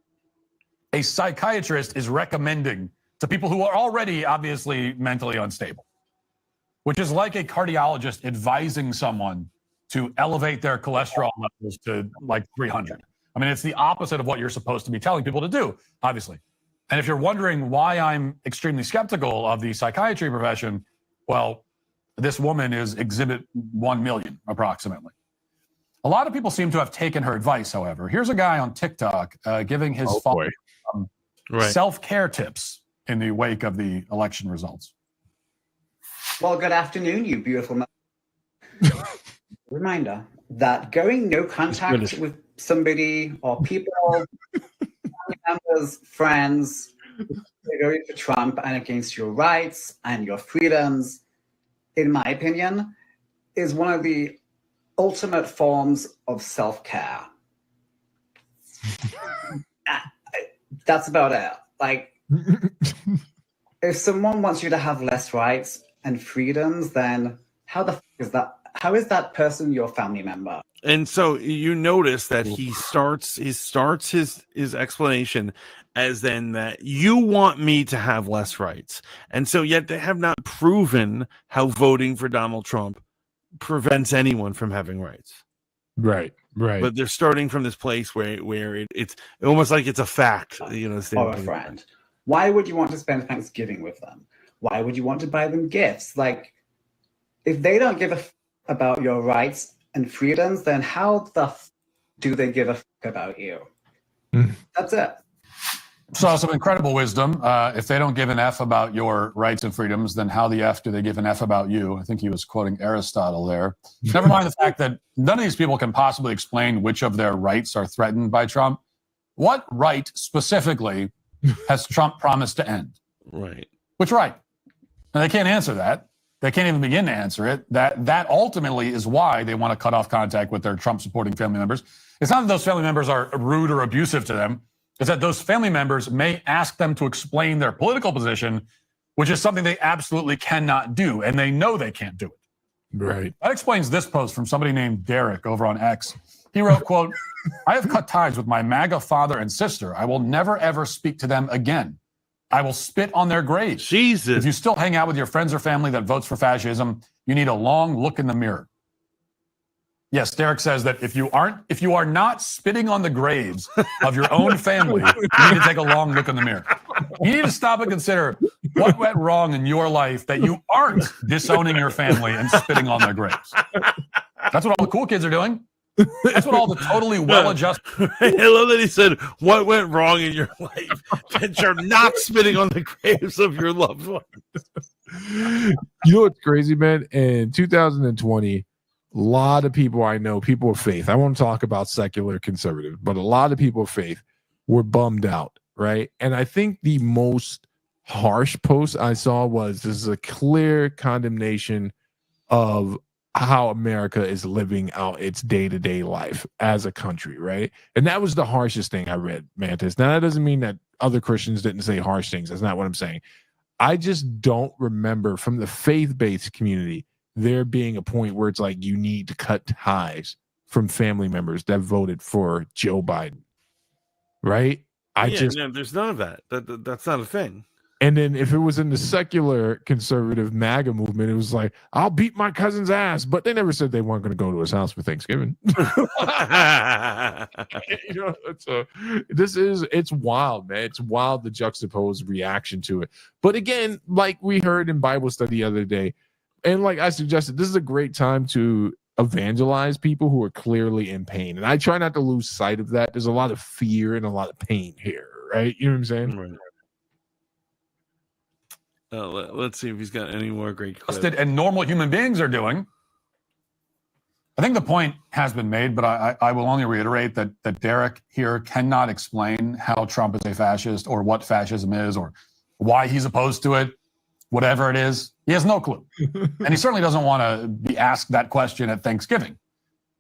a psychiatrist is recommending to people who are already obviously mentally unstable, which is like a cardiologist advising someone to elevate their cholesterol levels to like 300. I mean, it's the opposite of what you're supposed to be telling people to do, obviously. And if you're wondering why I'm extremely skeptical of the psychiatry profession, well, this woman is exhibit 1 million, approximately. A lot of people seem to have taken her advice, however. Here's a guy on TikTok giving his followers self-care tips in the wake of the election results. Well, good afternoon, you beautiful. Reminder that going no contact with somebody or people, family members, friends, They're going for Trump and against your rights and your freedoms, in my opinion, is one of the ultimate forms of self-care. That's about it. Like, if someone wants you to have less rights and freedoms, then how the f is that? How is that person your family member? And so you notice that he starts his explanation as then that you want me to have less rights. And so yet they have not proven how voting for Donald Trump prevents anyone from having rights. Right. But they're starting from this place where it's almost like it's a fact, you know. Or a friend. Why would you want to spend Thanksgiving with them? Why would you want to buy them gifts? Like, if they don't give a f about your rights and freedoms, then how the f do they give a f about you? That's it. So some incredible wisdom. If they don't give an F about your rights and freedoms, then how the F do they give an F about you? I think he was quoting Aristotle there. Never mind the fact that none of these people can possibly explain which of their rights are threatened by Trump. What right specifically has Trump promised to end? Right. Which right? And they can't answer that. They can't even begin to answer it. That ultimately is why they want to cut off contact with their Trump-supporting family members. It's not that those family members are rude or abusive to them. It's that those family members may ask them to explain their political position, which is something they absolutely cannot do, and they know they can't do it. Right. That explains this post from somebody named Derek over on X. He wrote, quote, "I have cut ties with my MAGA father and sister. I will never, ever speak to them again. I will spit on their graves. Jesus. If you still hang out with your friends or family that votes for fascism, you need a long look in the mirror." Yes, Derek says that if you are not spitting on the graves of your own family, you need to take a long look in the mirror. You need to stop and consider what went wrong in your life that you aren't disowning your family and spitting on their graves. That's what all the cool kids are doing. That's what all the totally well-adjusted. I love that he said, "What went wrong in your life that you're not spitting on the graves of your loved ones?" You know what's crazy, man? In 2020, a lot of people I know, people of faith, I won't talk about secular conservative, but a lot of people of faith were bummed out, right? And I think the most harsh post I saw was this is a clear condemnation of how America is living out its day-to-day life as a country, right? And that was the harshest thing I read, Mantis. Now, that doesn't mean that other Christians didn't say harsh things. That's not what I'm saying. I just don't remember from the faith-based community there being a point where it's like you need to cut ties from family members that voted for Joe Biden, right? No, there's none of that. That's not a thing. And then if it was in the secular conservative MAGA movement, it was like, I'll beat my cousin's ass, but they never said they weren't going to go to his house for Thanksgiving. You know, it's wild, man. It's wild, the juxtaposed reaction to it. But again, like we heard in Bible study the other day, and like I suggested, this is a great time to evangelize people who are clearly in pain. And I try not to lose sight of that. There's a lot of fear and a lot of pain here, right? You know what I'm saying? Right. Let's see if he's got any more great clips. And normal human beings are doing. I think the point has been made, but I will only reiterate that Derek here cannot explain how Trump is a fascist or what fascism is or why he's opposed to it, whatever it is. He has no clue. And he certainly doesn't want to be asked that question at Thanksgiving.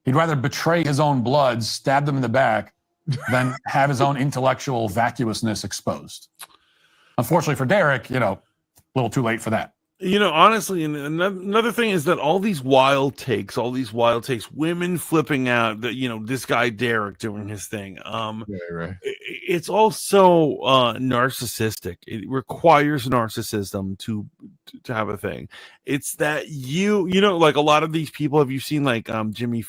He'd rather betray his own blood, stab them in the back, than have his own intellectual vacuousness exposed. Unfortunately for Derek, a little too late for that. Honestly, and another thing is that all these wild takes, women flipping out, that this guy Derek doing his thing. Right. It's also narcissistic. It requires narcissism to have a thing. It's that like a lot of these people. Have you seen like Jimmy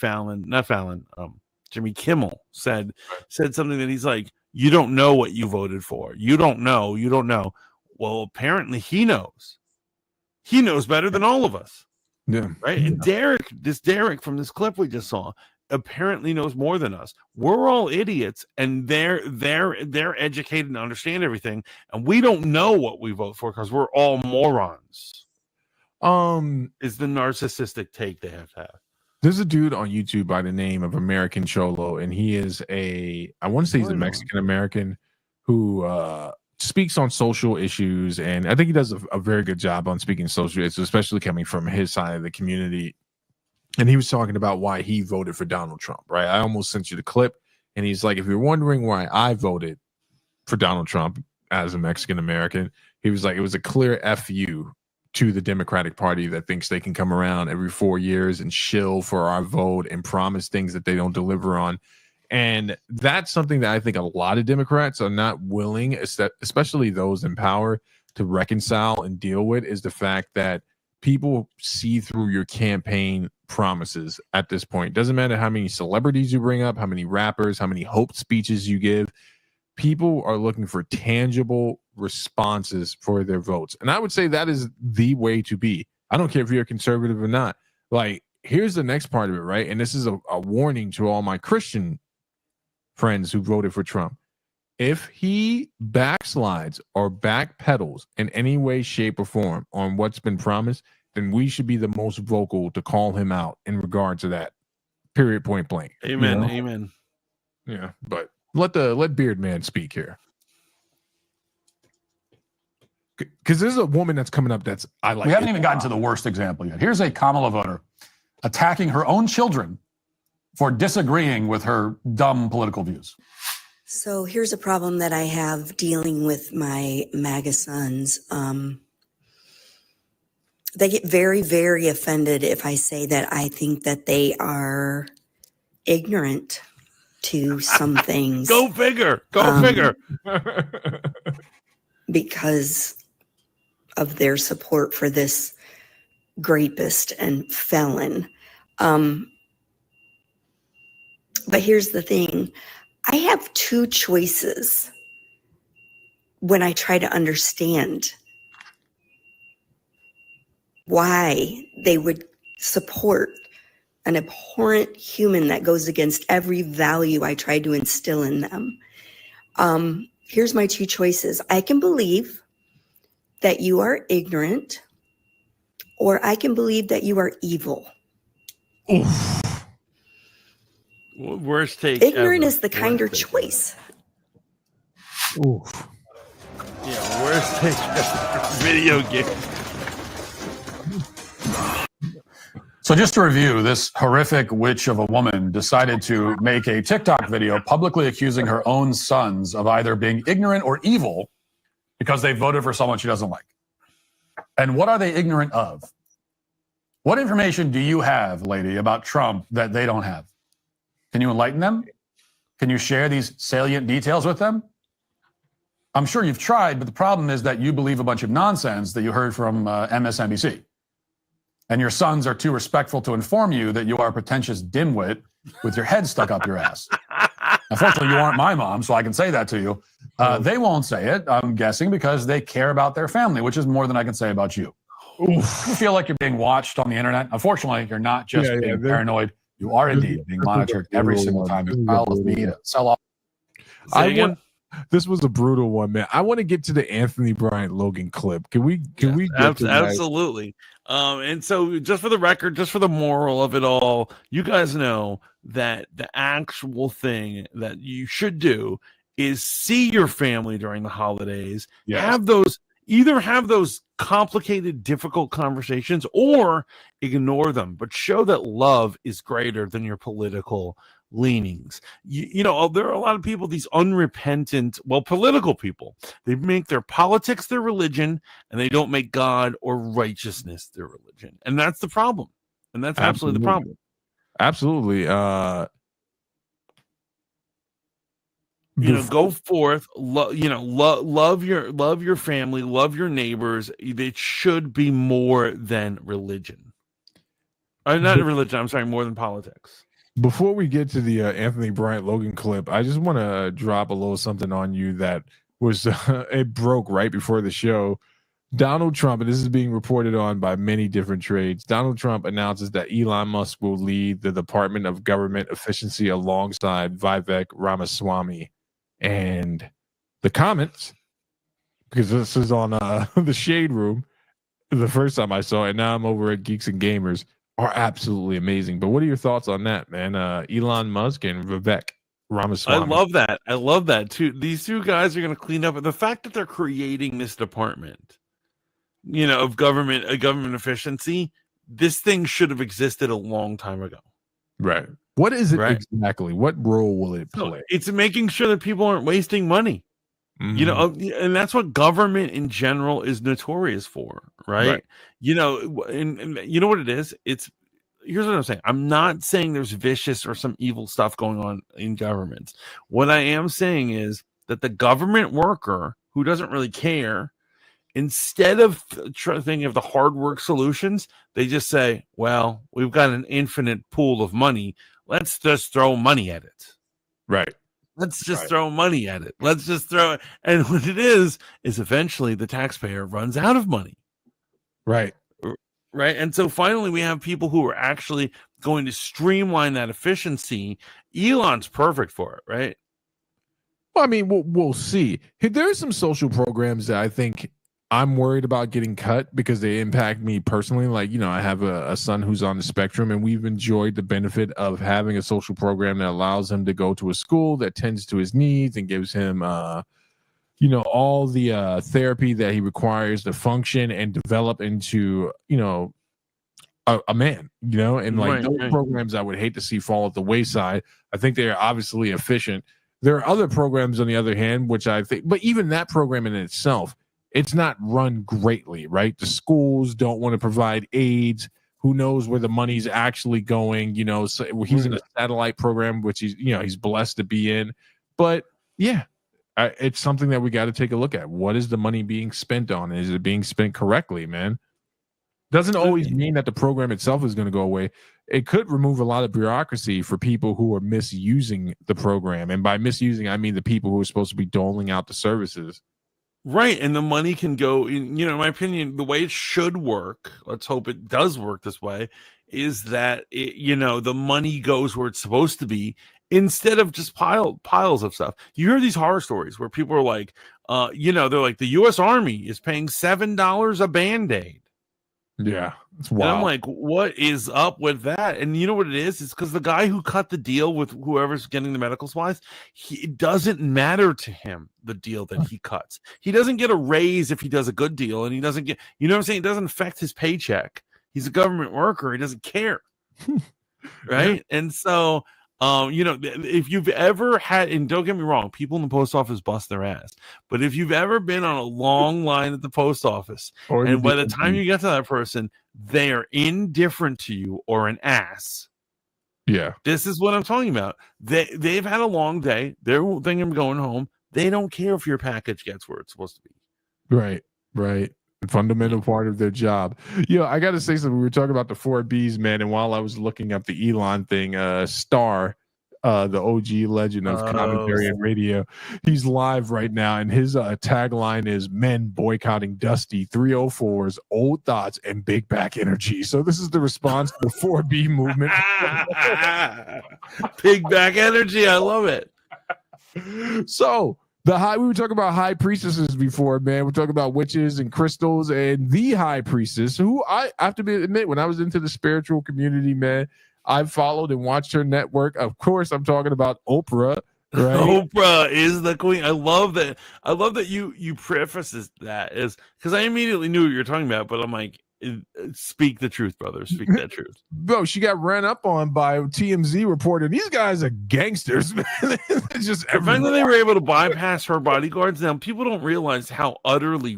Kimmel said something that he's like, you don't know what you voted for. You don't know. Well, apparently he knows. He knows better than all of us. Yeah. Right. And Derek from this clip we just saw apparently knows more than us. We're all idiots, and they're educated and understand everything, and we don't know what we vote for because we're all morons. Is the narcissistic take they have to have. There's a dude on YouTube by the name of American Cholo, and he is I want to say he's a Mexican American who speaks on social issues, and I think he does a very good job on speaking social issues, especially coming from his side of the community. And he was talking about why he voted for Donald Trump, right? I almost sent you the clip, and he's like, if you're wondering why I voted for Donald Trump as a Mexican American, he was like, it was a clear FU to the Democratic Party that thinks they can come around every 4 years and shill for our vote and promise things that they don't deliver on. And that's something that I think a lot of Democrats are not willing, especially those in power, to reconcile and deal with, is the fact that people see through your campaign promises at this point. Doesn't matter how many celebrities you bring up, how many rappers, how many hope speeches you give. People are looking for tangible responses for their votes. And I would say that is the way to be. I don't care if you're a conservative or not. Like, here's the next part of it, right? And this is a warning to all my Christian friends who voted for Trump. If he backslides or backpedals in any way, shape, or form on what's been promised, then we should be the most vocal to call him out in regard to that. Period, point blank. Amen. Amen. Yeah, but let Beard Man speak here. Because there's a woman that's coming up that's I like. We haven't even gotten to the worst example yet. Here's a Kamala voter attacking her own children for disagreeing with her dumb political views. So here's a problem that I have dealing with my MAGA sons. They get very, very offended if I say that I think that they are ignorant to some things. Go figure. Go figure. Because of their support for this rapist and felon. But here's the thing. I have two choices when I try to understand why they would support an abhorrent human that goes against every value I try to instill in them. Here's my two choices. I can believe that you are ignorant, or I can believe that you are evil. Oof. Worst take. Ignorant ever. is the kinder choice. Oof. Yeah, worst take ever. Video game. So just to review, this horrific witch of a woman decided to make a TikTok video publicly accusing her own sons of either being ignorant or evil because they voted for someone she doesn't like. And what are they ignorant of? What information do you have, lady, about Trump that they don't have? Can you enlighten them? Can you share these salient details with them? I'm sure you've tried, but the problem is that you believe a bunch of nonsense that you heard from MSNBC. And your sons are too respectful to inform you that you are a pretentious dimwit with your head stuck up your ass. Unfortunately, you aren't my mom, so I can say that to you. They won't say it, I'm guessing, because they care about their family, which is more than I can say about you. Oof. You feel like you're being watched on the internet. Unfortunately, you're not just being paranoid. You are indeed being monitored every single time you file with me to sell off. This was a brutal one, man. I want to get to the Anthony Bryant Logan clip. Can we Absolutely. And so just for the record, just for the moral of it all, you guys know that the actual thing that you should do is see your family during the holidays. Yes. Have those complicated, difficult conversations, or ignore them, but show that love is greater than your political leanings. You know, there are a lot of people, these unrepentant, political people, they make their politics their religion, and they don't make God or righteousness their religion. And that's the problem. And that's absolutely the problem. Absolutely. Go forth, love your family, love your neighbors. It should be more than religion. Not religion, I'm sorry, more than politics. Before we get to the Anthony Bryant Logan clip, I just want to drop a little something on you that was it broke right before the show. Donald Trump, and this is being reported on by many different trades, Donald Trump announces that Elon Musk will lead the Department of Government Efficiency alongside Vivek Ramaswamy. And the comments, because this is on the Shade Room the first time I saw it, now I'm over at Geeks and Gamers, are absolutely amazing. But what are your thoughts on that, man? Elon Musk and Vivek. Ramaswamy. I love that too. These two guys are going to clean up. The fact that they're creating this department, of government efficiency, this thing should have existed a long time ago. Right. What is it Right. exactly? What role will it play? It's making sure that people aren't wasting money. And that's what government in general is notorious for, right? And you know what it is? Here's what I'm saying. I'm not saying there's vicious or some evil stuff going on in governments. What I am saying is that the government worker who doesn't really care, instead of thinking of the hard work solutions, they just say, well, we've got an infinite pool of money. Let's just throw money at it. Right. Let's just throw money at it. Let's just throw it. And what it is eventually the taxpayer runs out of money. Right. Right. And so finally we have people who are actually going to streamline that efficiency. Elon's perfect for it, right? Well, I mean, we'll see. There are some social programs that I think I'm worried about getting cut because they impact me personally. Like, I have a son who's on the spectrum, and we've enjoyed the benefit of having a social program that allows him to go to a school that tends to his needs and gives him, all the therapy that he requires to function and develop into, a man, and like those programs I would hate to see fall at the wayside. I think they are obviously efficient. There are other programs, on the other hand, which I think, but even that program in itself, it's not run greatly, right? The schools don't want to provide aids. Who knows where the money's actually going? So he's in a satellite program, which he's blessed to be in. But yeah, it's something that we got to take a look at. What is the money being spent on? Is it being spent correctly, man? Doesn't always mean that the program itself is going to go away. It could remove a lot of bureaucracy for people who are misusing the program. And by misusing, I mean the people who are supposed to be doling out the services. Right. And the money can go in, in my opinion, the way it should work, let's hope it does work this way, is that the money goes where it's supposed to be instead of just piles of stuff. You hear these horror stories where people are like, they're like, the US Army is paying $7 a Band-Aid. Yeah, it's wild. wild. And I'm like, what is up with that? And you know what it is? It's because the guy who cut the deal with whoever's getting the medical supplies, it doesn't matter to him, the deal that he cuts. He doesn't get a raise if he does a good deal, and he doesn't get, you know what I'm saying? It doesn't affect his paycheck. He's a government worker. He doesn't care. Right. Yeah. And so, if you've ever had, and don't get me wrong, people in the post office bust their ass, but if you've ever been on a long line at the post office, and by the time you get to that person, they are indifferent to you or an ass. Yeah. This is what I'm talking about. They've had a long day. They're thinking of going home. They don't care if your package gets where it's supposed to be. Right. Right. Fundamental part of their job. I got to say something. We were talking about the 4Bs, man. And while I was looking up the Elon thing, Star, the OG legend of commentary and radio, he's live right now. And his tagline is men boycotting Dusty 304's old thoughts and big back energy. So this is the response to the 4B movement. Big back energy. I love it. So we were talking about high priestesses before, man. We're talking about witches and crystals, and the high priestess, who I have to admit, when I was into the spiritual community, man, I followed and watched her network. Of course, I'm talking about Oprah. Right? Oprah is the queen. I love that. I love that you prefaces that is because I immediately knew what you're talking about, but I'm like, speak the truth, brother. Speak that truth. Bro, she got ran up on by TMZ reporter. These guys are gangsters, man. It's just the fact that they were able to bypass her bodyguards. Now, people don't realize how utterly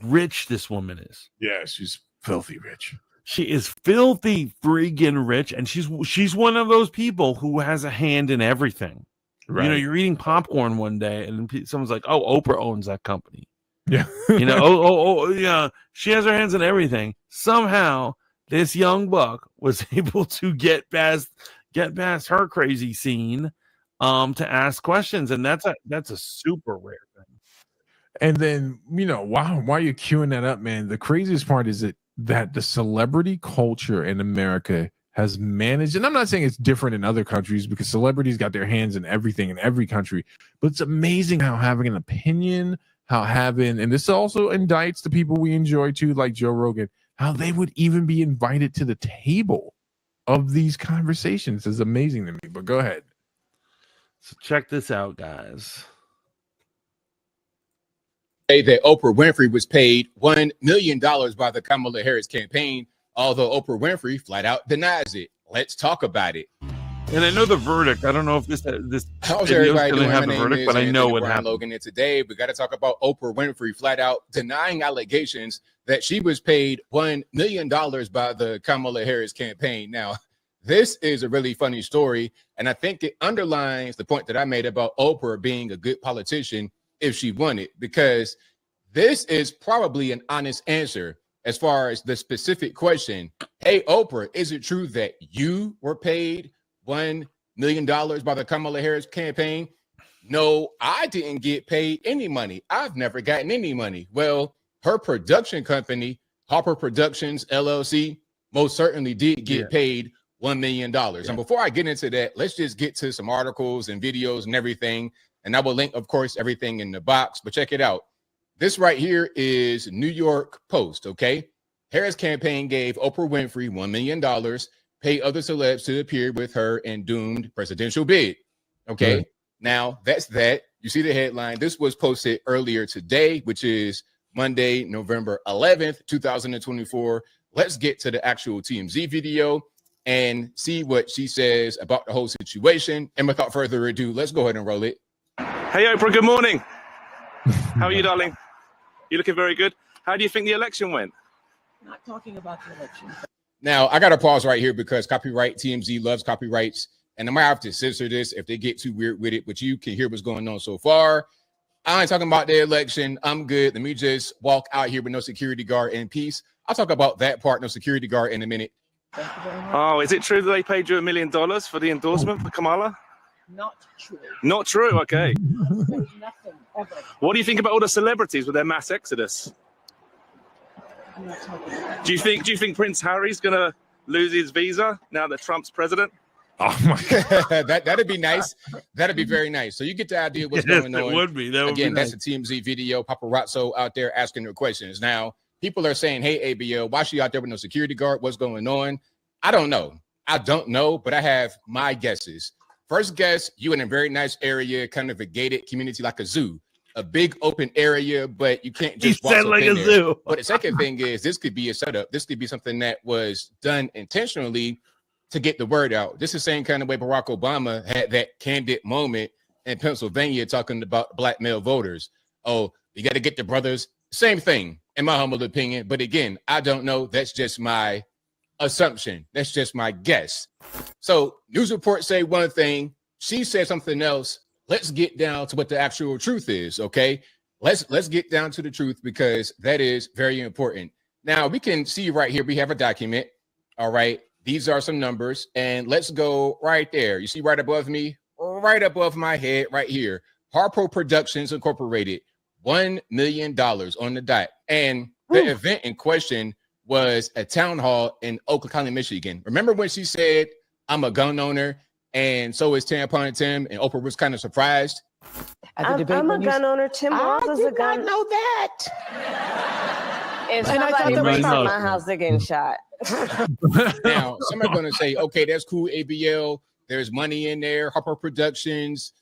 rich this woman is. Yeah, she's filthy rich. She is filthy friggin' rich, and she's one of those people who has a hand in everything. Right. You're eating popcorn one day, and someone's like, "Oh, Oprah owns that company." Yeah. Yeah. She has her hands in everything. Somehow, this young buck was able to get past her crazy scene, to ask questions, and that's a super rare thing. And then while you're queuing that up, man, the craziest part is that the celebrity culture in America has managed, and I'm not saying it's different in other countries because celebrities got their hands in everything in every country, but it's amazing how having an opinion, and this also indicts the people we enjoy too, like Joe Rogan, how they would even be invited to the table of these conversations is amazing to me. But go ahead. So check this out, guys. That Oprah Winfrey was paid $1 million by the Kamala Harris campaign, although Oprah Winfrey flat out denies it. Let's talk about it. And I know the verdict. I don't know if this How's video is everybody going to doing? have My the name verdict, is but I know Anthony what Brian happened. Logan, and today we got to talk about Oprah Winfrey flat out denying allegations that she was paid $1 million by the Kamala Harris campaign. Now, this is a really funny story, and I think it underlines the point that I made about Oprah being a good politician if she won it, because this is probably an honest answer as far as the specific question. Hey, Oprah, is it true that you were paid $1 million by the Kamala Harris campaign? No, I didn't get paid any money. I've never gotten any money. Well, her production company, Harper Productions, LLC, most certainly did get paid $1 million. And before I get into that, let's just get to some articles and videos and everything. And I will link, of course, everything in the box, but check it out. This right here is New York Post, okay? Harris campaign gave Oprah Winfrey $1 million, pay other celebs to appear with her in doomed presidential bid, okay? Now, that's that. You see the headline. This was posted earlier today, which is Monday, November 11th, 2024. Let's get to the actual TMZ video and see what she says about the whole situation. And without further ado, let's go ahead and roll it. Hey, Oprah, good morning. How are you, darling? You looking very good. How do you think the election went? Not talking about the election. Now, I got to pause right here because copyright, TMZ loves copyrights, and I might have to censor this if they get too weird with it, but you can hear what's going on so far. I ain't talking about the election. I'm good. Let me just walk out here with no security guard in peace. I'll talk about that part, no security guard, in a minute. Oh, is it true that they paid you $1 million for the endorsement for Kamala? Not true. Not true. Okay. Nothing ever. What do you think about all the celebrities with their mass exodus? I'm not talking about that. Do you think Prince Harry's gonna lose his visa now that Trump's president? Oh my God. That'd be nice. That'd be very nice. So you get the idea what's going on. It would be. That would Again, be that's a TMZ video. Paparazzo out there asking her questions. Now, people are saying, hey, ABL, why is she out there with no security guard? What's going on? I don't know. But I have my guesses. First guess, you in a very nice area, kind of a gated community like a zoo. A big open area, but you can't just walk like in a there. zoo. But the second thing is this could be a setup. This could be something that was done intentionally to get the word out. This is the same kind of way Barack Obama had that candid moment in Pennsylvania talking about black male voters. Oh, you got to get the brothers. Same thing, in my humble opinion. But again, I don't know. That's just my assumption. That's just my guess. So news reports say one thing. She said something else. Let's get down to what the actual truth is, okay? Let's get down to the truth because that is very important. Now, we can see right here, we have a document, all right? These are some numbers, and let's go right there. You see right above me, right above my head, right here. Harpo Productions Incorporated, $1 million on the dot. And the event in question was a town hall in Oakland County, Michigan. Remember when she said, I'm a gun owner, and so is Tampon Tim, and Oprah was kind of surprised? I'm a gun owner. Tim Walz is a gun. know that. If And I thought somebody that was breaks wrong. in my house, they're getting shot. Now, some are going to say, okay, that's cool, ABL. There's money in there. Harper Productions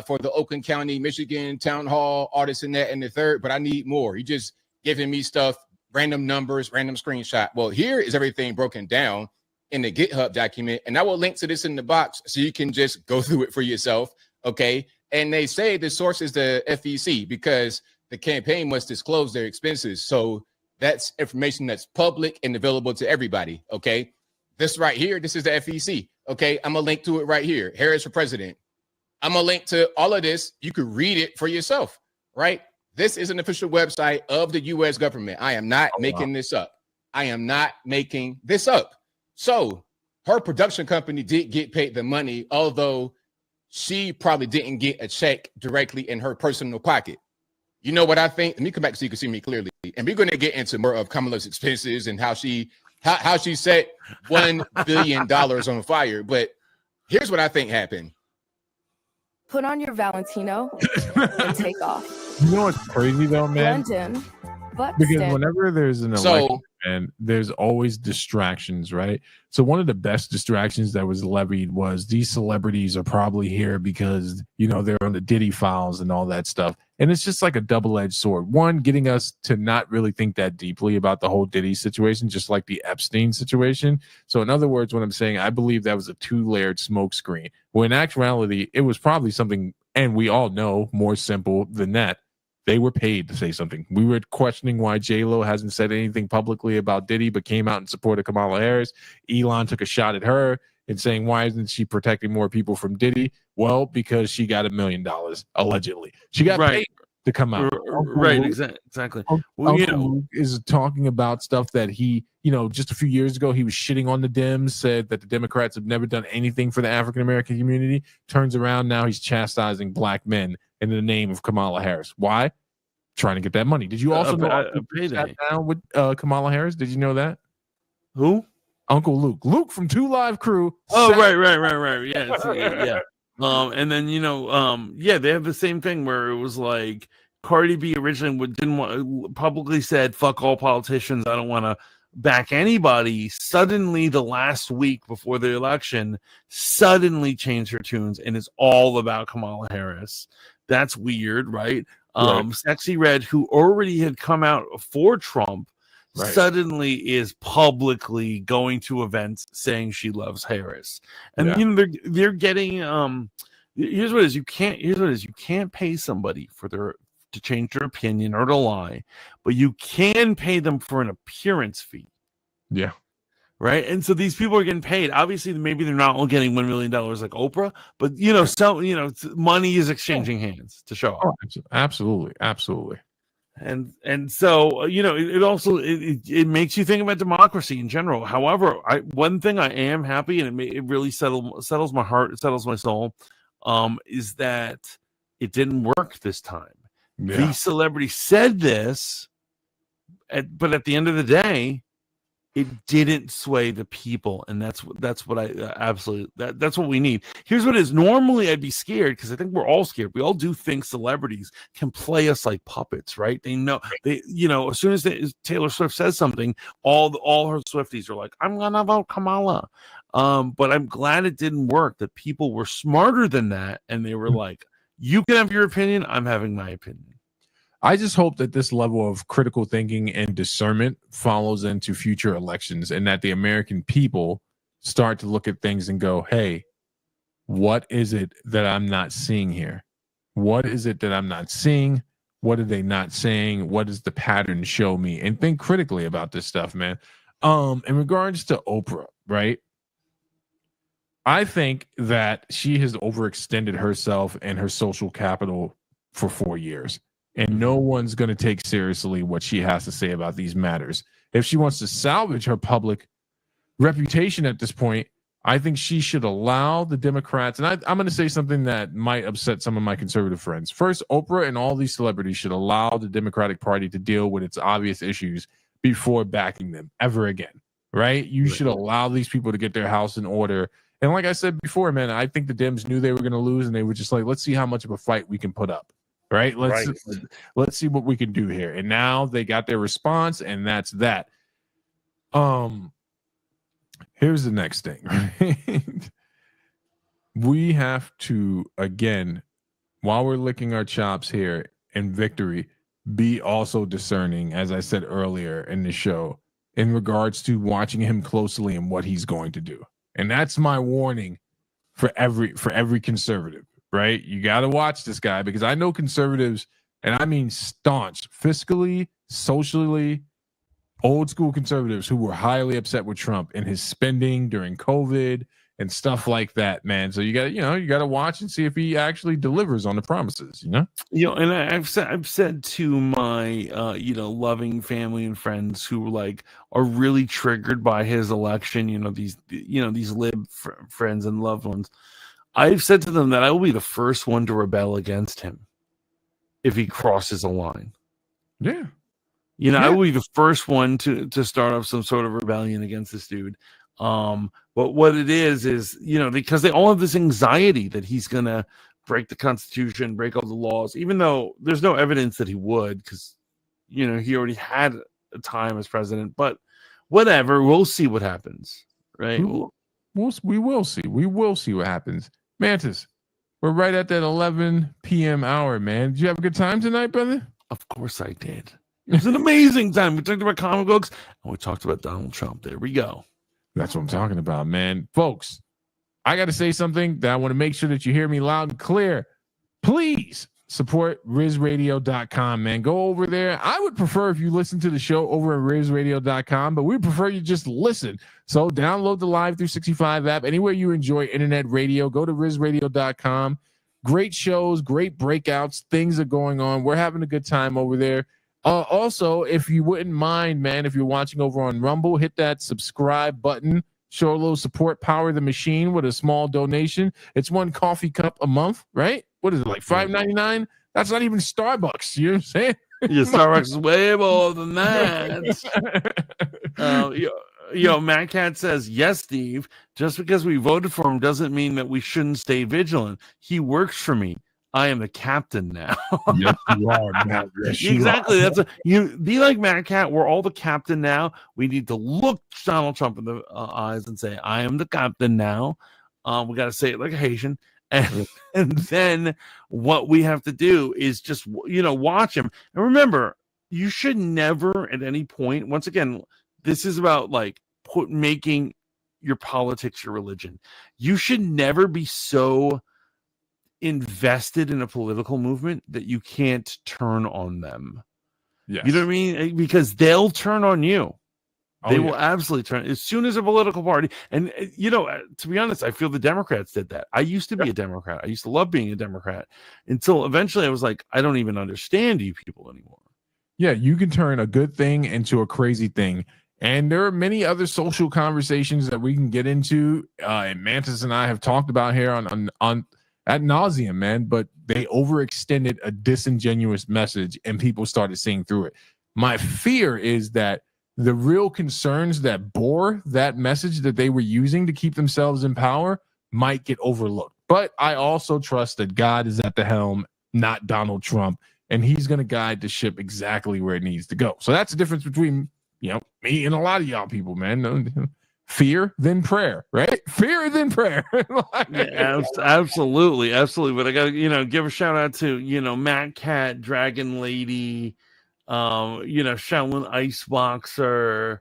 for the Oakland County, Michigan Town Hall, all this and that and the third, but I need more. You just giving me stuff, random numbers, random screenshot. Well, here is everything broken down in the GitHub document, and I will link to this in the box so you can just go through it for yourself, okay? And they say the source is the FEC because the campaign must disclose their expenses. So that's information that's public and available to everybody, okay? This right here, this is the FEC, okay? I'm gonna link to it right here. Harris for president. I'm gonna link to all of this. You could read it for yourself, right? This is an official website of the U.S. government. I am not making this up. I am not making this up. So her production company did get paid the money, although she probably didn't get a check directly in her personal pocket. You know what I think? Let me come back so you can see me clearly. And we're going to get into more of Kamala's expenses and how she set $1 billion on fire. But here's what I think happened. Put on your Valentino and take off. You know what's crazy though, man? Blend in, but Because stand. whenever there's an So election and there's always distractions, right? So one of the best distractions that was levied was these celebrities are probably here because, you know, they're on the Diddy files and all that stuff. And it's just like a double-edged sword. One, getting us to not really think that deeply about the whole Diddy situation, just like the Epstein situation. So in other words, what I'm saying, I believe that was a two-layered smokescreen. Well, in actuality, it was probably something, and we all know, more simple than that. They were paid to say something. We were questioning why J-Lo hasn't said anything publicly about Diddy, but came out in support of Kamala Harris. Elon took a shot at her and saying, why isn't she protecting more people from Diddy? Well, because she got $1 million, allegedly. She got paid to come out. Right, exactly. Uncle Luke is talking about stuff that he, you know, just a few years ago, he was shitting on the Dems, said that the Democrats have never done anything for the African-American community. Turns around, now he's chastising black men in the name of Kamala Harris. Why? Trying to get that money. Did you also know he sat down with Kamala Harris? Did you know that? Who? Uncle Luke. Luke from 2 Live Crew. Oh, right. Yeah. And then, you know, they have the same thing where it was like Cardi B originally didn't want, publicly said, fuck all politicians. I don't want to back anybody. Suddenly, the last week before the election, suddenly changed her tunes and it's all about Kamala Harris. That's weird, right? Sexy Red, who already had come out for Trump, suddenly is publicly going to events saying she loves Harris. And you know, they're getting here's what it is. You can't pay somebody for to change their opinion or to lie, but you can pay them for an appearance fee. Yeah. Right. And so these people are getting paid. Obviously, maybe they're not all getting $1 million like Oprah, but you know, money is exchanging hands to show up. Oh, absolutely. And so, you know, it also it makes you think about democracy in general. However, one thing I am happy, and it really settles my heart, it settles my soul, is that it didn't work this time. Yeah. The celebrity said this, but at the end of the day, it didn't sway the people, and that's what I absolutely that's what we need. Here's what it is. Normally, I'd be scared because I think we're all scared. We all do think celebrities can play us like puppets, right? They know as soon as Taylor Swift says something, all her Swifties are like, "I'm gonna vote Kamala." But I'm glad it didn't work. That people were smarter than that, and they were like, "You can have your opinion. I'm having my opinion." I just hope that this level of critical thinking and discernment follows into future elections and that the American people start to look at things and go, hey, what is it that I'm not seeing here? What is it that I'm not seeing? What are they not saying? What does the pattern show me? And think critically about this stuff, man. In regards to Oprah, right? I think that she has overextended herself and her social capital for 4 years. And no one's going to take seriously what she has to say about these matters. If she wants to salvage her public reputation at this point, I think she should allow the Democrats, and I'm going to say something that might upset some of my conservative friends. First, Oprah and all these celebrities should allow the Democratic Party to deal with its obvious issues before backing them ever again, right? You should allow these people to get their house in order. And like I said before, man, I think the Dems knew they were going to lose, and they were just like, let's see how much of a fight we can put up. Right. Let's see what we can do here. And now they got their response, and that's that. Here's the next thing. Right? We have to, again, while we're licking our chops here in victory, be also discerning, as I said earlier in the show, in regards to watching him closely and what he's going to do. And that's my warning for every conservative. Right? You got to watch this guy, because I know conservatives, and I mean staunch, fiscally, socially, old school conservatives who were highly upset with Trump and his spending during COVID and stuff like that, man. So you got to watch and see if he actually delivers on the promises, And I've said to my loving family and friends who are really triggered by his election, these lib friends and loved ones. I've said to them that I will be the first one to rebel against him if he crosses a line. Yeah. I will be the first one to start up some sort of rebellion against this dude. But what it is, because they all have this anxiety that he's going to break the Constitution, break all the laws, even though there's no evidence that he would, because, he already had a time as president. But whatever. We'll see what happens, right? We will see. We will see what happens. Mantis, we're right at that 11 p.m. hour, man. Did you have a good time tonight, brother? Of course I did. It was an amazing time. We talked about comic books and we talked about Donald Trump. There we go. That's what I'm talking about, man. Folks, I got to say something that I want to make sure that you hear me loud and clear. Please support RizRadio.com, man. Go over there. I would prefer if you listen to the show over at RizRadio.com, but we prefer you just listen. So download the Live 365 app. Anywhere you enjoy internet radio, go to RizRadio.com. Great shows, great breakouts. Things are going on. We're having a good time over there. Also, if you wouldn't mind, man, if you're watching over on Rumble, hit that subscribe button. Show a little support, power the machine with a small donation. It's one coffee cup a month, right? What is it, like $5.99? That's not even Starbucks. You know what I'm saying? Yeah, Starbucks is way more than that. Matt Cat says, yes, Steve, just because we voted for him doesn't mean that we shouldn't stay vigilant. He works for me. I am the captain now. Yes, you are, Matt. Yes, you exactly. are. You be like Matt Cat. We're all the captain now. We need to look Donald Trump in the eyes and say, I am the captain now. We got to say it like a Haitian. And then what we have to do is just, watch him. And remember, you should never at any point, once again, this is about making your politics your religion. You should never be so invested in a political movement that you can't turn on them. Yes. You know what I mean? Because they'll turn on you. They will absolutely turn as soon as a political party. And, to be honest, I feel the Democrats did that. I used to be a Democrat. I used to love being a Democrat until eventually I was like, I don't even understand you people anymore. Yeah, you can turn a good thing into a crazy thing. And there are many other social conversations that we can get into. And Mantis and I have talked about here on ad nauseum, man, but they overextended a disingenuous message and people started seeing through it. My fear is that the real concerns that bore that message that they were using to keep themselves in power might get overlooked. But I also trust that God is at the helm, not Donald Trump, and he's going to guide the ship exactly where it needs to go. So that's the difference between, me and a lot of y'all people, man. Fear then prayer, right? Fear then prayer. Yeah, absolutely. But I got to, give a shout out to, Matt Cat, Dragon Lady, Shaolin Iceboxer,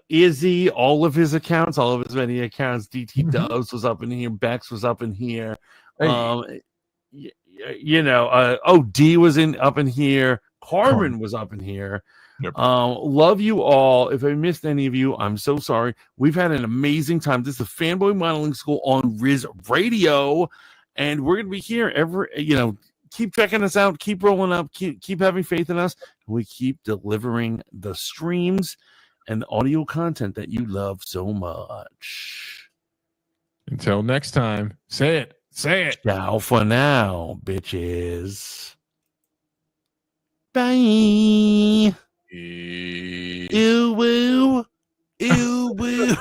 Izzy, all of his many accounts. DT Dubs was up in here. Bex was up in here. Hey. D was up in here. Carmen was up in here. Yep. Love you all. If I missed any of you, I'm so sorry. We've had an amazing time. This is Fanboy Modeling School on Riz Radio, and we're gonna be here keep checking us out, keep rolling up, keep having faith in us, and we keep delivering the streams and the audio content that you love so much. Until next time, say it. Ciao for now, bitches. Bye. Ew woo. Ew woo.